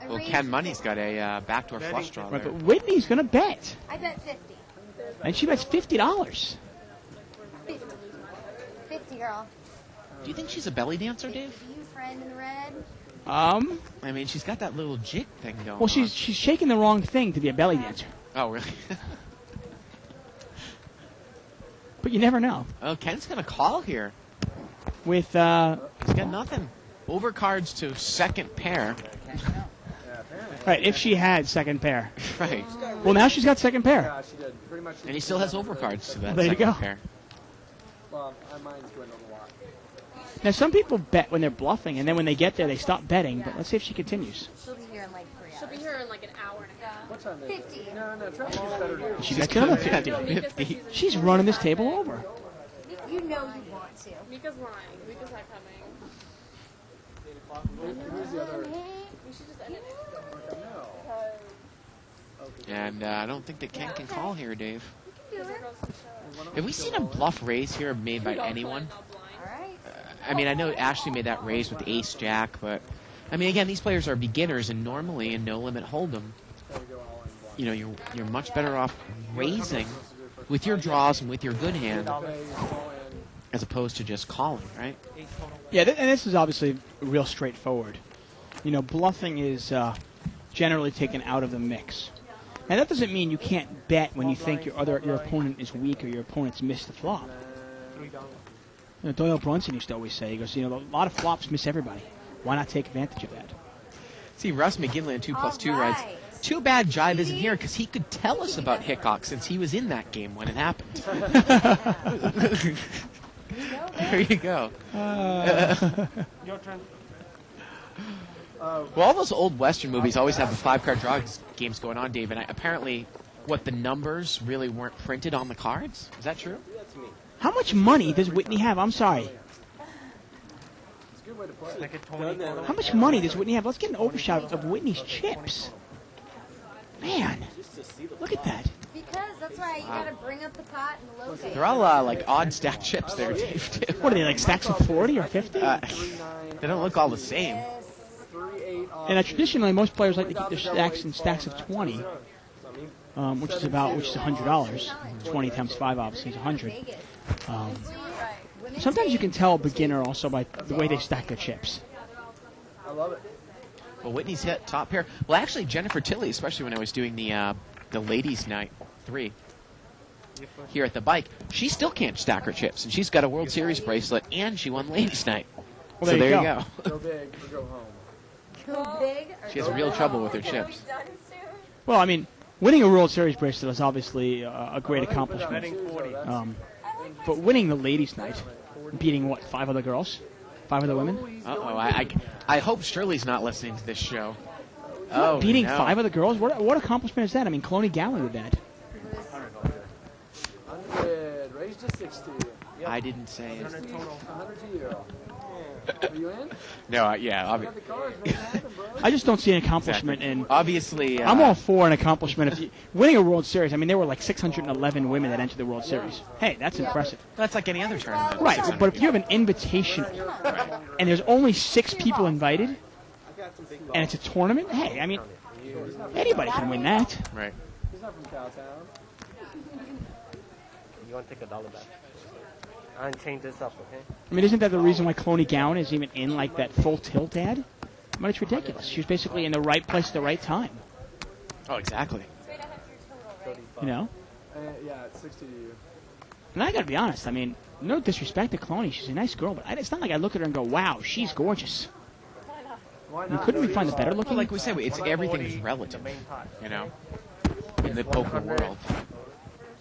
Well, Ken Money's got a backdoor flush draw Right, there. but Whitney's going to bet. I bet 50. And she bets $50. 50, girl. Do you think she's a belly dancer, Dave? You friend in red. I mean, she's got that little jig thing going Well, she's shaking the wrong thing to be a belly dancer. on. Oh, really? But you never know. Oh, Ken's going to call here. With He's got nothing. Overcards to second pair. right, if she had second pair. Right. Well, now she's got second pair. Yeah, she did. Pretty much. And he still has overcards to that There you second go. pair. Well, mine's dwindled a lot. Now, some people bet when they're bluffing, and then when they get there, they stop betting. But let's see if she continues. She'll be here in like 3 hours. she'll be here in like an hour and a half. What time is it? 50. No, Travis gets better now. She bets another 50. Mika's the season She's running this table over. You know you want to. Mika's lying. Mika's not coming. Who's the other? We should just end it. No. And I don't think that Ken can call here, Dave. Do it. Have we seen a bluff raise here made by anyone? All right. I mean, I know Ashley made that raise with Ace Jack, but I mean, again, these players are beginners, and normally in No Limit Hold'em, you know, you're much better off raising with your draws and with your good hand as opposed to just calling, right? Yeah, and this is obviously real straightforward. You know, bluffing is generally taken out of the mix. And that doesn't mean you can't bet when you think your opponent is weak or your opponent's missed the flop. You know, Doyle Brunson used to always say, he goes, you know, a lot of flops miss everybody. Why not take advantage of that? See, Russ McGinley in 2+2 All writes, right. too bad Jive isn't here because he could tell us about Hickok since he was in that game when it happened. There you go. Your turn. Well, all those old Western movies always have the 5-card draw games going on, Dave, and apparently the numbers really weren't printed on the cards? Is that true? How much money does Whitney have? I'm sorry. Like a Tony. How much money does Whitney have? Let's get an overshot of Whitney's chips. Man, look at that. Because that's why you gotta bring up the pot and locate. They're all like odd stacked chips there, Dave, too. What are they, like stacks of 40 or 50? They don't look all the same. Yes. 3-8 off. And traditionally, most players like to keep their stacks in stacks of 20, which is $100. 20 times 5 obviously is 100. Vegas. Sometimes you can tell a beginner also by the way they stack their chips. I love it. Well, Whitney's hit top pair. Well, actually, Jennifer Tilley, especially when I was doing the ladies' night 3 here at the bike, she still can't stack her chips, and she's got a World Series bracelet, and she won ladies' night. Well, so there you you go. go. Go big or go home. Go big or She has go real home. trouble with her Are we chips. done soon? Well, I mean, winning a World Series bracelet is obviously a great accomplishment. Betting 40. But winning the ladies' night, beating what, 5 other girls? 5 other women? Uh-oh, I hope Shirley's not listening to this show. Oh, Beating no. 5 other girls? What accomplishment is that? I mean, Cloney Gowan did that. 100. Raised to 60. I didn't say it. 100 to you. Are you in? No, yeah, You got the cards. Make it happen, bro. I just don't see an accomplishment in... Obviously, I'm all for an accomplishment. Winning a World Series, I mean, there were like 611 women that entered the World Series. Hey, that's impressive. that's like any other tournament. Right, but if you have an invitation and there's only 6 people invited and it's a tournament, hey, I mean, anybody can win that. Right. He's not from Cowtown. You want to take $1 back? And change this up, okay? I mean, isn't that the reason why Cloney Gowan is even in like that full tilt ad? I mean, it's ridiculous. She was basically in the right place at the right time. Oh, exactly. You know? Yeah, it's 60 to you. And I gotta be honest, I mean, no disrespect to Cloney, she's a nice girl, but it's not like I look at her and go, wow, she's gorgeous. Why I mean, not? couldn't we find a better looking? Well, like we said, it's everything is relative, you know, in the poker world.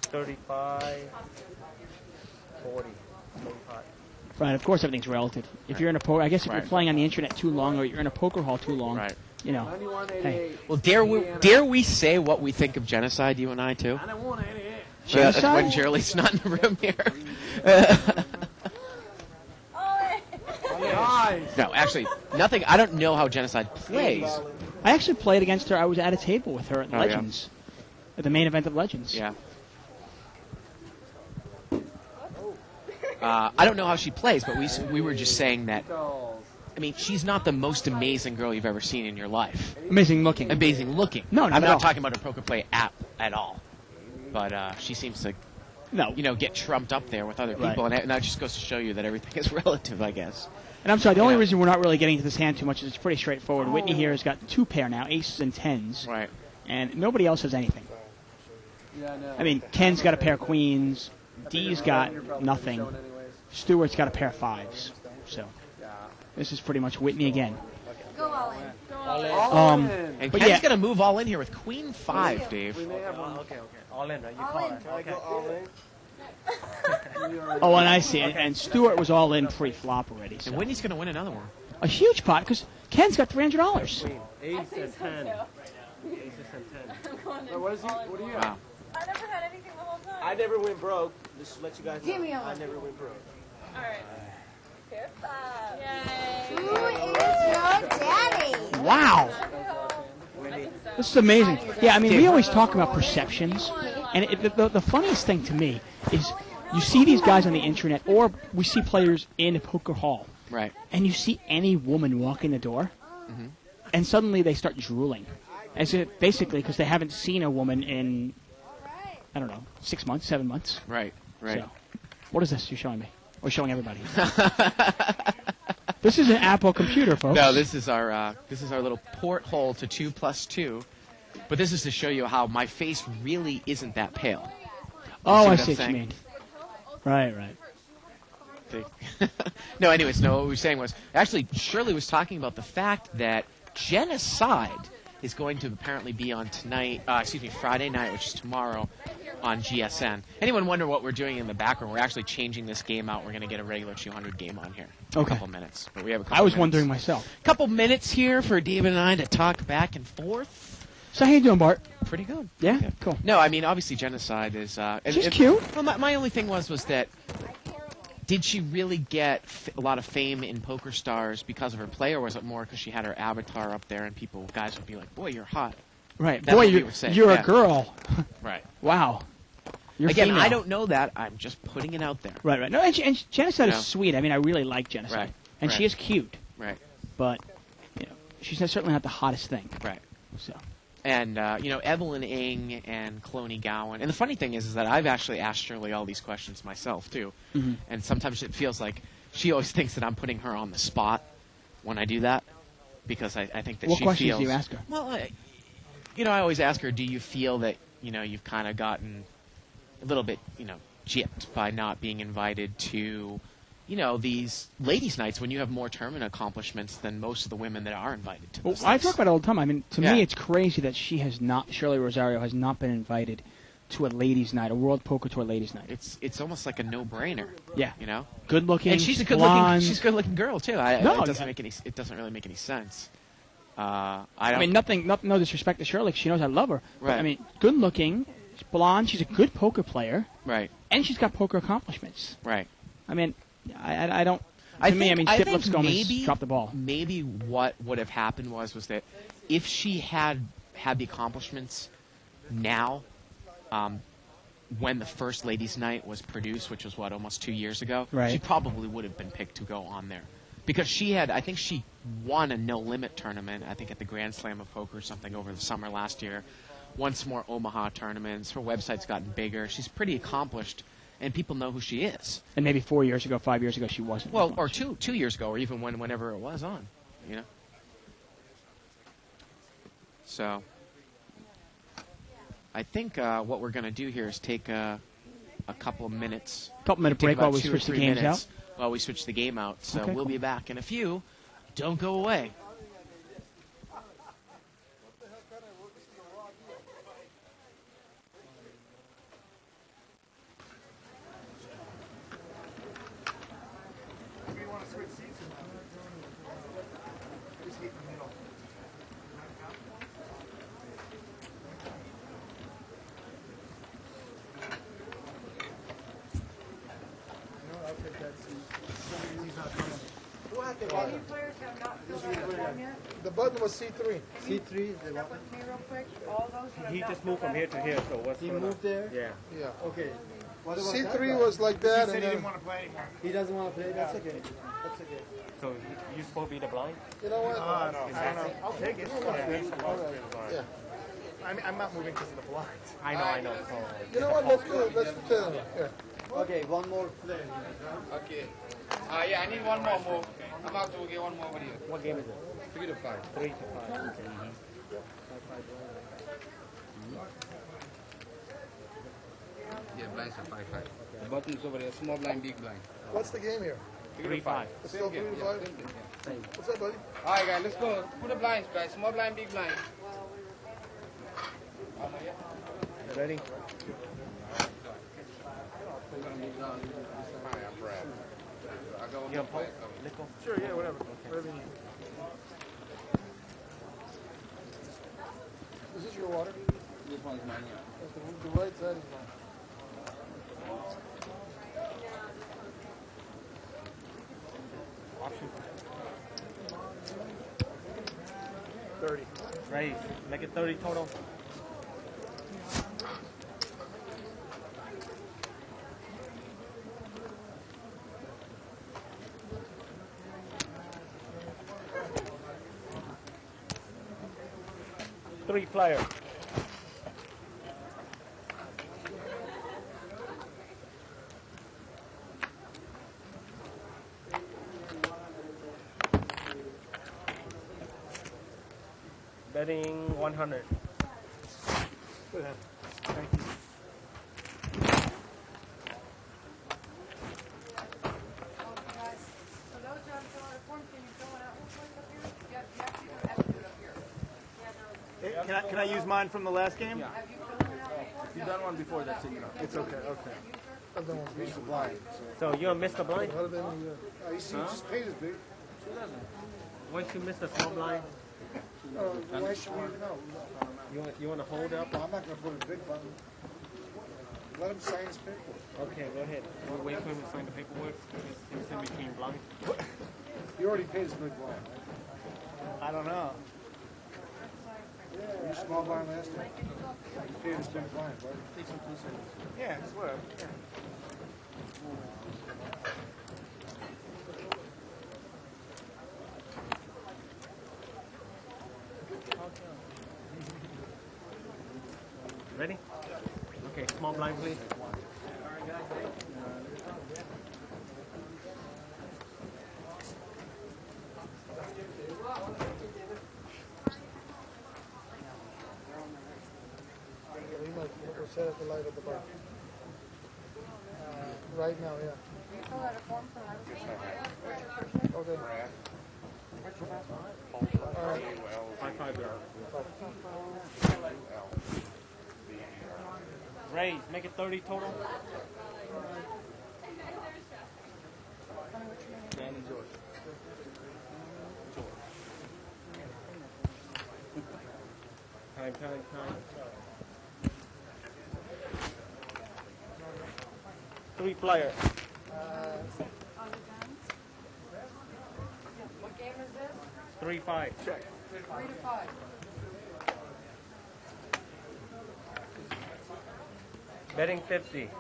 35, 40, main pot. Right, of course everything's relative. If you're in a poker, I guess if you're Right. playing on the internet too long or you're in a poker hall too long, Right. you know. 91, Hey. 88. Well, dare we say what we think of genocide, you and I, too? 91, 88. That's when Shirley's not in the room here. Nice. No, actually, nothing. I don't know how genocide plays. I actually played against her. I was at a table with her at Oh, yeah. Legends, at the main event of Legends. Yeah. I don't know how she plays, but we were just saying that. Calls. I mean, she's not the most amazing girl you've ever seen in your life. Amazing looking. Amazing looking. No, not I'm at not all. talking about her poker play at all. But she seems to, No. you know, get trumped up there with other people, Right. and that just goes to show you that everything is relative, I guess. And I'm sorry, the only Yeah. reason we're not really getting into this hand too much is it's pretty straightforward. Whitney here has got 2 pair now, aces and tens, Right. and nobody else has anything. Yeah, I know. I mean, Ken's got a pair of queens, Dee's got You're probably nothing, showing anyways. Stewart's got a pair of 5s. So Yeah. this is pretty much Whitney again. Go all in. All Um, in. And But Ken's yeah. going to move all in here with Queen 5, Dave. We may have one. Okay. All in, right? You All call in. it. Okay. All in. Oh, and I see it. And Stewart was all in pre-flop already. So. And Whitney's going to win another one. A huge pot because Ken's got $300. Queen. Ace and 10. Aces and 10. What is he? What do you have? Wow. I never had anything the whole time. I never win broke. Just to let you guys know. Give me I one. never win broke. All right. Pair 5. Yay. Who is your daddy? Wow. This is amazing. Yeah, I mean, we always talk about perceptions. And the funniest thing to me is you see these guys on the internet, or we see players in a poker hall, Right. and you see any woman walk in the door, and suddenly they start drooling. As if basically because they haven't seen a woman in, I don't know, 6 months, 7 months. Right. Right. So, what is this you're showing me? Or showing everybody? This is an Apple computer, folks. No, this is our little porthole to 2 plus 2. But this is to show you how my face really isn't that pale. Oh, I see what I'm see what you saying? mean. Right, right. No, anyways, no, what we were saying was, actually, Shirley was talking about the fact that genocide is going to apparently be on Friday night, which is tomorrow, on GSN. Anyone wonder what we're doing in the background? We're actually changing this game out. We're going to get a regular 200 game on here. In Okay. a couple minutes. But we have a couple I was minutes. wondering myself. Couple minutes here for David and I to talk back and forth. So how you doing, Bart? Pretty good. Yeah? Cool. No, I mean, obviously, genocide is... She's cute. Well, my only thing was that... Did she really get a lot of fame in Poker Stars because of her play, or was it more because she had her avatar up there and guys would be like, boy, you're hot. Right. That's Boy, what we were saying, you're yeah. a girl. Right. Wow. You're Again, female. I don't know that. I'm just putting it out there. Right, right. No, and Genocide No. is sweet. I mean, I really like Genocide. Right, And she right. is cute, Right. but you know, she's certainly not the hottest thing. Right. So. And, Evelyn Ng and Cloney Gowan. And the funny thing is that I've actually asked Shirley all these questions myself, too. Mhm. And sometimes it feels like she always thinks that I'm putting her on the spot when I do that. Because I think that What she questions feels... do you ask her? Well, I always ask her, do you feel that, you've kind of gotten a little bit, gypped by not being invited to, these ladies' nights when you have more tournament accomplishments than most of the women that are invited to Well, those I things. talk about it all the time. I mean, to Yeah. me, it's crazy that Shirley Rosario has not been invited to a ladies' night, a World Poker Tour ladies' night. It's almost like a no-brainer. Yeah. You know. Good looking. And she's a blonde. she's a good-looking girl too. It doesn't really make any sense. I mean, no disrespect to Shirley. 'Cause she knows I love her. Right. But, I mean, good looking, she's blonde. She's a good poker player. Right. And she's got poker accomplishments. Right. I mean, I don't. To me, Skip Lipscomb dropped the ball. Maybe what would have happened was that if she had the accomplishments now, when the first ladies' night was produced, which was almost 2 years ago, right. she probably would have been picked to go on there. Because I think she won a no-limit tournament, I think at the Grand Slam of Poker or something over the summer last year. Won some more Omaha tournaments. Her website's gotten bigger. She's pretty accomplished, and people know who she is. And maybe 4 years ago, 5 years ago, she wasn't. Well, or two years ago, or even whenever it was on, you know. So, I think what we're going to do here is take a couple of minutes. Couple-minute break while we switch the games out. While we switch the game out. So okay, we'll be back in a few. Don't go away. The button was C3. C3 is the button. He just moved from here to here, so what's He going on? moved there? Yeah. Yeah. Okay. What about C3 was like that, and then want to play anymore. He doesn't want to play? That's okay. That's okay. So you supposed to be the blind? you know what? No. I don't know. I'll take it. Yeah. I'm not moving because of the blinds. I know. So, You know what? Let's do it. Let's pretend. Here. Okay, one more play. Okay. Yeah, I need one more move. I'm about to get one more video. what game is it? 3 to 5. 3 to 5. Okay. Yeah, blinds are 5-5. The button's over there. Small blind, big blind. What's the game here? 3-5. It's still 3 to 5? What's up, buddy? All right, guys, let's go. Put the blinds, guys. Small blind, big blind. Ready? You want to nickel? Sure, yeah, whatever. Whatever you need. Is this your water? This one's mine, yeah. The right side is mine. Option. 30. Ready. Make it 30 total. Three player. Betting 100. Good hand. Thank you. Can I use mine from the last game? Yeah. You've done one before, that's it. It's okay. Okay. Other one's He's blind. So you missed the blind? How do they know you? You see, he just paid his big. Once you miss the small blind, Why should we know? you want to hold up? I'm not going to put a big button. Let him sign his paperwork. Okay, go ahead. We'll wait for him to sign the paperwork. He's in between blind. You already paid his big blind. I don't know. Were you small blind last time? You paid his big blind, right? Yeah, it's whatever. Yeah. Ready? Okay, small blind, please. We'll set up the light at the bar. Right now, yeah. Okay. All right. 5-5 yard. Raise. Make it 30 total. Danny George. Time. 3 player. What game is this? 3-5. Check. 3 to 5. Betting 50.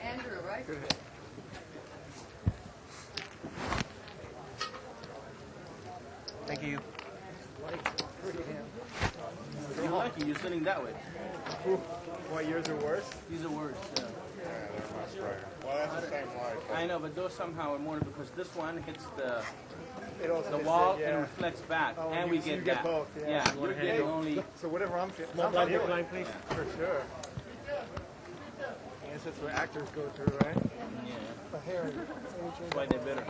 Andrew, right? Thank you. You're lucky you're sitting that way. What, yours are worse? These are worse. Yeah. Well, that's the same light. I know, but those somehow are more because this one hits It also the hits wall it, yeah. and reflects back, Oh, and you we get get that. both, yeah. Yeah, you're getting only. So whatever I'm feeling. Small blind, big blind, please. For sure. I guess that's what actors go through, right? Yeah. That's why they're better.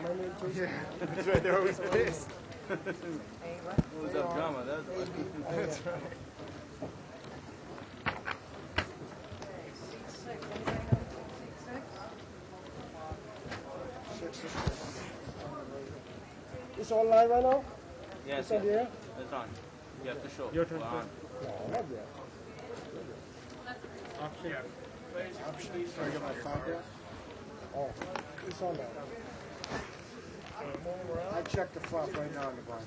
Yeah, that's right. They're always pissed. Who's up drama? That's why. That's right. It's online right now? Yes, It's on the air? It's on. You have to show. Your turn, We're sir. on. No, not yet. Option. Sorry, get my phone there. Oh, it's on there. I checked the flop right now in the blind.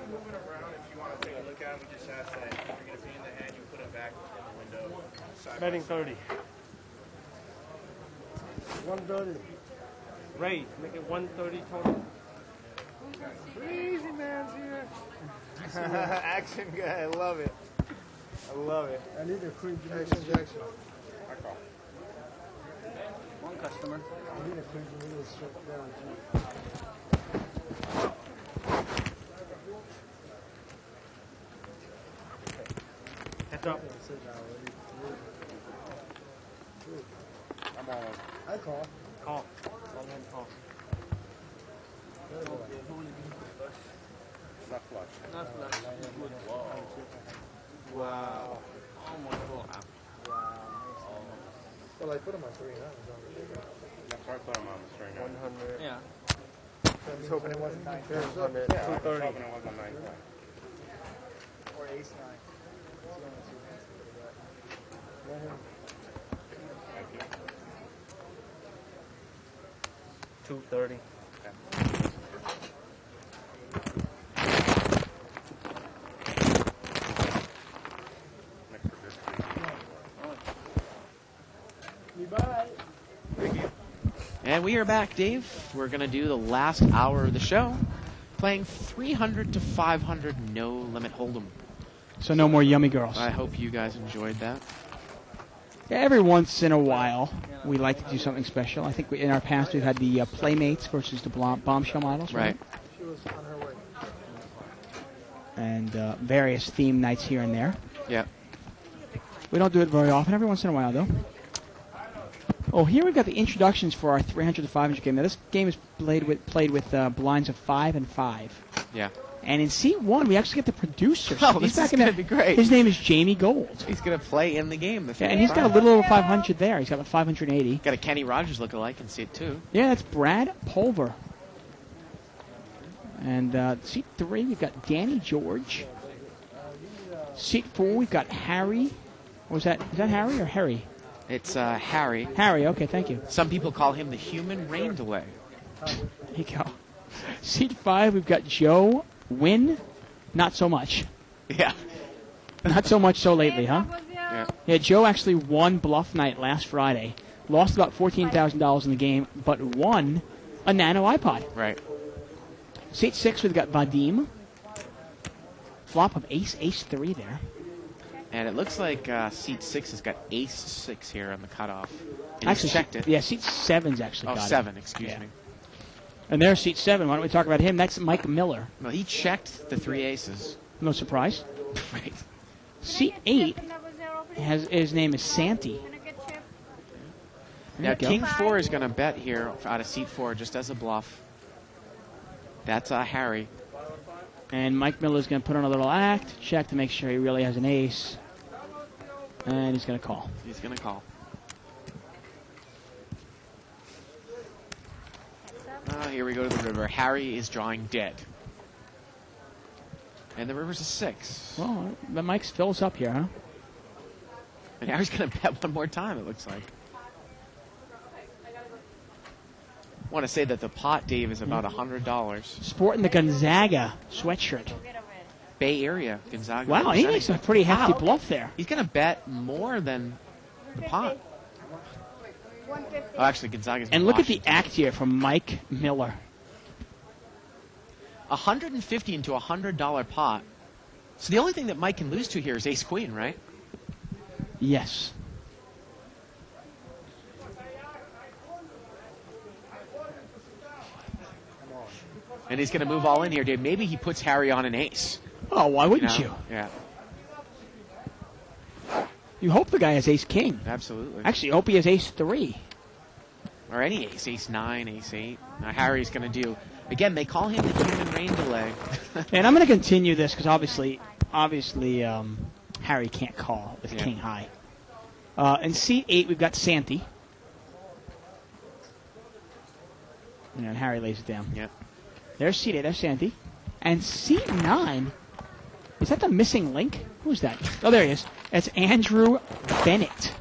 Moving around, if you want to take a look at it, we just ask that if you're going to be in the hand, you put it back in the window. Betting 30. 130. Raise. Make it 130 total. Crazy man's here. Action guy, I love it. I love it. I need a clean Action Jackson. One customer. I need a clean strip down. Heads up. I'm on. I call. Call. Long hand call. Not flush. Not flush. Good. Wow. Almost full. Well, I put him on 3, huh? That's why I put him on the string. 100. Yeah. I was hoping it wasn't 9. 200. Yeah, 230. Hoping it wasn't 9. or ace 9. Thank you. 230. Next for this week. Bye. And we are back, Dave. We're going to do the last hour of the show, playing 300 to 500 no limit hold'em. So no more yummy girls. I hope you guys enjoyed that. Yeah, every once in a while, we like to do something special. I think in our past we've had the Playmates versus the Bombshell models, right? She was on her way. And various theme nights here and there. Yeah. We don't do it very often. Every once in a while, though. Oh, here we've got the introductions for our 300 to 500 game. Now, this game is played with blinds of 5 and 5. Yeah. And in seat 1, we actually get the producer. Oh, this is going to be great. His name is Jamie Gold. He's going to play in the game. Yeah, and he's got a little over 500 there. He's got a 580. Got a Kenny Rogers lookalike in seat 2. Yeah, that's Brad Pulver. And seat 3, we've got Danny George. Seat 4, we've got Harry. Is that Harry or Harry? It's Harry. Harry, okay, thank you. Some people call him the human rain delay. There you go. Seat 5, we've got Joe Wynn. Not so much. Yeah. Not so much so lately, huh? Yeah. Yeah, Joe actually won Bluff Night last Friday. Lost about $14,000 in the game, but won a Nano iPod. Right. Seat 6, we've got Vadim. Flop of ace-3 there. And it looks like seat 6 has got ace 6 here on the cutoff. And Actually, he's checked it. Yeah, seat 7's actually got 7, it. excuse me. And there's seat 7. Why don't we talk about him? That's Mike Miller. Well, he checked the 3 aces. No surprise. Right. Seat 8, his name is Santi. Now, There you go. King 4 is going to bet here out of seat 4 just as a bluff. That's Harry. And Mike Miller's going to put on a little act, check to make sure he really has an ace. And he's going to call. He's going to call. Here we go to the river. Harry is drawing dead. And the river's a 6. Well, the Mike fills up here, huh? And Harry's going to bet one more time, it looks like. I want to say that the pot, Dave, is about $100. Sporting the Gonzaga sweatshirt. Bay Area, Gonzaga. Wow, he makes a pretty hefty bluff there. He's going to bet more than the pot. Oh, actually, Gonzaga's And look at the act here from Mike Miller. $150 into a $100 pot. So the only thing that Mike can lose to here is ace queen, right? Yes. And he's going to move all in here, Dave. Maybe he puts Harry on an ace. Oh, why wouldn't you? Yeah, You hope the guy has ace king. absolutely. Actually, you hope he has ace 3. Or any ace, ace 9, ace 8. Now Harry's going to do, again, they call him the human rain delay. And I'm going to continue this because obviously, Harry can't call with king high. In seat 8, we've got Santee. And Harry lays it down. Yep. There's seat 8, there's Santee. And seat 9, is that the missing link? Who's that? Oh, there he is. It's Andrew Bennett.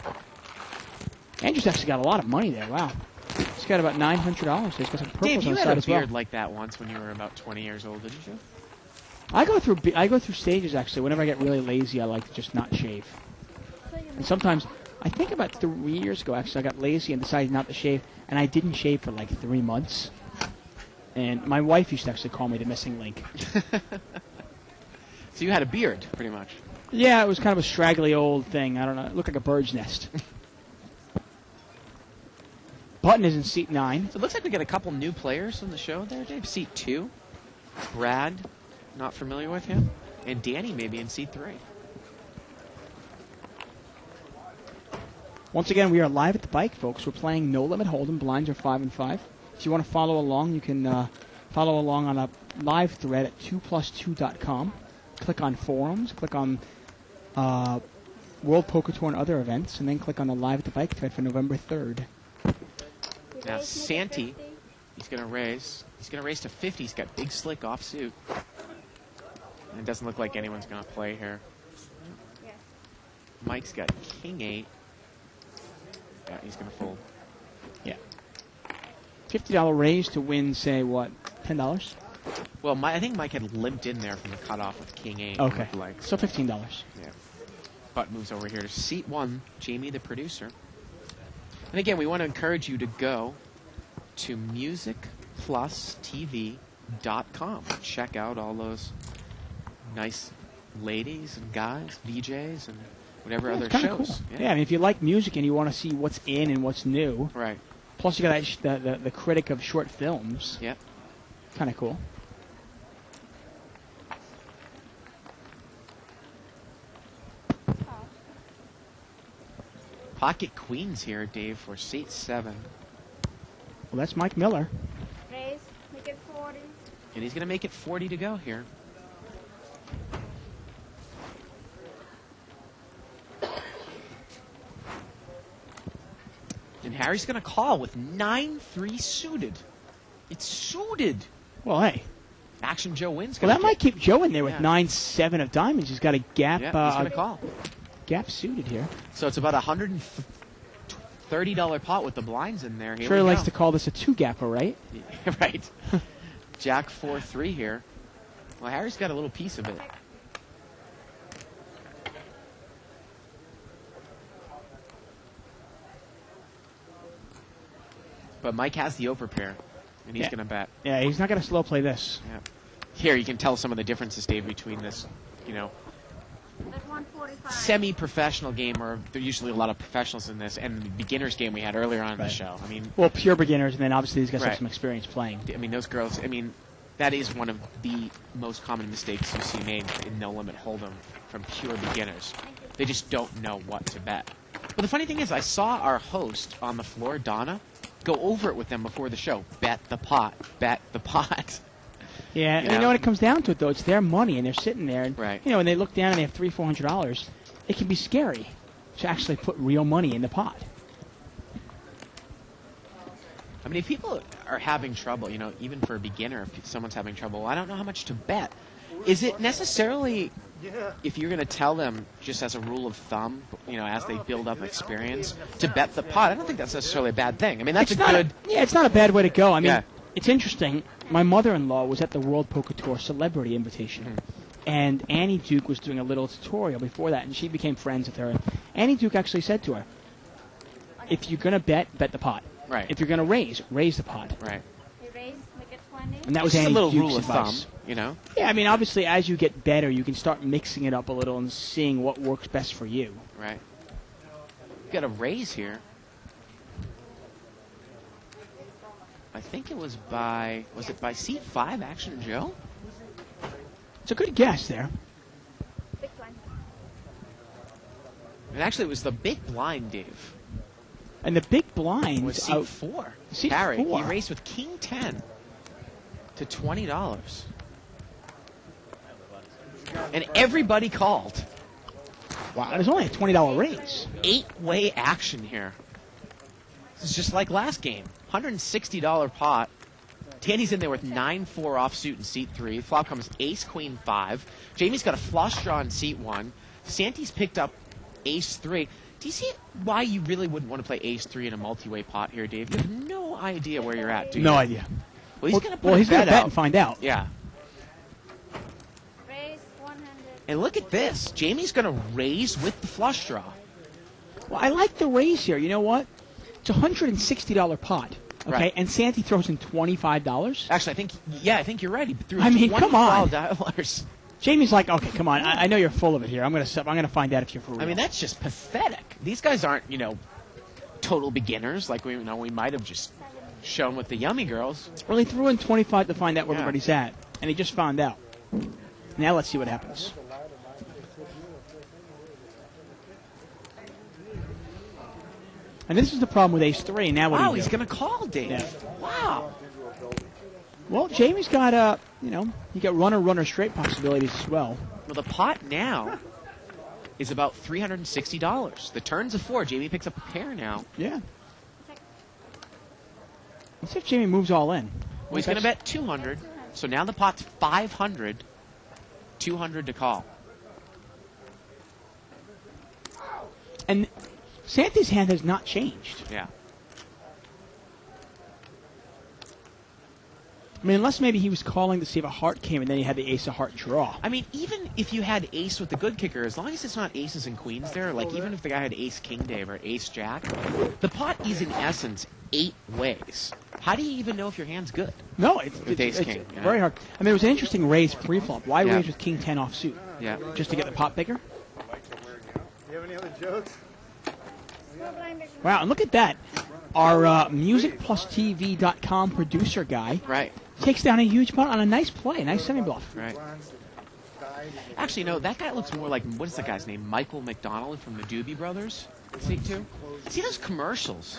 Andrew's actually got a lot of money there. Wow. He's got about $900. He's got some purples Dave, on you the had side a as well. beard like that once when you were about 20 years old, didn't you? I go through stages, actually. Whenever I get really lazy, I like to just not shave. And sometimes, I think about 3 years ago, actually, I got lazy and decided not to shave, and I didn't shave for like 3 months. And my wife used to actually call me the missing link. So you had a beard, pretty much. Yeah, it was kind of a straggly old thing. I don't know. It looked like a bird's nest. Button is in seat 9. So it looks like we got a couple new players on the show there, Dave. Seat 2. Brad, not familiar with him. And Danny maybe in seat 3. Once again, we are live at the bike, folks. We're playing No Limit Hold'em. Blinds are 5 and 5. If you want to follow along, you can follow along on a live thread at 2plus2.com. Click on forums, click on World Poker Tour and other events, and then click on the live at the bike thread for November 3rd. Now Santee, he's going to raise. He's going to raise to 50. He's got big slick offsuit. And it doesn't look like anyone's going to play here. Mike's got king 8. Yeah, he's going to fold. Yeah. $50 raise to win, say, what, $10? Well, I think Mike had limped in there from the cutoff with king 8. Okay. Looked like. So $15. Yeah. Butt moves over here to seat 1, Jamie the producer. And again, we want to encourage you to go to musicplustv.com. Check out all those nice ladies and guys, VJs, and whatever other Kinda shows. Cool. Yeah, I mean, if you like music and you want to see what's in and what's new. Right. Plus, you got the critic of short films. Yep. Kind of cool. Pocket queens here, Dave, for seat 7. Well, that's Mike Miller. Raise, make it 40. And he's going to make it 40 to go here. And Harry's going to call with 9-3 suited. It's suited. Well, hey. Action Joe wins. Well, that might keep Joe in there with Yeah. 9-7 of diamonds. He's got a gap. Yeah, he's going to call. Gap suited here. So it's about a $130 pot with the blinds in there. Here Sure we likes go. to call this a 2-gapper, right? Right. Jack 4-3 here. Well, Harry's got a little piece of it. But Mike has the overpair, and he's Yeah. going to bet. Yeah, he's not going to slow play this. Yeah. Here, you can tell some of the differences, Dave, between this, At 145. semi-professional game, or there are usually a lot of professionals in this, and the beginners game we had earlier on in the Right. show. I mean, Well, pure beginners, and then obviously these guys have Right. some experience playing. I mean, those girls, that is one of the most common mistakes you see made in No Limit Hold'em from pure beginners. They just don't know what to bet. But the funny thing is, I saw our host on the floor, Donna, go over it with them before the show. Bet the pot. Bet the pot. Yeah, and you know when it comes down to it, though, it's their money, and they're sitting there. And, Right. You know, when they look down and they have $300-400, it can be scary to actually put real money in the pot. I mean, if people are having trouble, you know, even for a beginner, if someone's having trouble, well, I don't know how much to bet. Is it necessarily, if you're going to tell them, just as a rule of thumb, you know, as they build up experience, to bet the pot? I don't think that's necessarily a bad thing. I mean, that's It's a not good... Yeah, it's not a bad way to go. I mean, Yeah. it's interesting. My mother-in-law was at the World Poker Tour Celebrity Invitation, and Annie Duke was doing a little tutorial before that, and she became friends with her. And Annie Duke actually said to her, if you're going to bet the pot. Right. If you're going to raise the pot. Right. You raise, make it 20. And that was Just a Annie little Duke's rule of advice. thumb, you know? Yeah, I mean, obviously, as you get better, you can start mixing it up a little and seeing what works best for you. Right. You got a raise here. I think it was by seat 5, Action Joe? It's a good guess there. Big blind. And actually, it was the big blind, Dave. And the big blinds Was seat 4. Seat Harry, 4. he raced with King 10 to $20. And everybody called. Wow, there's only a $20 raise. 8-way action here. This is just like last game. $160 pot. Danny's in there with 9-4 offsuit in seat 3. Flop comes ace, queen, 5. Jamie's got a flush draw in seat 1. Santi's picked up ace 3. Do you see why you really wouldn't want to play ace 3 in a multi-way pot here, Dave? You have no idea where you're at, do you? No idea. Well, he's going to put he's a gonna bet bet out. and find out. Yeah. Raise 100. And look at this. Jamie's going to raise with the flush draw. Well, I like the raise here. You know what? It's a $160 pot. Okay, Right. and Santi throws in $25. Actually, I think you're right. He threw I mean, come on. $25. Jamie's like, okay, come on. I know you're full of it here. I'm gonna find out if you're for real. I mean, that's just pathetic. These guys aren't, you know, total beginners like we might have just shown with the Yummy Girls. Well, he threw in 25 to find out where Yeah. everybody's at, and he just found out. Now let's see what happens. And this is the problem with ace 3. Now what do Wow, you do? he's going to call, Dave. Yeah. Wow. Well, Jamie's got you got runner straight possibilities as well. Well, the pot now is about $360. The turn's a 4. Jamie picks up a pair now. Yeah. Let's see if Jamie moves all in. Well, he's going to bet 200. So now the pot's 500. 200 to call. And Santi's hand has not changed. Yeah. I mean, unless maybe he was calling to see if a heart came and then he had the ace of heart draw. I mean, even if you had ace with the good kicker, as long as it's not aces and queens there, like even if the guy had ace king, Dave, or ace jack, the pot is in essence 8 ways. How do you even know if your hand's good? No, it's ace king, you know? very hard. I mean, it was an interesting raise pre-flop. Why Yeah. raise with king 10 offsuit? Yeah. Just to get the pot bigger? Do you have any other jokes? Wow, and look at that. Our MusicPlusTV.com producer guy Right. takes down a huge pot on a nice play, a nice semi-bluff. Right. Actually, no, that guy looks more like, what is that guy's name? Michael McDonald from the Doobie Brothers? See, too? See those commercials?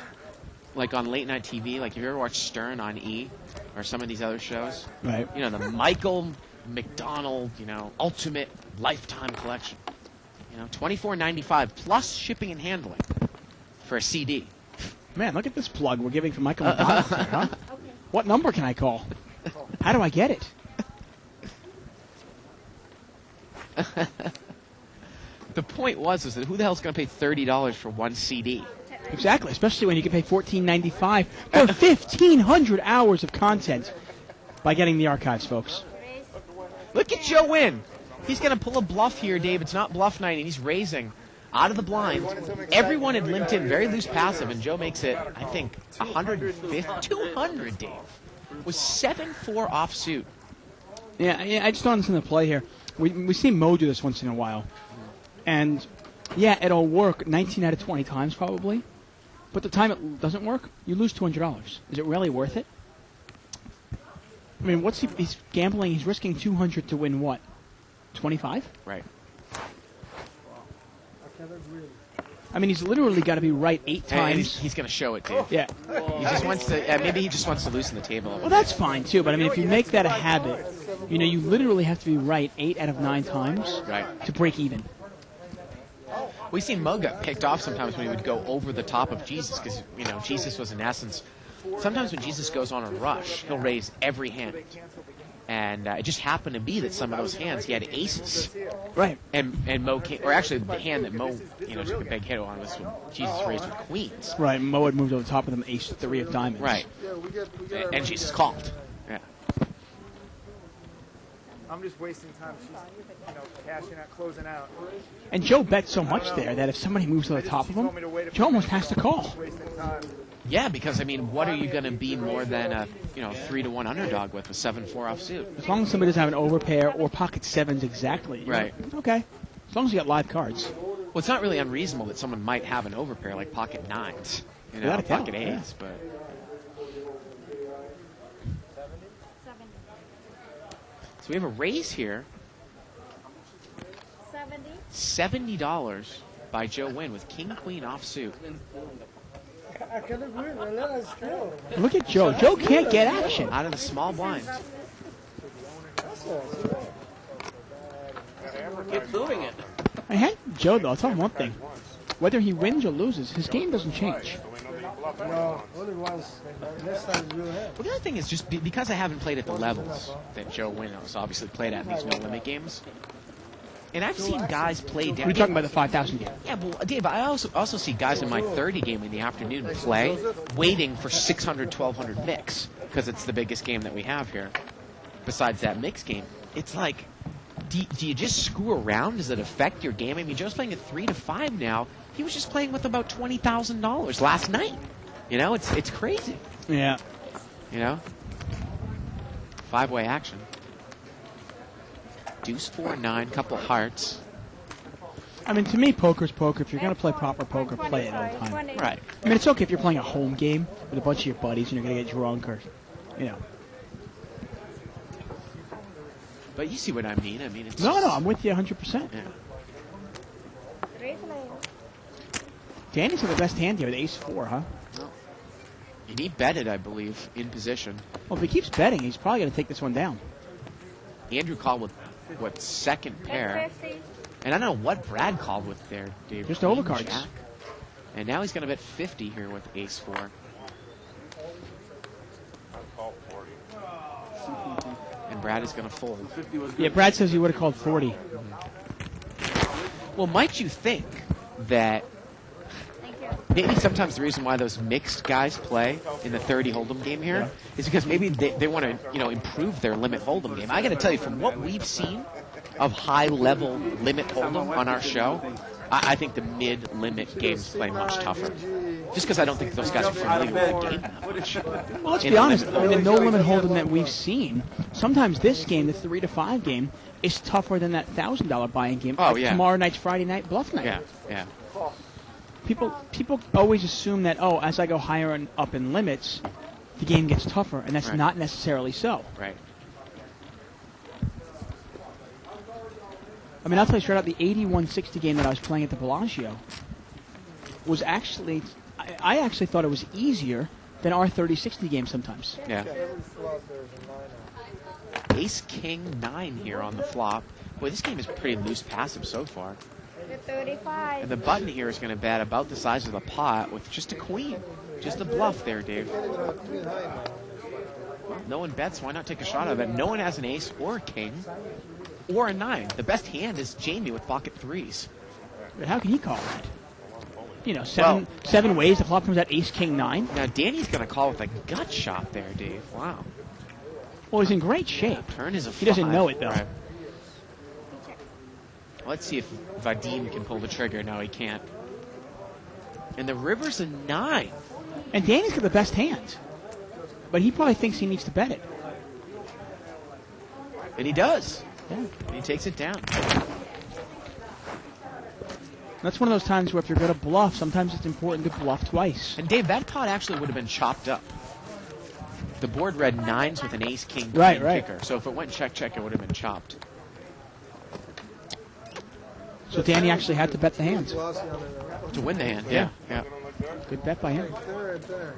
Like on late night TV, like if you ever watched Stern on E or some of these other shows? Right. You know, the Michael McDonald, ultimate lifetime collection. $24.95 plus shipping and handling for a CD. Man, look at this plug we're giving for Michael McDonald. There, huh? What number can I call? How do I get it? The point was that who the hell's going to pay $30 for one CD? Exactly, especially when you can pay $14.95 for 1,500 hours of content by getting the archives, folks. Look at Joe Wynn. He's going to pull a bluff here, Dave. It's not bluff night, and he's raising out of the blind. Everyone had limped in, very loose passive, and Joe makes it, I think, 150, 200, Dave. Was 7-4 offsuit. Yeah, I just don't understand the play here. We see Mo do this once in a while. And, yeah, it'll work 19 out of 20 times probably. But the time it doesn't work, you lose $200. Is it really worth it? I mean, he's gambling, he's risking 200 to win what? 25? Right. I mean, he's literally got to be right 8 And times. he's going to show it, Dave. Yeah. He just wants to. Maybe he just wants to loosen the table. A little Well, that's fine too. But I mean, if you make that a habit, you know, you literally have to be right 8 out of 9 times Right. to break even. We've seen Mo get picked off sometimes when he would go over the top of Jesus because, you know, Jesus was in essence. Sometimes when Jesus goes on a rush, he'll raise every hand. And it just happened to be that some of those hands, he had aces. Right. And Mo came, or actually the hand that Mo, you know, took a big hit on was when Jesus raised with queens. Right. Mo had moved over the top of them, ace 3 of diamonds. Right. And Jesus called. Yeah. I'm just wasting time. She's, cashing out, closing out. And Joe bet so much there that if somebody moves to the top of him, Joe almost has to call. Wasting time. Yeah, because I mean, what are you going to be more than a 3-1 underdog with a 7-4 offsuit? As long as somebody doesn't have an overpair or pocket 7s exactly. Right. Okay. As long as you got live cards. Well, it's not really unreasonable that someone might have an overpair like pocket 9s, Without a doubt, pocket 8s, yeah. but. So we have a raise here. $70 by Joe Wynn with King Queen offsuit. I can agree. Let us go. Look at Joe. Joe can't get action. Out of the small blinds. Keep doing it. I had Joe, though. I'll tell him one thing. Whether he wins or loses, his game doesn't change. No, only once. Next time you'll have. Well, the other thing is just because I haven't played at the levels that Joe Wynn has obviously played at in these no-limit games. And I've seen guys play down. We're talking about the 5,000 game. Yeah, well, Dave, I also see guys in my 30 game in the afternoon play, waiting for 600, 1,200 mix, because it's the biggest game that we have here. Besides that mix game, it's like, do you just screw around? Does it affect your game? I mean, Joe's playing at 3 to 5 now. He was just playing with about $20,000 last night. You know, it's crazy. Yeah. You know, 5-way action. Deuce 4-9, couple hearts. I mean, to me, poker's poker. If you're going to play proper poker, play it all the time. Right. I mean, it's okay if you're playing a home game with a bunch of your buddies and you're going to get drunk or, you know. But you see what I mean. I mean, it's No, just, I'm with you 100%. Yeah. Danny's got the best hand here with ace-4, huh? And he betted, I believe, in position. Well, if he keeps betting, he's probably going to take this one down. Andrew called with, second pair. And I don't know what Brad called with there, Dave. Just Queen, overcards. Jack. And now he's going to bet 50 here with ace-4. And Brad is going to fold. Yeah, Brad says he would have called 40. Well, might you think that maybe sometimes the reason why those mixed guys play in the 30 hold'em game here is because maybe they want to improve their limit hold'em game. I got to tell you, from what we've seen of high level limit hold'em on our show, I think the mid limit games play much tougher. Just because I don't think those guys are familiar with the game that much. Well, let's be honest. I mean, the no-limit hold'em that we've seen, sometimes this game, the 3 to 5 game, is tougher than that $1,000 buy-in game. Oh, like yeah. Tomorrow night's Friday night bluff night. Yeah, yeah. People always assume that, as I go higher and up in limits, the game gets tougher, and that's Right. not necessarily so. Right. I mean, I'll tell you straight out, the 8160 game that I was playing at the Bellagio was actually, I actually thought it was easier than our 3060 game sometimes. Yeah. Ace King 9 here on the flop. Boy, this game is pretty loose passive so far. 35. And the button here is going to bet about the size of the pot with just a queen. Just a bluff there, Dave. Well, no one bets. Why not take a shot at it? No one has an ace or a king or a 9. The best hand is Jamie with pocket 3s. But how can he call that? You know, seven ways the flop comes out ace, king, 9. Now, Danny's going to call with a gut shot there, Dave. Wow. Well, he's in great shape. Turn is a 5. He doesn't know it, though. Right. Let's see if Vadim can pull the trigger. No, he can't. And the river's a 9. And Danny's got the best hand. But he probably thinks he needs to bet it. And he does. Yeah. And he takes it down. That's one of those times where if you're going to bluff, sometimes it's important to bluff twice. And Dave, that pot actually would have been chopped up. The board read 9s with an ace, king, Right, queen right. kicker. So if it went check, check, it would have been chopped. So Danny actually had to bet the hands. To win the hand, yeah. Good bet by him. Right there.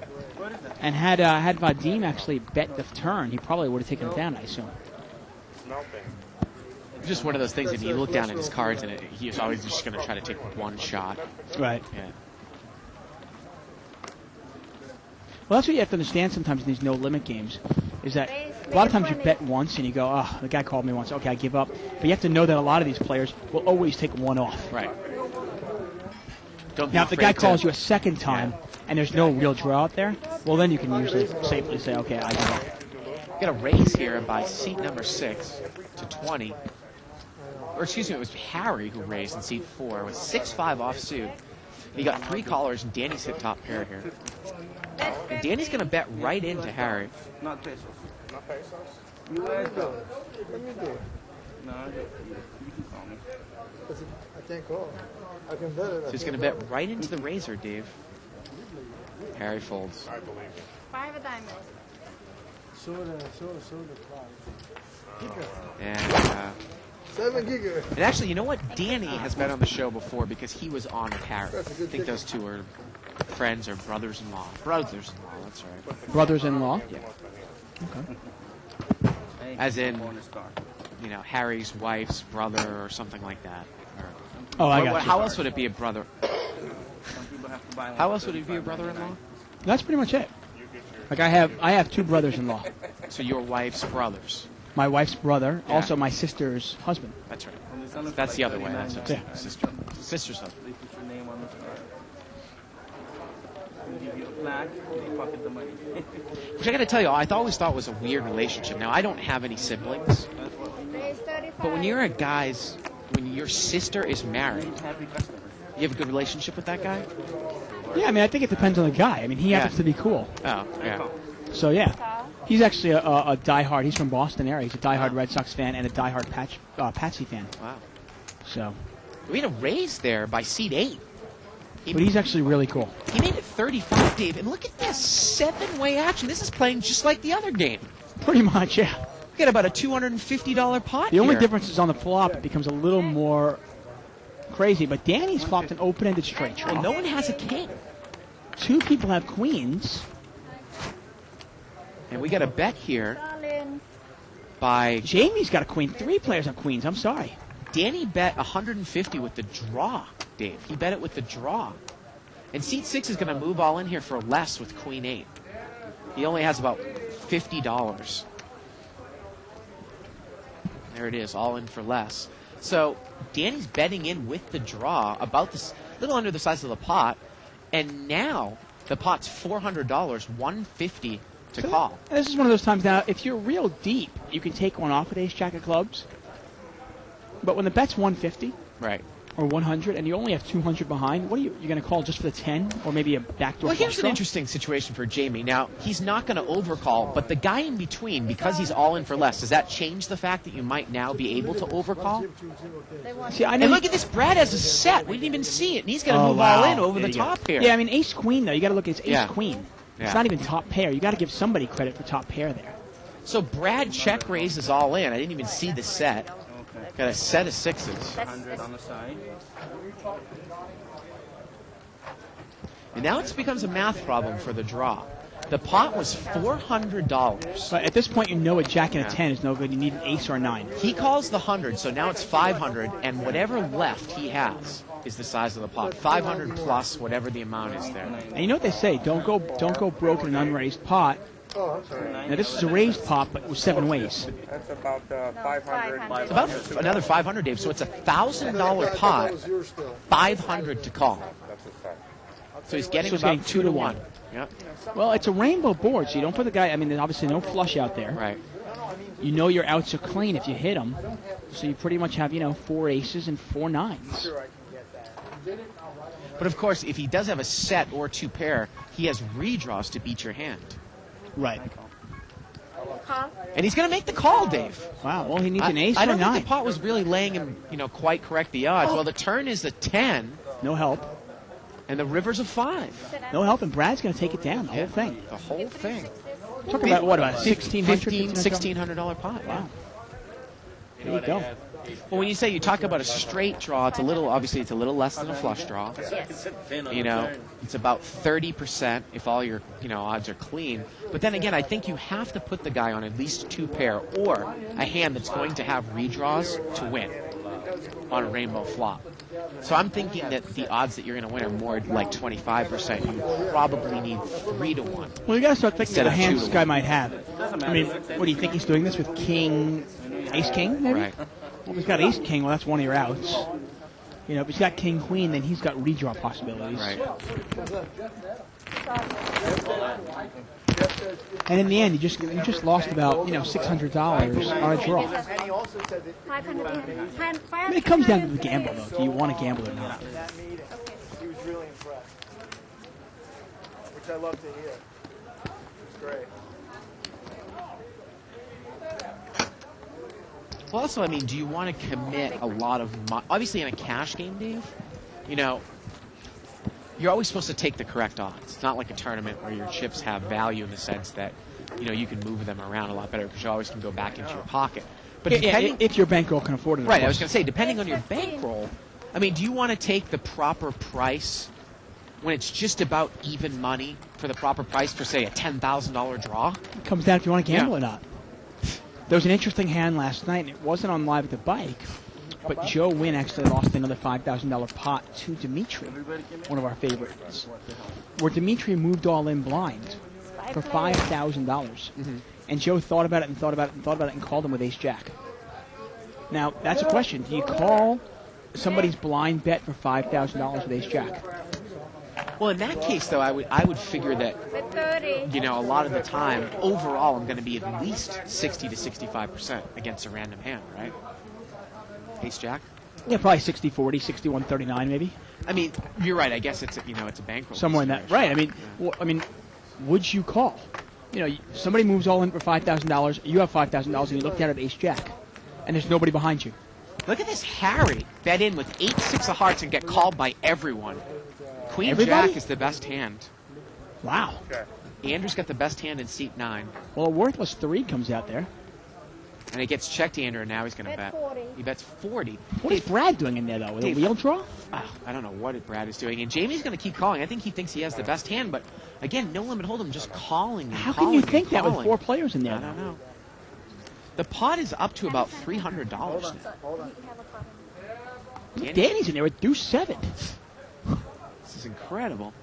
And had Vadim actually bet the turn, he probably would have taken it down, I assume. Just one of those things, if you look down at his cards, and he was always just going to try to take one shot. Right. Yeah. Well, that's what you have to understand sometimes in these no-limit games, is that a lot of times you bet once and you go, oh, the guy called me once, okay, I give up. But you have to know that a lot of these players will always take one off. Right. Now, if the guy calls you a second time and there's no real draw out there, well, then you can usually safely say, okay, I give up. Got a raise here by seat number 6 to 20. Or excuse me, it was Harry who raised in seat 4 with 6-5 offsuit. He got 3 callers, and Danny's hit top pair here. And Danny's going to bet right into Harry. Not pesos. Not pesos? You let me do. No, you can call me. I can't call. I can bet it. So he's going to bet right into the razor, Dave. Harry folds. I believe it. 5 of diamonds. Soda. And, 7 giga. and actually, you know what? Danny has been on the show before because he was on with Harry. I That's a good think those two are friends or brothers-in-law. Brothers-in-law, that's right. Brothers-in-law? Yeah. Okay. As in, you know, Harry's wife's brother or something like that. Or, Oh, I got you. How else would it be a brother? Some people have to buy How else would it be a brother-in-law? That's pretty much it. Like, I have 2 brothers-in-law. So your wife's brothers. My wife's brother, Yeah. also my sister's husband. That's right. That's the other way. That's Yeah. sister's husband. They put your name on the card. They give you a plaque, they pocket the money. Which I got to tell you, I always thought was a weird relationship. Now, I don't have any siblings, but when you're when your sister is married, you have a good relationship with that guy? Yeah, I mean, I think it depends on the guy. I mean, he happens to be cool. Oh, yeah. So, yeah. He's actually a diehard. He's from Boston area. He's a diehard Red Sox fan and a diehard Patsy fan. Wow. So. We had a raise there by seat 8. But he's actually really cool. He made it 35, Dave. And look at this 7-way action. This is playing just like the other game. Pretty much, yeah. We got about a $250 pot The only here. difference is on the flop, it becomes a little more crazy. But Danny's flopped an open-ended straight draw. Well, no one has a king. 2 people have queens. And we got a bet here by... Jamie's got a queen. 3 players have queens. I'm sorry. Danny bet 150 with the draw, Dave. He bet it with the draw. And seat 6 is going to move all in here for less with queen 8. He only has about $50. There it is, all in for less. So Danny's betting in with the draw, about this little under the size of the pot, and now the pot's $400, $150 to call. And this is one of those times now, if you're real deep, you can take one off with ace jack of clubs. But when the bet's 150 right, or 100 and you only have 200 behind, what are you going to call, just for the 10 or maybe a backdoor Well, here's flush an draw? interesting situation for Jamie. Now, he's not going to overcall, but the guy in between, because he's all in for less, does that change the fact that you might now be able to overcall? See, I And know look at this, Brad has a set. We didn't even see it, and he's going to Oh, move wow. all in over There the you go. top here. Yeah, I mean, ace queen, though, you got to look at Yeah. ace queen. Yeah. It's not even top pair. You got to give somebody credit for top pair there. So Brad check raises all in. I didn't even see the set. Got a set of 6s. 100 on the side. And now it becomes a math problem for the draw. The pot was $400. But at this point, you know a jack and a Yeah. 10 is no good. You need an ace or a 9. He calls the 100, so now it's 500, and whatever left he has is the size of the pot. 500 plus whatever the amount is there. And you know what they say? Don't go broke in an unraised pot. Oh, I'm sorry. Now this is a raised pot, but with 7 ways. That's about 500. It's about another 500, Dave. So it's a $1,000 pot, That was yours still. 500 to call. That's a fact. So he's getting So he's about getting 2 to 1. Yep. Well, it's a rainbow board, so you don't put the guy. I mean, there's obviously no flush out there. Right. You know your outs are clean if you hit them. So you pretty much have 4 aces and 4 nines. But of course, if he does have a set or 2 pair, he has redraws to beat your hand. Right. And he's going to make the call, Dave. Wow. Well, he needs an ace I or a don't 9. think the pot was really laying him, quite correct the odds. Well, the turn is a 10, No help. and the river's a 5. No help, and Brad's going to take it down. The whole thing. The whole thing. Talking about what, about $1,600? $1,600 pot. Wow. There you go. Well, when you talk about a straight draw, it's a little less than a flush draw. You know, it's about 30% if all your odds are clean. But then again, I think you have to put the guy on at least 2 pair or a hand that's going to have redraws to win on a rainbow flop. So I'm thinking that the odds that you're going to win are more like 25%. You probably need 3 to 1. Well, you got to start thinking of the of hands 2 to this guy 1. might have. I mean, what do you think he's doing this with King, Ace King, maybe? Right. Well, if he's got Ace King, well, that's one of your outs. You know, if he's got King Queen, then he's got redraw possibilities. Right. And in the end, you just lost about $600 on a draw. And he also said that I mean, it comes down to the gamble, though. Do you want to gamble or not? in that meeting, he was really impressed, which I love to hear. It's great. Well, also, I mean, do you want to commit a lot of money? Obviously, in a cash game, Dave, you're always supposed to take the correct odds. It's not like a tournament where your chips have value in the sense that, you can move them around a lot better because you always can go back into your pocket. But if your bankroll can afford it. Right, I was going to say, depending on your bankroll, I mean, do you want to take the proper price when it's just about even money for the proper price for, say, a $10,000 draw? It comes down if you want to gamble or not. There was an interesting hand last night, and it wasn't on Live at the Bike, but Joe Wynn actually lost another $5,000 pot to Dimitri, one of our favorites, where Dimitri moved all in blind for $5,000. And Joe thought about it and thought about it and thought about it and called him with ace-jack. Now, that's a question. Do you call somebody's blind bet for $5,000 with ace-jack? Well, in that case, though, I would figure that, a lot of the time, overall, I'm going to be at least 60 to 65% against a random hand, right? Ace-jack? Yeah, probably 60-40, 61-39 maybe. I mean, you're right. I guess it's a bankroll. Somewhere in that. Right. I mean, would you call? Somebody moves all in for $5,000. You have $5,000, and you look down at ace-jack, and there's nobody behind you. Look at this Harry bet in with 8-6 of hearts and get called by everyone. Queen Everybody? Jack is the best hand. Wow. Andrew's got the best hand in seat 9. Well, a worthless 3 comes out there. And it gets checked to Andrew, and now he's going to bet. 40. He bets 40. What is Brad doing in there, though? With a Dave, wheel draw? I don't know what Brad is doing. And Jamie's going to keep calling. I think he thinks he has the best hand, but again, no limit hold'em, just calling and How calling can you think that with calling. 4 players in there? I don't know. The pot is up to about $300 now. Danny's in there with deuce 7. This is incredible.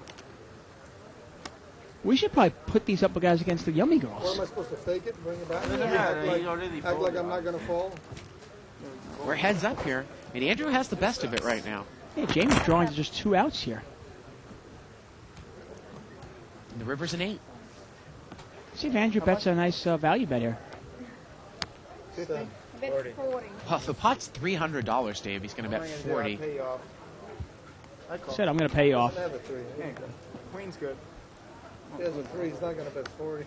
We should probably put these up guys against the Yummy What Girls. am I supposed to fake it, bring it back? Yeah, Act like I'm not going to fall? We're heads up here, and Andrew has the best of it right now. Yeah, Jamie's drawing just 2 outs here. And the river's an 8. See if Andrew bets a nice value bet here. 50? Bet 40. Well, the pot's $300, Dave. He's going to bet 40. Pay you off. I call. Said I'm going to pay you off. I have a 3. Queen's good. He has a 3. He's not going to bet 40.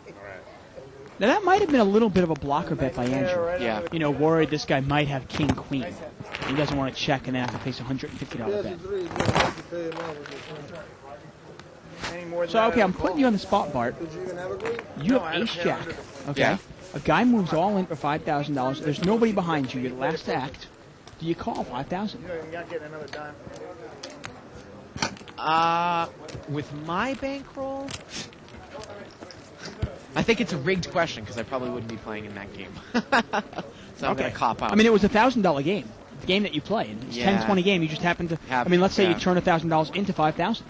Now, that might have been a little bit of a blocker bet by Andrew. Yeah. Worried this guy might have king, queen. He doesn't want to check and then have to face a $150 He has a bet. 3. He's going to have to pay him off with his Any more than So, that, okay, I I'm don't putting call. you on the spot, Bart. Did you even have a green? You No, have I had a ace-jack. pair Okay? Yeah. A guy moves all in for $5,000. There's nobody behind you. Your last act. Do you call 5,000? You know, you're not getting another dime. With my bankroll, I think it's a rigged question because I probably wouldn't be playing in that game. So I'm going to cop out. I mean, it was a $1,000 game. The game that you played. It's a 10-20 game. You just happened to. Let's say you turn $1,000 into 5,000.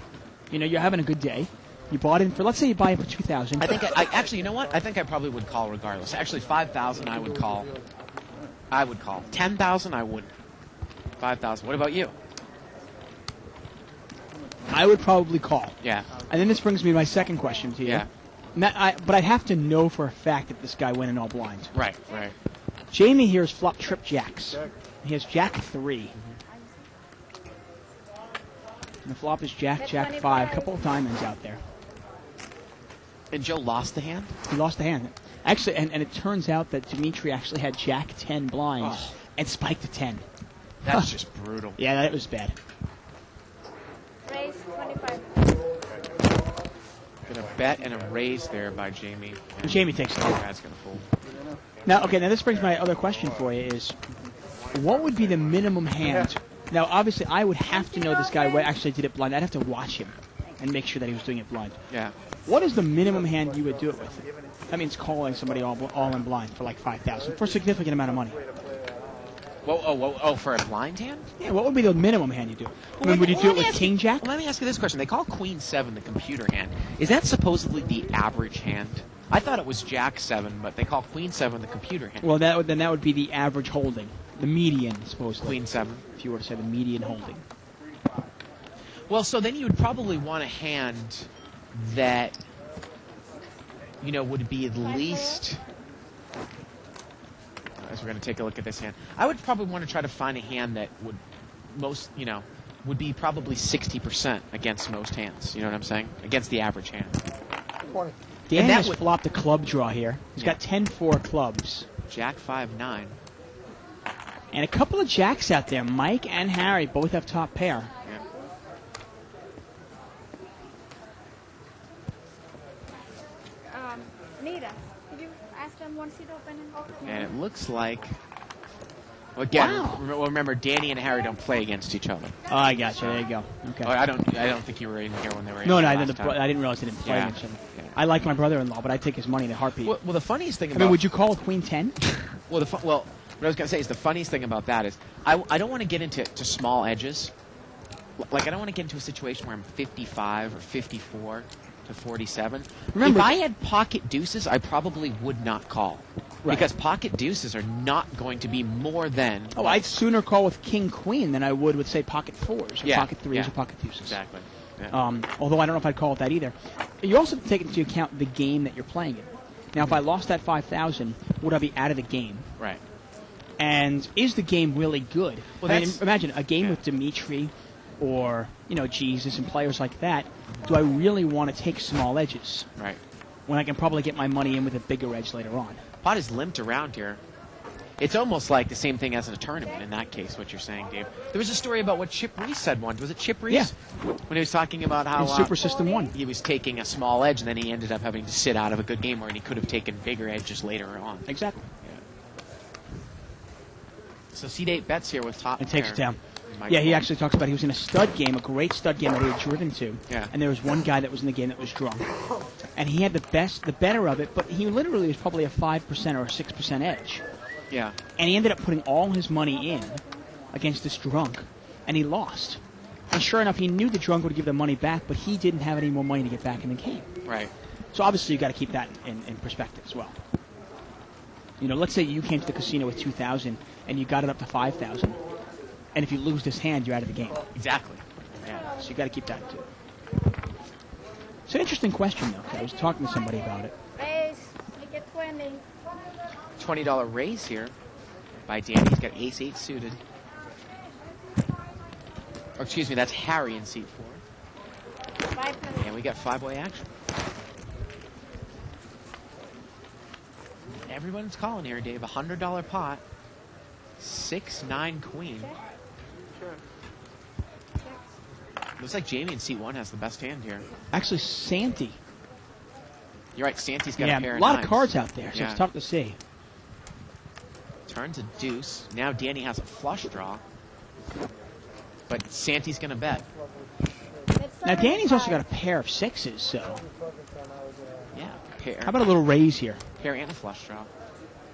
You're having a good day. You bought in for. Let's say you buy in for 2,000. I think I actually, you know what? I think I probably would call regardless. Actually, 5,000 I would call. 10,000 I wouldn't. 5,000. What about you? I would probably call. Yeah. And then this brings me to my second question to you. Yeah. But I'd have to know for a fact that this guy went in all blind. Right. Jamie here is flop trip jacks. He has jack 3. And the flop is jack 5. A couple of diamonds out there. And Joe lost the hand? He lost the hand. Actually, and it turns out that Dimitri actually had jack 10 blinds and spiked a 10. That's just brutal. Yeah, that was bad. Raise 25. Got a bet and a raise there by Jamie. Jamie takes it. Brad's going to fold. Now, this brings my other question for you is, what would be the minimum hand? Now, obviously, I would have to know this guy actually did it blind. I'd have to watch him and make sure that he was doing it blind. Yeah. What is the minimum hand you would do it with? That means calling somebody all in blind for like 5,000 for a significant amount of money. Whoa, for a blind hand? Yeah, what would be the minimum hand you do? I mean, would you do it with King Jack? Well, let me ask you this question. They call Queen 7 the computer hand. Is that supposedly the average hand? I thought it was Jack 7, but they call Queen 7 the computer hand. Well, then that would be the average holding, the median, supposedly. Queen 7. If you were to say the median holding. Well, so then you would probably want a hand that, would be at least... As we're going to take a look at this hand, I would probably want to try to find a hand that would would be probably 60% against most hands. You know what I'm saying? Against the average hand. 20. Dan has flopped a club draw here. He's got 10-4 clubs. Jack 5-9. And a couple of jacks out there. Mike and Harry both have top pair. Nita, did you ask them one seat open? And it looks like... Well, again, Wow. remember, Danny and Harry don't play against each other. Oh, I got you. There you go. Okay. Oh, I don't think you were in here when they were in No, here I last didn't. time. I didn't realize they didn't play Yeah. against each other. Yeah. I like my brother-in-law, but I'd take his money in a heartbeat. Well, the funniest thing I about... mean, would you call a Queen 10? Well, what I was going to say is the funniest thing about that is I don't want to get into small edges. Like, I don't want to get into a situation where I'm 55 or 54 to 47. Remember- if I had pocket deuces, I probably would not call. Right. Because pocket deuces are not going to be more than... Oh, I'd sooner call with King Queen than I would with, say, pocket 4s, or pocket 3s, or pocket deuces. Exactly. Yeah. Although I don't know if I'd call it that either. You also have to take into account the game that you're playing in. Now, if I lost that 5,000, would I be out of the game? Right. And is the game really good? Well, I mean, that's- imagine a game with Dimitri or, Jesus and players like that. Do I really want to take small edges Right. when I can probably get my money in with a bigger edge later on? Pot is limped around here. It's almost like the same thing as in a tournament in that case, what you're saying, Dave. There was a story about what Chip Reese said once. Was it Chip Reese? Yeah. When he was talking about how In Super System 1. he was taking a small edge, and then he ended up having to sit out of a good game where he could have taken bigger edges later on. Exactly. So C8 bets here with top And takes pair. it down. Mike Yeah, he Wall. actually talks about he was in a stud game, a great stud game that he had driven to. Yeah. And there was one guy that was in the game that was drunk. And he had the better of it, but he literally was probably a 5% or a 6% edge. Yeah. And he ended up putting all his money in against this drunk, and he lost. And sure enough, he knew the drunk would give the money back, but he didn't have any more money to get back in the game. Right. So obviously you got to keep that in perspective as well. Let's say you came to the casino with 2,000 and you got it up to 5,000, and if you lose this hand, you're out of the game. Exactly. Yeah. So you got to keep that too. It's an interesting question though. 'Cause I was talking to somebody about it. Raise, make it 20. $20 raise here by Danny. He's got ace-8 suited. Or excuse me, that's Harry in seat 4. 500. And we got 5-way action. Everyone's calling here, Dave. $100 pot. 6-9 queen. Looks like Jamie in seat 1 has the best hand here. Actually, Santi. You're right, Santi's got Yeah, a pair a of lot nines. of cards out there, so Yeah. it's tough to see. Turns a deuce. Now Danny has a flush draw. But Santi's going to bet. Now Danny's also got a pair of 6s, so Yeah, pair. how about a little raise here? Pair and a flush draw.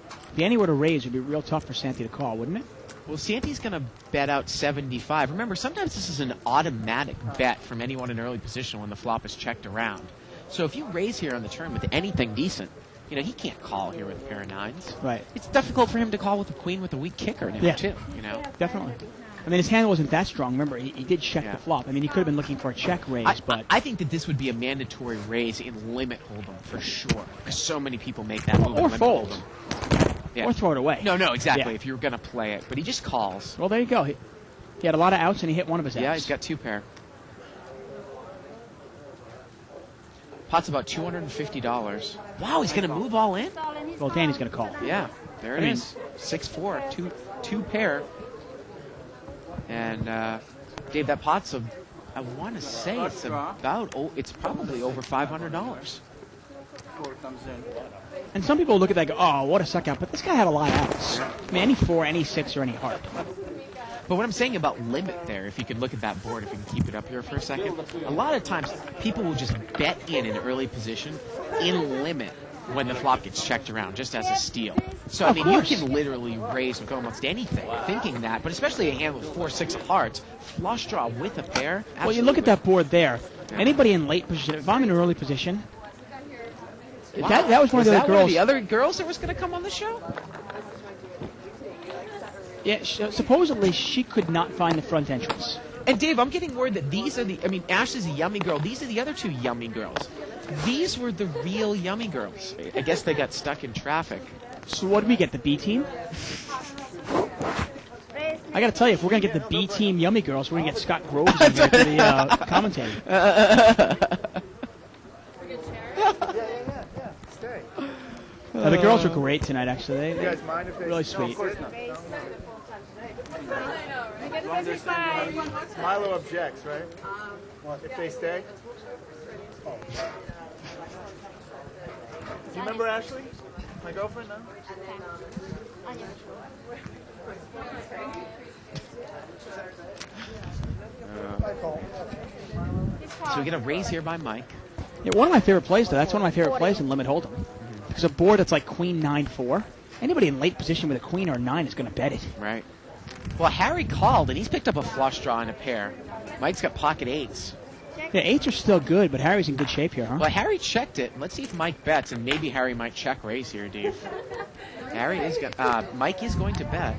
If Danny were to raise, it would be real tough for Santi to call, wouldn't it? Well, Santi's going to bet out 75. Remember, sometimes this is an automatic bet from anyone in early position when the flop is checked around. So if you raise here on the turn with anything decent, he can't call here with a pair of 9s. Right. It's difficult for him to call with a queen with a weak kicker now, Yeah. too. Definitely. I mean, his hand wasn't that strong. Remember, he did check the flop. I mean, he could have been looking for a check raise, but I think that this would be a mandatory raise in limit hold'em for sure, because so many people make that move. in or limit fold. hold'em. Yeah. Or throw it away. No, exactly. Yeah. If you were going to play it, but he just calls. Well, there you go. He had a lot of outs, and he hit one of his outs. Yeah, he's got 2 pair. Pot's about $250. Wow, he's going to move all in? Well, Danny's going to call. Yeah, there it is. 6-4, two pair. And Dave, that pot's I want to say it's probably over $500. board comes in. And some people look at that and go, oh, what a suck out. But this guy had a lot of outs. I mean, any 4, any 6, or any heart. But what I'm saying about limit there, if you could look at that board, if you can keep it up here for a second, a lot of times people will just bet in an early position in limit when the flop gets checked around, just as a steal. So, I Of mean, course. you can literally raise with almost anything, thinking that, but especially a hand with 4, 6 of hearts, flush draw with a pair. Well, you look at that board there. Anybody in late position, if I'm in early position, Wow. that was one of the that other one girls. the other girls that was going to come on the show? Yeah, supposedly she could not find the front entrance. And Dave, I'm getting word that these are Ashley's a yummy girl. These are the other 2 yummy girls. These were the real yummy girls. I guess they got stuck in traffic. So what do we get, the B team? I got to tell you, if we're going to get the B team yummy girls, we're going to get Scott Groves in here to the commentator. Stay. The girls were great tonight, actually. You guys mind if they... Really No, sweet. of course not. Milo objects, right? If they stay? Oh. Do you remember Ashley? My girlfriend, no? So we get a raise here by Mike. Yeah, one of my favorite plays, though. That's one of my favorite plays in Limit Hold'em. Because a board that's like Queen 9-4, anybody in late position with a Queen or a 9 is going to bet it. Right. Well, Harry called, and he's picked up a flush draw and a pair. Mike's got pocket 8s. Yeah, 8s are still good, but Harry's in good shape here, huh? Well, Harry checked it. Let's see if Mike bets, and maybe Harry might check raise here, Dave. Harry is Mike is going to bet.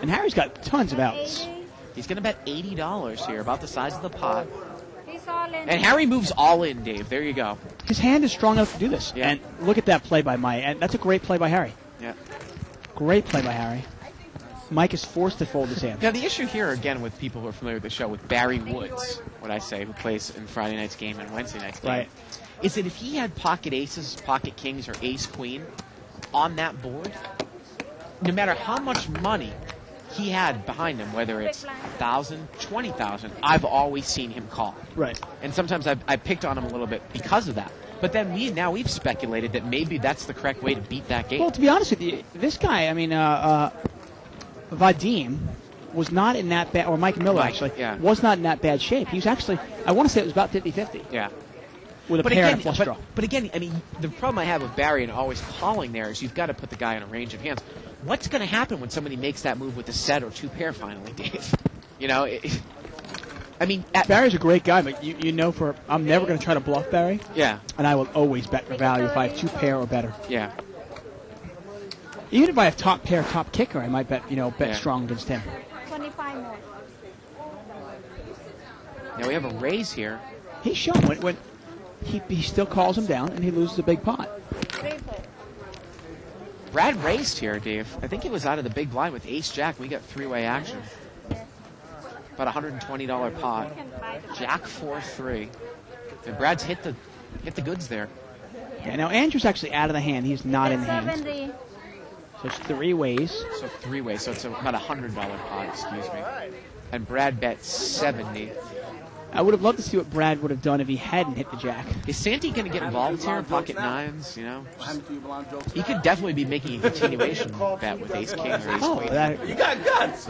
And Harry's got tons of outs. He's going to bet $80 here, about the size of the pot. He's all in. And Harry moves all in, Dave. There you go. His hand is strong enough to do this. Yeah. And look at that play by Mike. And that's a great play by Harry. Yeah. Great play by Harry. Mike is forced to fold his hand. Now, the issue here, again, with people who are familiar with the show, with Barry Woods, what I say, who plays in Friday night's game and Wednesday night's game, Right. is that if he had pocket aces, pocket kings, or ace queen on that board, no matter how much money he had behind him, whether it's 1,000, 20,000, I've always seen him call. Right. And sometimes I picked on him a little bit because of that. But then we've speculated that maybe that's the correct way to beat that game. Well, to be honest with you, this guy, I mean, Vadim was not in that bad, or Mike Miller actually, was not in that bad shape. He was actually, I want to say it was about 50-50. Yeah. With a pair and a flush draw. But again, I mean, the problem I have with Barry and always calling there is you've got to put the guy in a range of hands. What's going to happen when somebody makes that move with a set or 2 pair finally, Dave? You know, I mean... Barry's a great guy, but you know I'm never going to try to bluff Barry. Yeah. And I will always bet for value if I have 2 pair or better. Yeah. Even if I have top pair, top kicker, I might bet strong against him. 25 more. Now we have a raise here. He's shown when he still calls him down and he loses a big pot. Brad raised here, Dave. I think he was out of the big blind with ace-jack. We got 3-way action. About $120 pot. Jack 4-3. And Brad's hit the goods there. Yeah, now Andrew's actually out of the hand. He's not in the hand. 70. So it's 3 ways. So 3 ways. So it's about $100 pot, excuse me. And Brad bet 70. I would have loved to see what Brad would have done if he hadn't hit the jack. Is Santi going to get involved here? Pocket 9s, you know? He could definitely be making a continuation bet with ace king or ace queen. You got guts.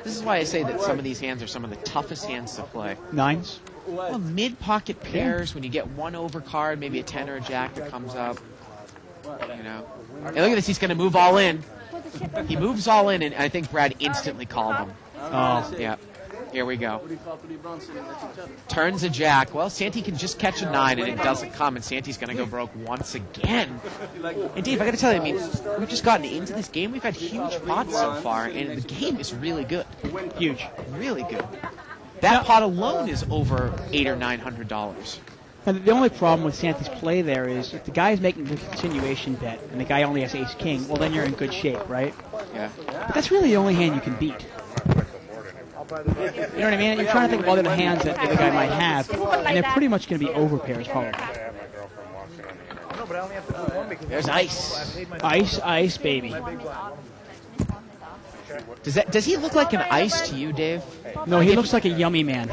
This is why I say that some of these hands are some of the toughest hands to play. 9s? Well, mid-pocket pairs, when you get one overcard, maybe a 10 or a jack that comes up. You know? And look at this, he's going to move all in. He moves all in, and I think Brad instantly called him. Oh. Yeah. Here we go. Turns a jack. Well, Santi can just catch a 9, and it doesn't come, and Santi's going to go broke once again. And Dave, I got to tell you, I mean, we've just gotten into this game. We've had huge pots so far, and the game is really good. Huge. Really good. That pot alone is over $800 or $900. And the only problem with Santi's play there is if the guy's making the continuation bet and the guy only has ace king, well, then you're in good shape, right? Yeah. But that's really the only hand you can beat. You know what I mean? You're trying to think of other hands that the guy might have, and they're pretty much going to be over pairs, probably. There's ice. Ice, baby. Does he look like an ice to you, Dave? No, he looks like a yummy man.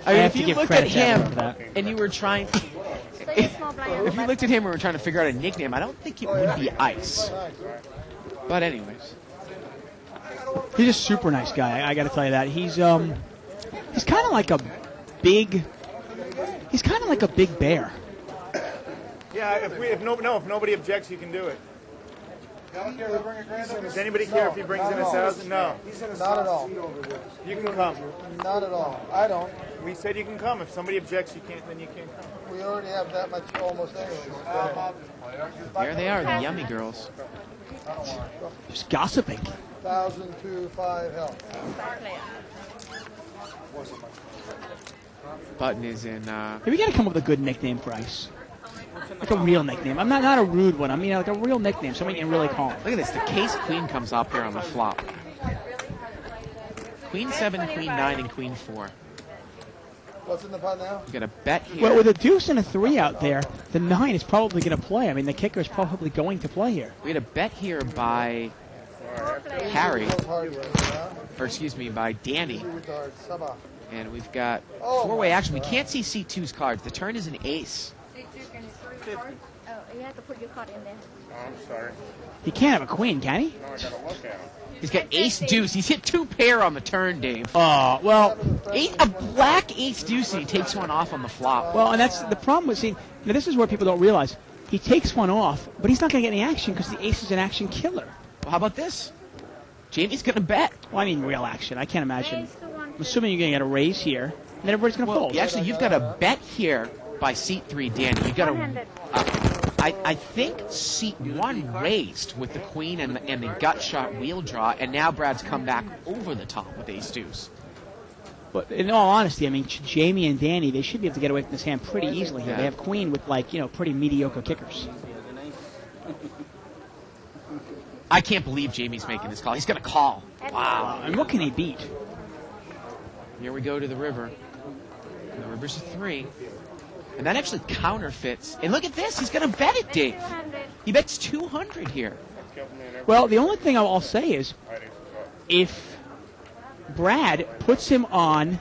I mean, have if to you give looked credit at to everyone him for that. and you were trying, So you're small blind. if you looked at him and were trying to figure out a nickname, I don't think it would be Ice. But anyways, He's a super nice guy. I got to tell you that. He's kind of like a big. He's kind of like a big bear. Yeah, if nobody objects, you can do it. Does anybody care if he brings in his thousand? No. Not at all. You can come. Not at all. I don't. We said you can come. If somebody objects, you can't. Then you can't come. We already have that much almost anyways. there they are, the yummy girls. Just gossiping. 1,025 health. Button is in. Hey, we got to come up with a good nickname for Ice. Like a real nickname. I'm not a rude one. I mean, like a real nickname. Somebody you can really call him. Look at this. The case queen comes up here on the flop. Queen 7, Queen 9, and Queen 4. What's in the pot now? You got a bet here. Well, with a deuce and a 3 out there, the 9 is probably going to play. I mean, the kicker is probably going to play here. We had a bet here by Harry, or excuse me, by Danny. And we've got four-way action. We can't see C2's cards. The turn is an ace. Oh, you have to put your card in there. Oh, I'm sorry. He can't have a queen, can he? No, I gotta look at him. He's got ace deuce. He's hit 2 pair on the turn, Dave. Oh, well, A black ace deuce, and he takes one off on the flop. well, and that's the problem with seeing. Now, this is where people don't realize. He takes one off, but he's not going to get any action because the ace is an action killer. Well, how about this? Jamie's going to bet. Well, I mean, real action. I can't imagine. I'm assuming you're going to get a raise here, and then everybody's going to fold. Actually, you've got a bet here by seat 3, Danny. You've got a. I think seat 1 raised with the queen and the gut shot wheel draw, and now Brad's come back over the top with ace deuce. But in all honesty, I mean, Jamie and Danny, they should be able to get away from this hand pretty easily here. Yeah. They have queen with, like, pretty mediocre kickers. I can't believe Jamie's making this call. He's going to call. Wow. And what can he beat? Here we go to the river. And the river's a 3. And that actually counterfeits. And look at this. He's going to bet it, Dave. He bets 200 here. Well, the only thing I'll say is, if Brad puts him on,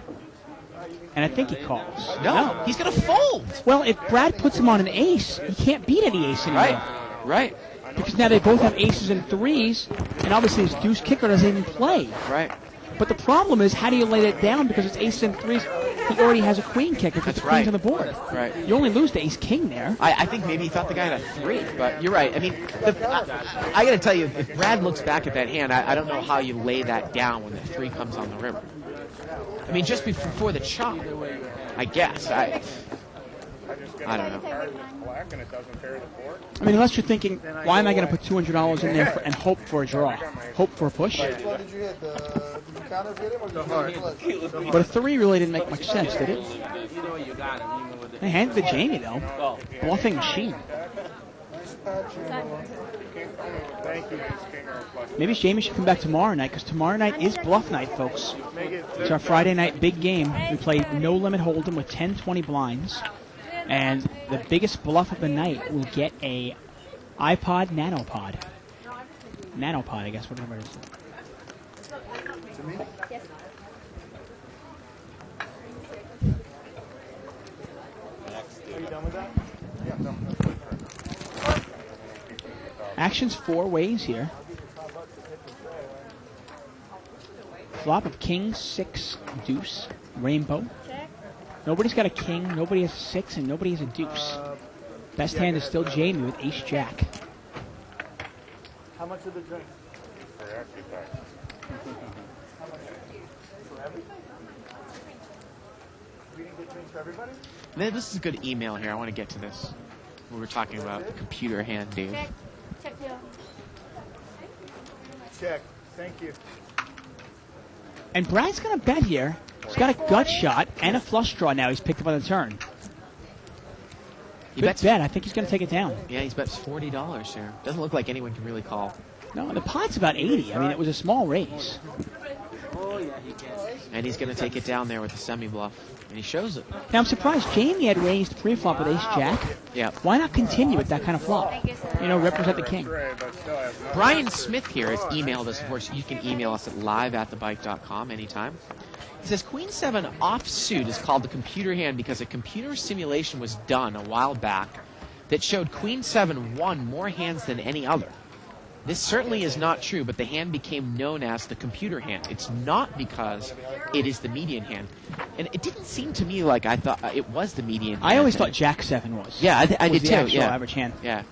and I think he calls. No, he's going to fold. Well, if Brad puts him on an ace, he can't beat any ace anymore. Right. Because now they both have aces and 3s, and obviously his deuce kicker doesn't even play. Right. But the problem is, how do you lay that down? Because it's aces and 3s. He already has a queen kicker because the queen's right. on the board. Right. You only lose to ace king there. I think maybe he thought the guy had a 3, but you're right. I mean, I got to tell you, if Brad looks back at that hand, I don't know how you lay that down when the 3 comes on the river. I mean, just before the chop, I guess. I don't know. Black and it doesn't pair the 4. I mean, unless you're thinking, why am I going to put $200 in there and hope for a draw? Hope for a push? Which one did you hit? Did you counterfeit him or did you hit the But a 3 really didn't make much sense, did it? They handed to Jamie, though. Bluffing machine. Thank you, Miss King or flush. Maybe Jamie should come back tomorrow night, because tomorrow night is bluff night, folks. Make it It's our Friday night big game. We play no limit hold'em with 10-20 blinds. And the biggest bluff of the night will get a iPod Nanopod. Nanopod, I guess, whatever it is. Yes. Are you done with that? Yeah, I'm done. Action's 4 ways here. Flop of king, 6, deuce, rainbow. Nobody's got a king, nobody has a 6, and nobody has a deuce. Best hand is still Jamie with ace jack. How much of the drink? For everything. For everything? We didn't get drinks for everybody? This is a good email here. I want to get to this. We were talking about the computer hand, Dave. Check your. Check. Thank you. And Brad's going to bet here. He's got a gut shot and a flush draw now. He's picked up on the turn. He Good bets. bet. I think he's going to take it down. Yeah, he's bets $40 here. Doesn't look like anyone can really call. No, the pot's about 80. I mean, it was a small raise. And he's going to take it down there with the semi-bluff. And he shows it. Now, I'm surprised Jamie had raised pre-flop with ace-jack. Yeah. Why not continue with that kind of flop? You know, represent the king. Brian Smith here has emailed us. Of course, you can email us at live@thebike.com anytime. He says, Queen 7 offsuit is called the computer hand because a computer simulation was done a while back that showed Queen 7 won more hands than any other. This certainly is not true, but the hand became known as the computer hand. It's not because it is the median hand. And it didn't seem to me like I thought it was the median hand. I always thought Jack 7 was. Yeah, I was did the too. actual Yeah. average hand. Yeah.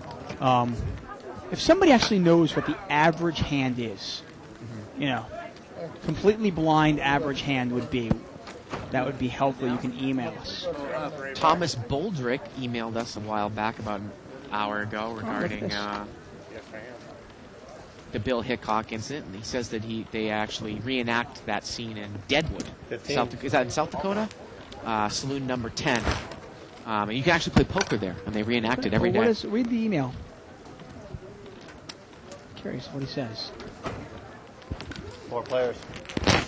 If somebody actually knows what the average hand is, you know, completely blind average hand would be, that would be helpful. You can email us. Thomas Boldrick emailed us a while back, about an hour ago, regarding the Bill Hickok incident, and he says that they actually reenact that scene in Deadwood. Is that in South Dakota? Saloon number 10. And you can actually play poker there, and they reenact it every day. Read the email. Curious what he says. 4 players.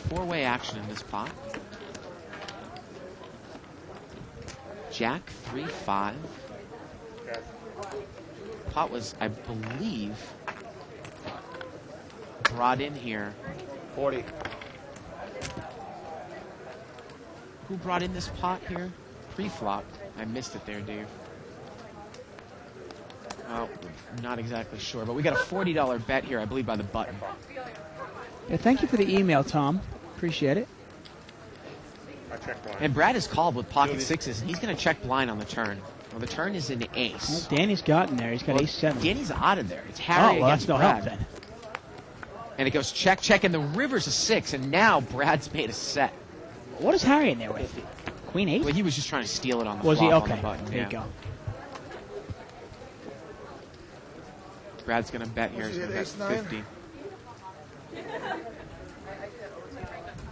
4-way action in this pot. Jack 3-5. Pot was, I believe, brought in here. 40. Who brought in this pot here? Pre-flop. I missed it there, Dave. Oh, not exactly sure, but we got a $40 bet here, I believe, by the button. Yeah, thank you for the email, Tom. Appreciate it. And Brad is called with pocket sixes, and he's going to check blind on the turn. Well, the turn is an ace. Well, Danny's gotten there. He's got ace-7. Danny's out of there. It's Harry against that's no Brad. help then. And it goes check, check, and the river's a 6, and now Brad's made a set. What is Harry in there with? Queen 8? Well, he was just trying to steal it on the Was flop he? on Okay. the button. There you go. Brad's going to bet here. He's going to bet 50.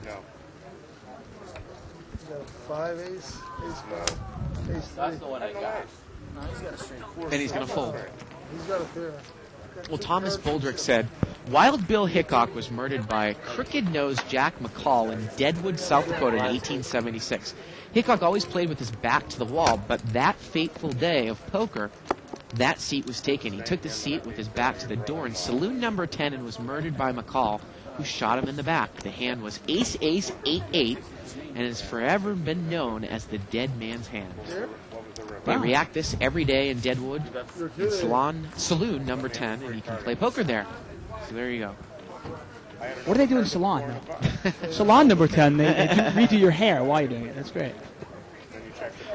No. 5 ace, ace 5, ace 3. That's the one I got. No, he's got a straight 4. And he's going to fold. He's got a pair. Well, Thomas Boldrick said, Wild Bill Hickok was murdered by crooked-nosed Jack McCall in Deadwood, South Dakota in 1876. Hickok always played with his back to the wall, but that fateful day of poker, that seat was taken. He took the seat with his back to the door in saloon number 10 and was murdered by McCall, who shot him in the back. The hand was ace-ace, 8-8, and has forever been known as the dead man's hand. They react this every day in Deadwood. It's saloon number 10, and you can play poker there. So there you go. What do they do in salon? Salon number 10, they redo your hair while you're doing it. That's great.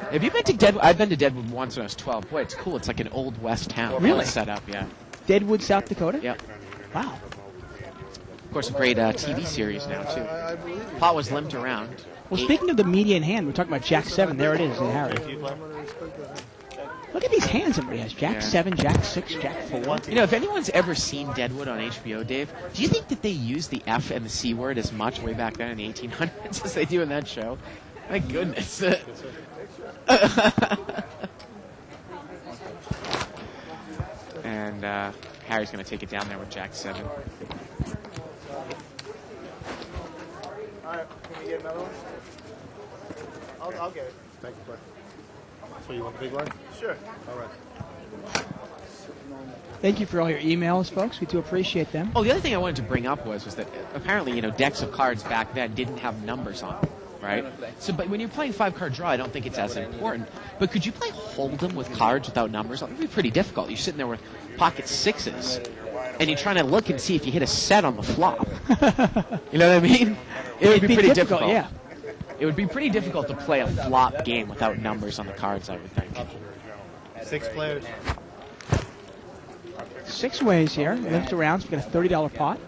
Have you been to Deadwood? I've been to Deadwood once when I was 12. Boy, it's cool. It's like an old West town. Really? Set up, yeah. Deadwood, South Dakota? Yep. Wow. Of course, a great TV series now, too. Pot was limped around. Well, speaking of the median hand, we're talking about Jack 7. There it is in Harry. Look at these hands everybody has. Jack 7, Jack 6, Jack 4. You know, if anyone's ever seen Deadwood on HBO, Dave, do you think that they used the F and the C word as much way back then in the 1800s as they do in that show? My goodness. And Harry's going to take it down there with Jack 7. All right, can we get another one? I'll get it. Thank you, bud. So you want the big one? Sure. All right. Thank you for all your emails, folks. We do appreciate them. Oh, the other thing I wanted to bring up was that apparently, you know, decks of cards back then didn't have numbers on them, right? So, but when you're playing 5-card draw, I don't think it's as important. But could you play Hold'em with cards without numbers? It would be pretty difficult. You're sitting there with pocket sixes, and you're trying to look and see if you hit a set on the flop. You know what I mean? It would be pretty difficult. Yeah. It would be pretty difficult to play a flop game without numbers on the cards, I would think. 6 players. 6 ways here. Limped around, so we got a $30 pot.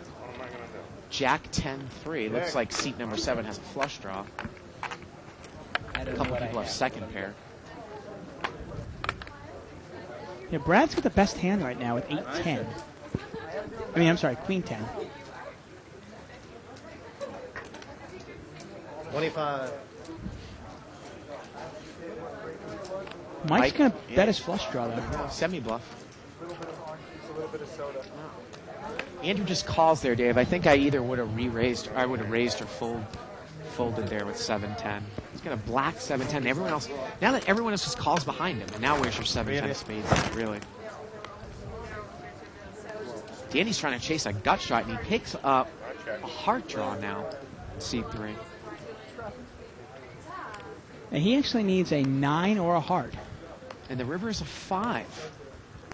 Jack 10-3. Looks like seat number 7 has a flush draw. A couple people have second pair. Yeah, Brad's got the best hand right now with 8-10. I mean, I'm sorry, Queen 10. 25. Mike's going to bet his flush draw, though. Semi-bluff. A little bit of soda. Andrew just calls there, Dave. I think I either would have re-raised, or I would have raised or folded there with 7-10. He's got a black 7-10. Everyone else, now that everyone else just calls behind him, and now where's your 7-10 of spades? Really? Danny's trying to chase a gut shot, and he picks up a heart draw now. C3. And he actually needs a 9 or a heart. And the river is a 5.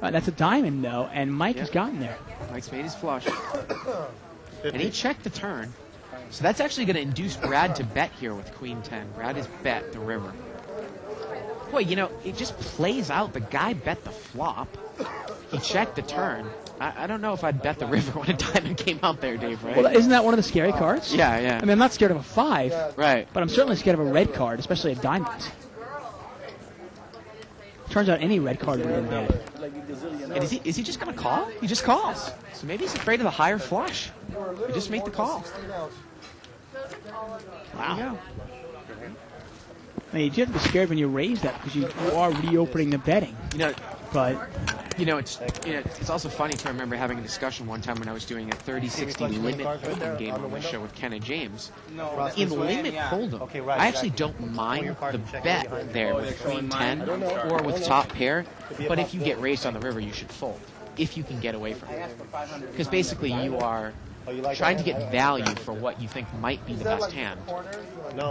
That's a diamond, though, and Mike has gotten there. Mike's made his flush. And he checked the turn. So that's actually going to induce Brad to bet here with Queen 10. Brad has bet the river. Boy, you know, it just plays out. The guy bet the flop. He checked the turn. I don't know if I'd bet the river when a diamond came out there, Dave, right? Well, isn't that one of the scary cards? Yeah, yeah. I mean, I'm not scared of a 5. Right. But I'm certainly scared of a red card, especially a diamond. Turns out any red card would have been bad. And is he just going to call? He just calls. So maybe he's afraid of the higher flush. He just made the call. Wow. There you go. I mean, you do have to be scared when you raise that because you are reopening the betting. You know, but it's also funny to remember having a discussion one time when I was doing a 30-60 limit hold'em game on my show with Ken and James. In limit hold'em, I actually don't mind the bet there with Queen 10 or with top pair, but if you get raised on the river, you should fold if you can get away from it. Because basically you are trying to get value for what you think might be the best hand.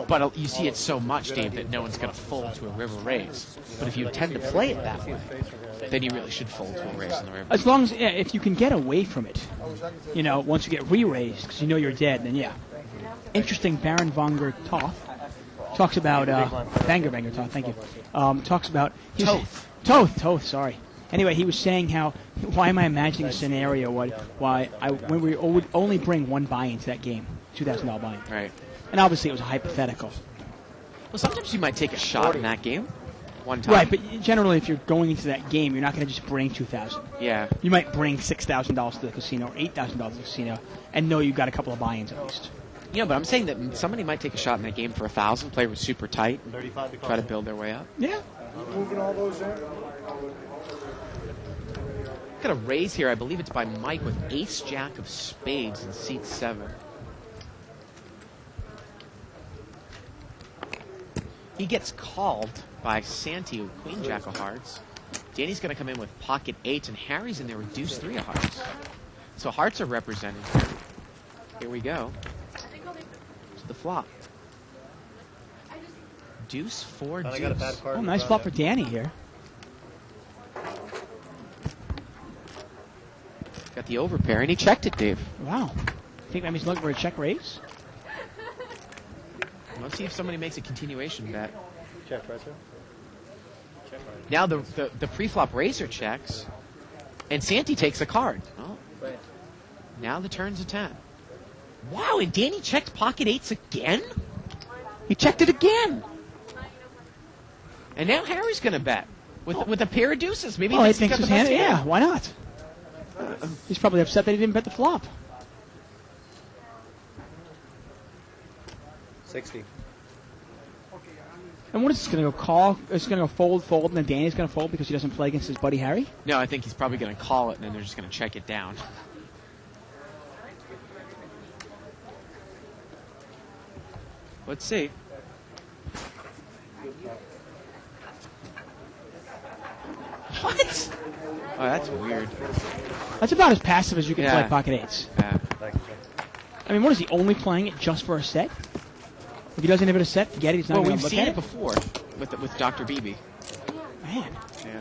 But you see it so much, Dave, that no one's going to fold to a river raise. But if you tend to play it that way, then you really should fold to a raise on the river. As long as, if you can get away from it, you know, once you get re-raised, because you know you're dead, then yeah. Interesting, Baron Vanger Toth talks about, Vanger Toth, thank you, talks about... Toth, sorry. Anyway, he was saying how, why am I imagining a scenario when we would only bring one buy-in to that game, $2,000 buy-in. Right. And obviously it was a hypothetical. Well, sometimes you might take a shot in that game one time. Right, but generally if you're going into that game, you're not going to just bring $2,000. Yeah. You might bring $6,000 to the casino or $8,000 to the casino and know you've got a couple of buy-ins at least. Yeah, but I'm saying that somebody might take a shot in that game for $1,000, play with super tight, try to build their way up. Yeah. Moving all those in. Got a raise here. I believe it's by Mike with ace-jack of spades in seat 7. He gets called by Santi with queen-jack of hearts. Danny's going to come in with pocket 8, and Harry's in there with deuce 3 of hearts. So hearts are represented here. Here we go. To the flop. Deuce 4 deuce. Oh, nice flop for Danny here. Got the overpair, and he checked it, Dave. Wow. Think maybe he's looking for a check raise? Let's see if somebody makes a continuation bet. Check, right, sir? Now the pre-flop raiser checks, and Santi takes a card. Oh. Now the turn's a 10. Wow, and Danny checked pocket 8s again? He checked it again. And now Harry's going to bet with a pair of deuces. Maybe he thinks thinks he's his got the best hand. hand. Yeah, why not? He's probably upset that he didn't bet the flop. 60. And what is this going to go call? It's going to go fold, and then Danny's going to fold because he doesn't play against his buddy Harry? No, I think he's probably going to call it, and then they're just going to check it down. Let's see. What? Oh, that's weird. That's about as passive as you can play pocket 8s. Yeah. I mean, what is he, only playing it just for a set? If he doesn't have it a set, forget it. He's not Well, going to we've look seen at it before with Dr. Beebe. Man. Yeah.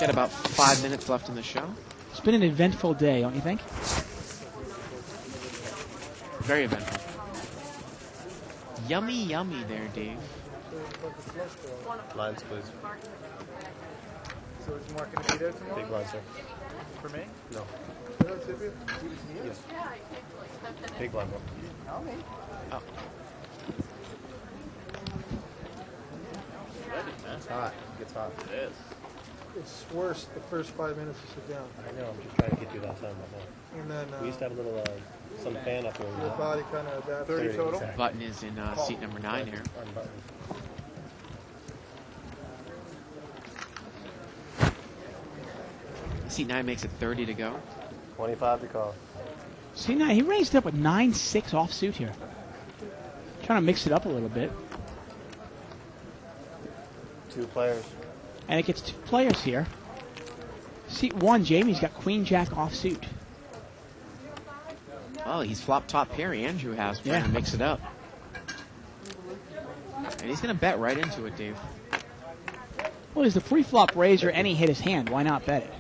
Got about 5 minutes left in the show. It's been an eventful day, don't you think? Very eventful. Yummy, yummy there, Dave. Lines, please. So is Mark going to be there tomorrow? Big line, sir. For me? No. Yes. Big line, bro. Oh. It's hot. It's hot. It is. It's worse the first 5 minutes to sit down. I know. I'm just trying to get you that time. And then we used to have a little some fan up there. Your body kind of adapts. 30 total. Exactly. Button is in seat number 9 here. Seat 9 makes it 30 to go. 25 to call. See, now he raised up with 9-6 offsuit here. Trying to mix it up a little bit. 2 players. And it gets 2 players here. Seat 1, Jamie's got Queen Jack offsuit. Oh, he's flop top pair. Andrew has trying to mix it up. And he's going to bet right into it, Dave. Well, he's the pre-flop raiser, and he hit his hand. Why not bet it?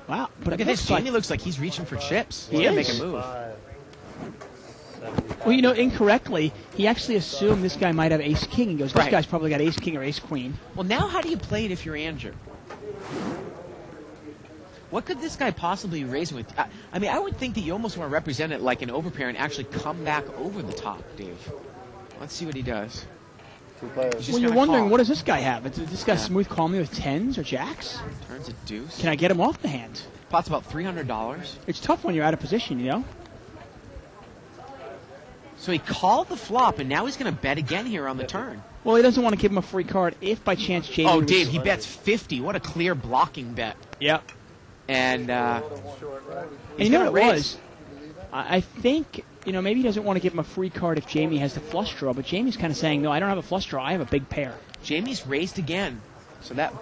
Wow. But Look at this. Jamie looks like he's reaching for chips. He's He going to is. make a move. Well, you know, incorrectly, he actually assumed this guy might have ace-king. He goes, this guy's probably got ace-king or ace-queen. Well, now how do you play it if you're Andrew? What could this guy possibly be raising with? I mean, I would think that you almost want to represent it like an overpair and actually come back over the top, Dave. Let's see what he does. 2 players. Well, you're wondering, what does this guy have? Does this guy smooth call me with 10s or jacks? Turns a deuce. Can I get him off the hand? Pot's about $300. It's tough when you're out of position, you know? So he called the flop, and now he's going to bet again here on the turn. Well, he doesn't want to give him a free card if by chance Jamie... Oh, Dave, he bets 50. What a clear blocking bet. Yep. And you know what it was? I think, you know, maybe he doesn't want to give him a free card if Jamie has the flush draw, but Jamie's kind of saying, no, I don't have a flush draw. I have a big pair. Jamie's raised again. So that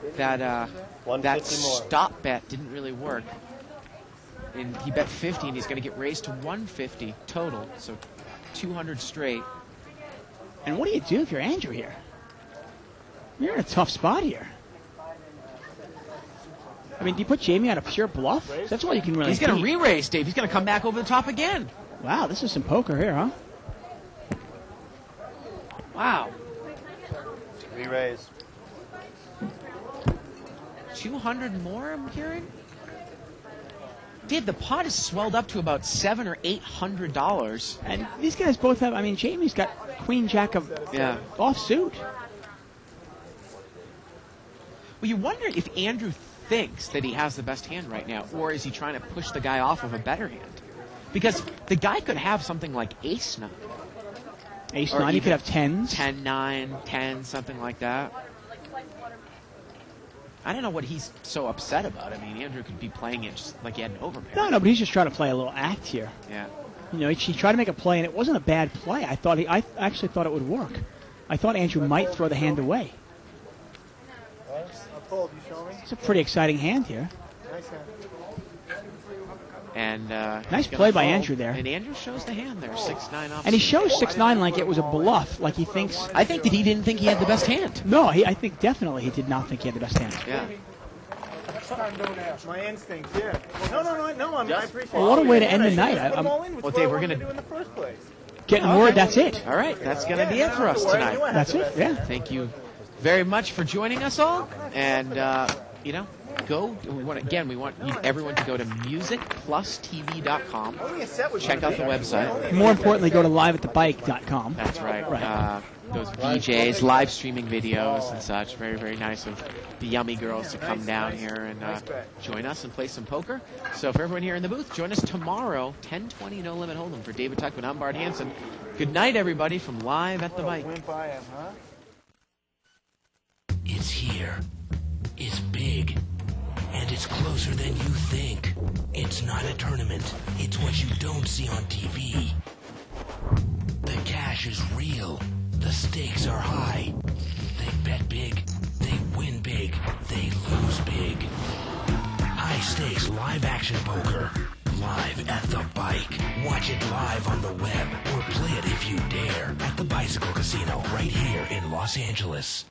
stop bet didn't really work. And he bet 50, and he's going to get raised to 150 total. So 200 straight. And what do you do if you're Andrew here? You're in a tough spot here. I mean, do you put Jamie on a pure bluff? That's all you can really He's going to re-raise, Dave. He's going to come back over the top again. Wow, this is some poker here, huh? Wow. Re-raise. 200 more, I'm hearing? Dave, the pot is swelled up to about $700 or $800. And these guys both have, I mean, Jamie's got Queen Jack of offsuit. Well, you wonder if Andrew thinks that he has the best hand right now, or is he trying to push the guy off of a better hand? Because the guy could have something like ace-9. Ace-9, he could have 10s. 10-9, 10, something like that. I don't know what he's so upset about. I mean, Andrew could be playing it just like he had an overpair. No, but he's just trying to play a little act here. Yeah. You know, he tried to make a play, and it wasn't a bad play. I actually thought it would work. I thought Andrew might throw the hand away. It's a pretty exciting hand here. Nice hand. And nice play by Andrew there. And Andrew shows the hand there, 6-9 off. And he shows 6-9 like it was a bluff, like he thinks. I think that he didn't think he had the best hand. No, I think definitely he did not think he had the best hand. Yeah. My instinct, yeah. No, I appreciate it. Well, what a way to end the night. Well, Dave, we're going to do in the first place. Getting word, that's it. All right, that's going to be it for us tonight. That's it, yeah. Thank you very much for joining us all. And, you know, we want everyone to go to musicplustv.com. Check out the website. More importantly, go to liveatthebike.com. That's right. Those VJs, live streaming videos and such. Very, very nice of the Yummy Girls to come down here and join us and play some poker. So for everyone here in the booth, join us tomorrow, 10:20 No Limit Hold'em. For David Tuckman, I'm Bart Hanson. Good night, everybody, from Live at the Bike. It's here. It's big. And it's closer than you think. It's not a tournament. It's what you don't see on TV. The cash is real. The stakes are high. They bet big. They win big. They lose big. High stakes live action poker. Live at the Bike. Watch it live on the web or play it if you dare at the Bicycle Casino right here in Los Angeles.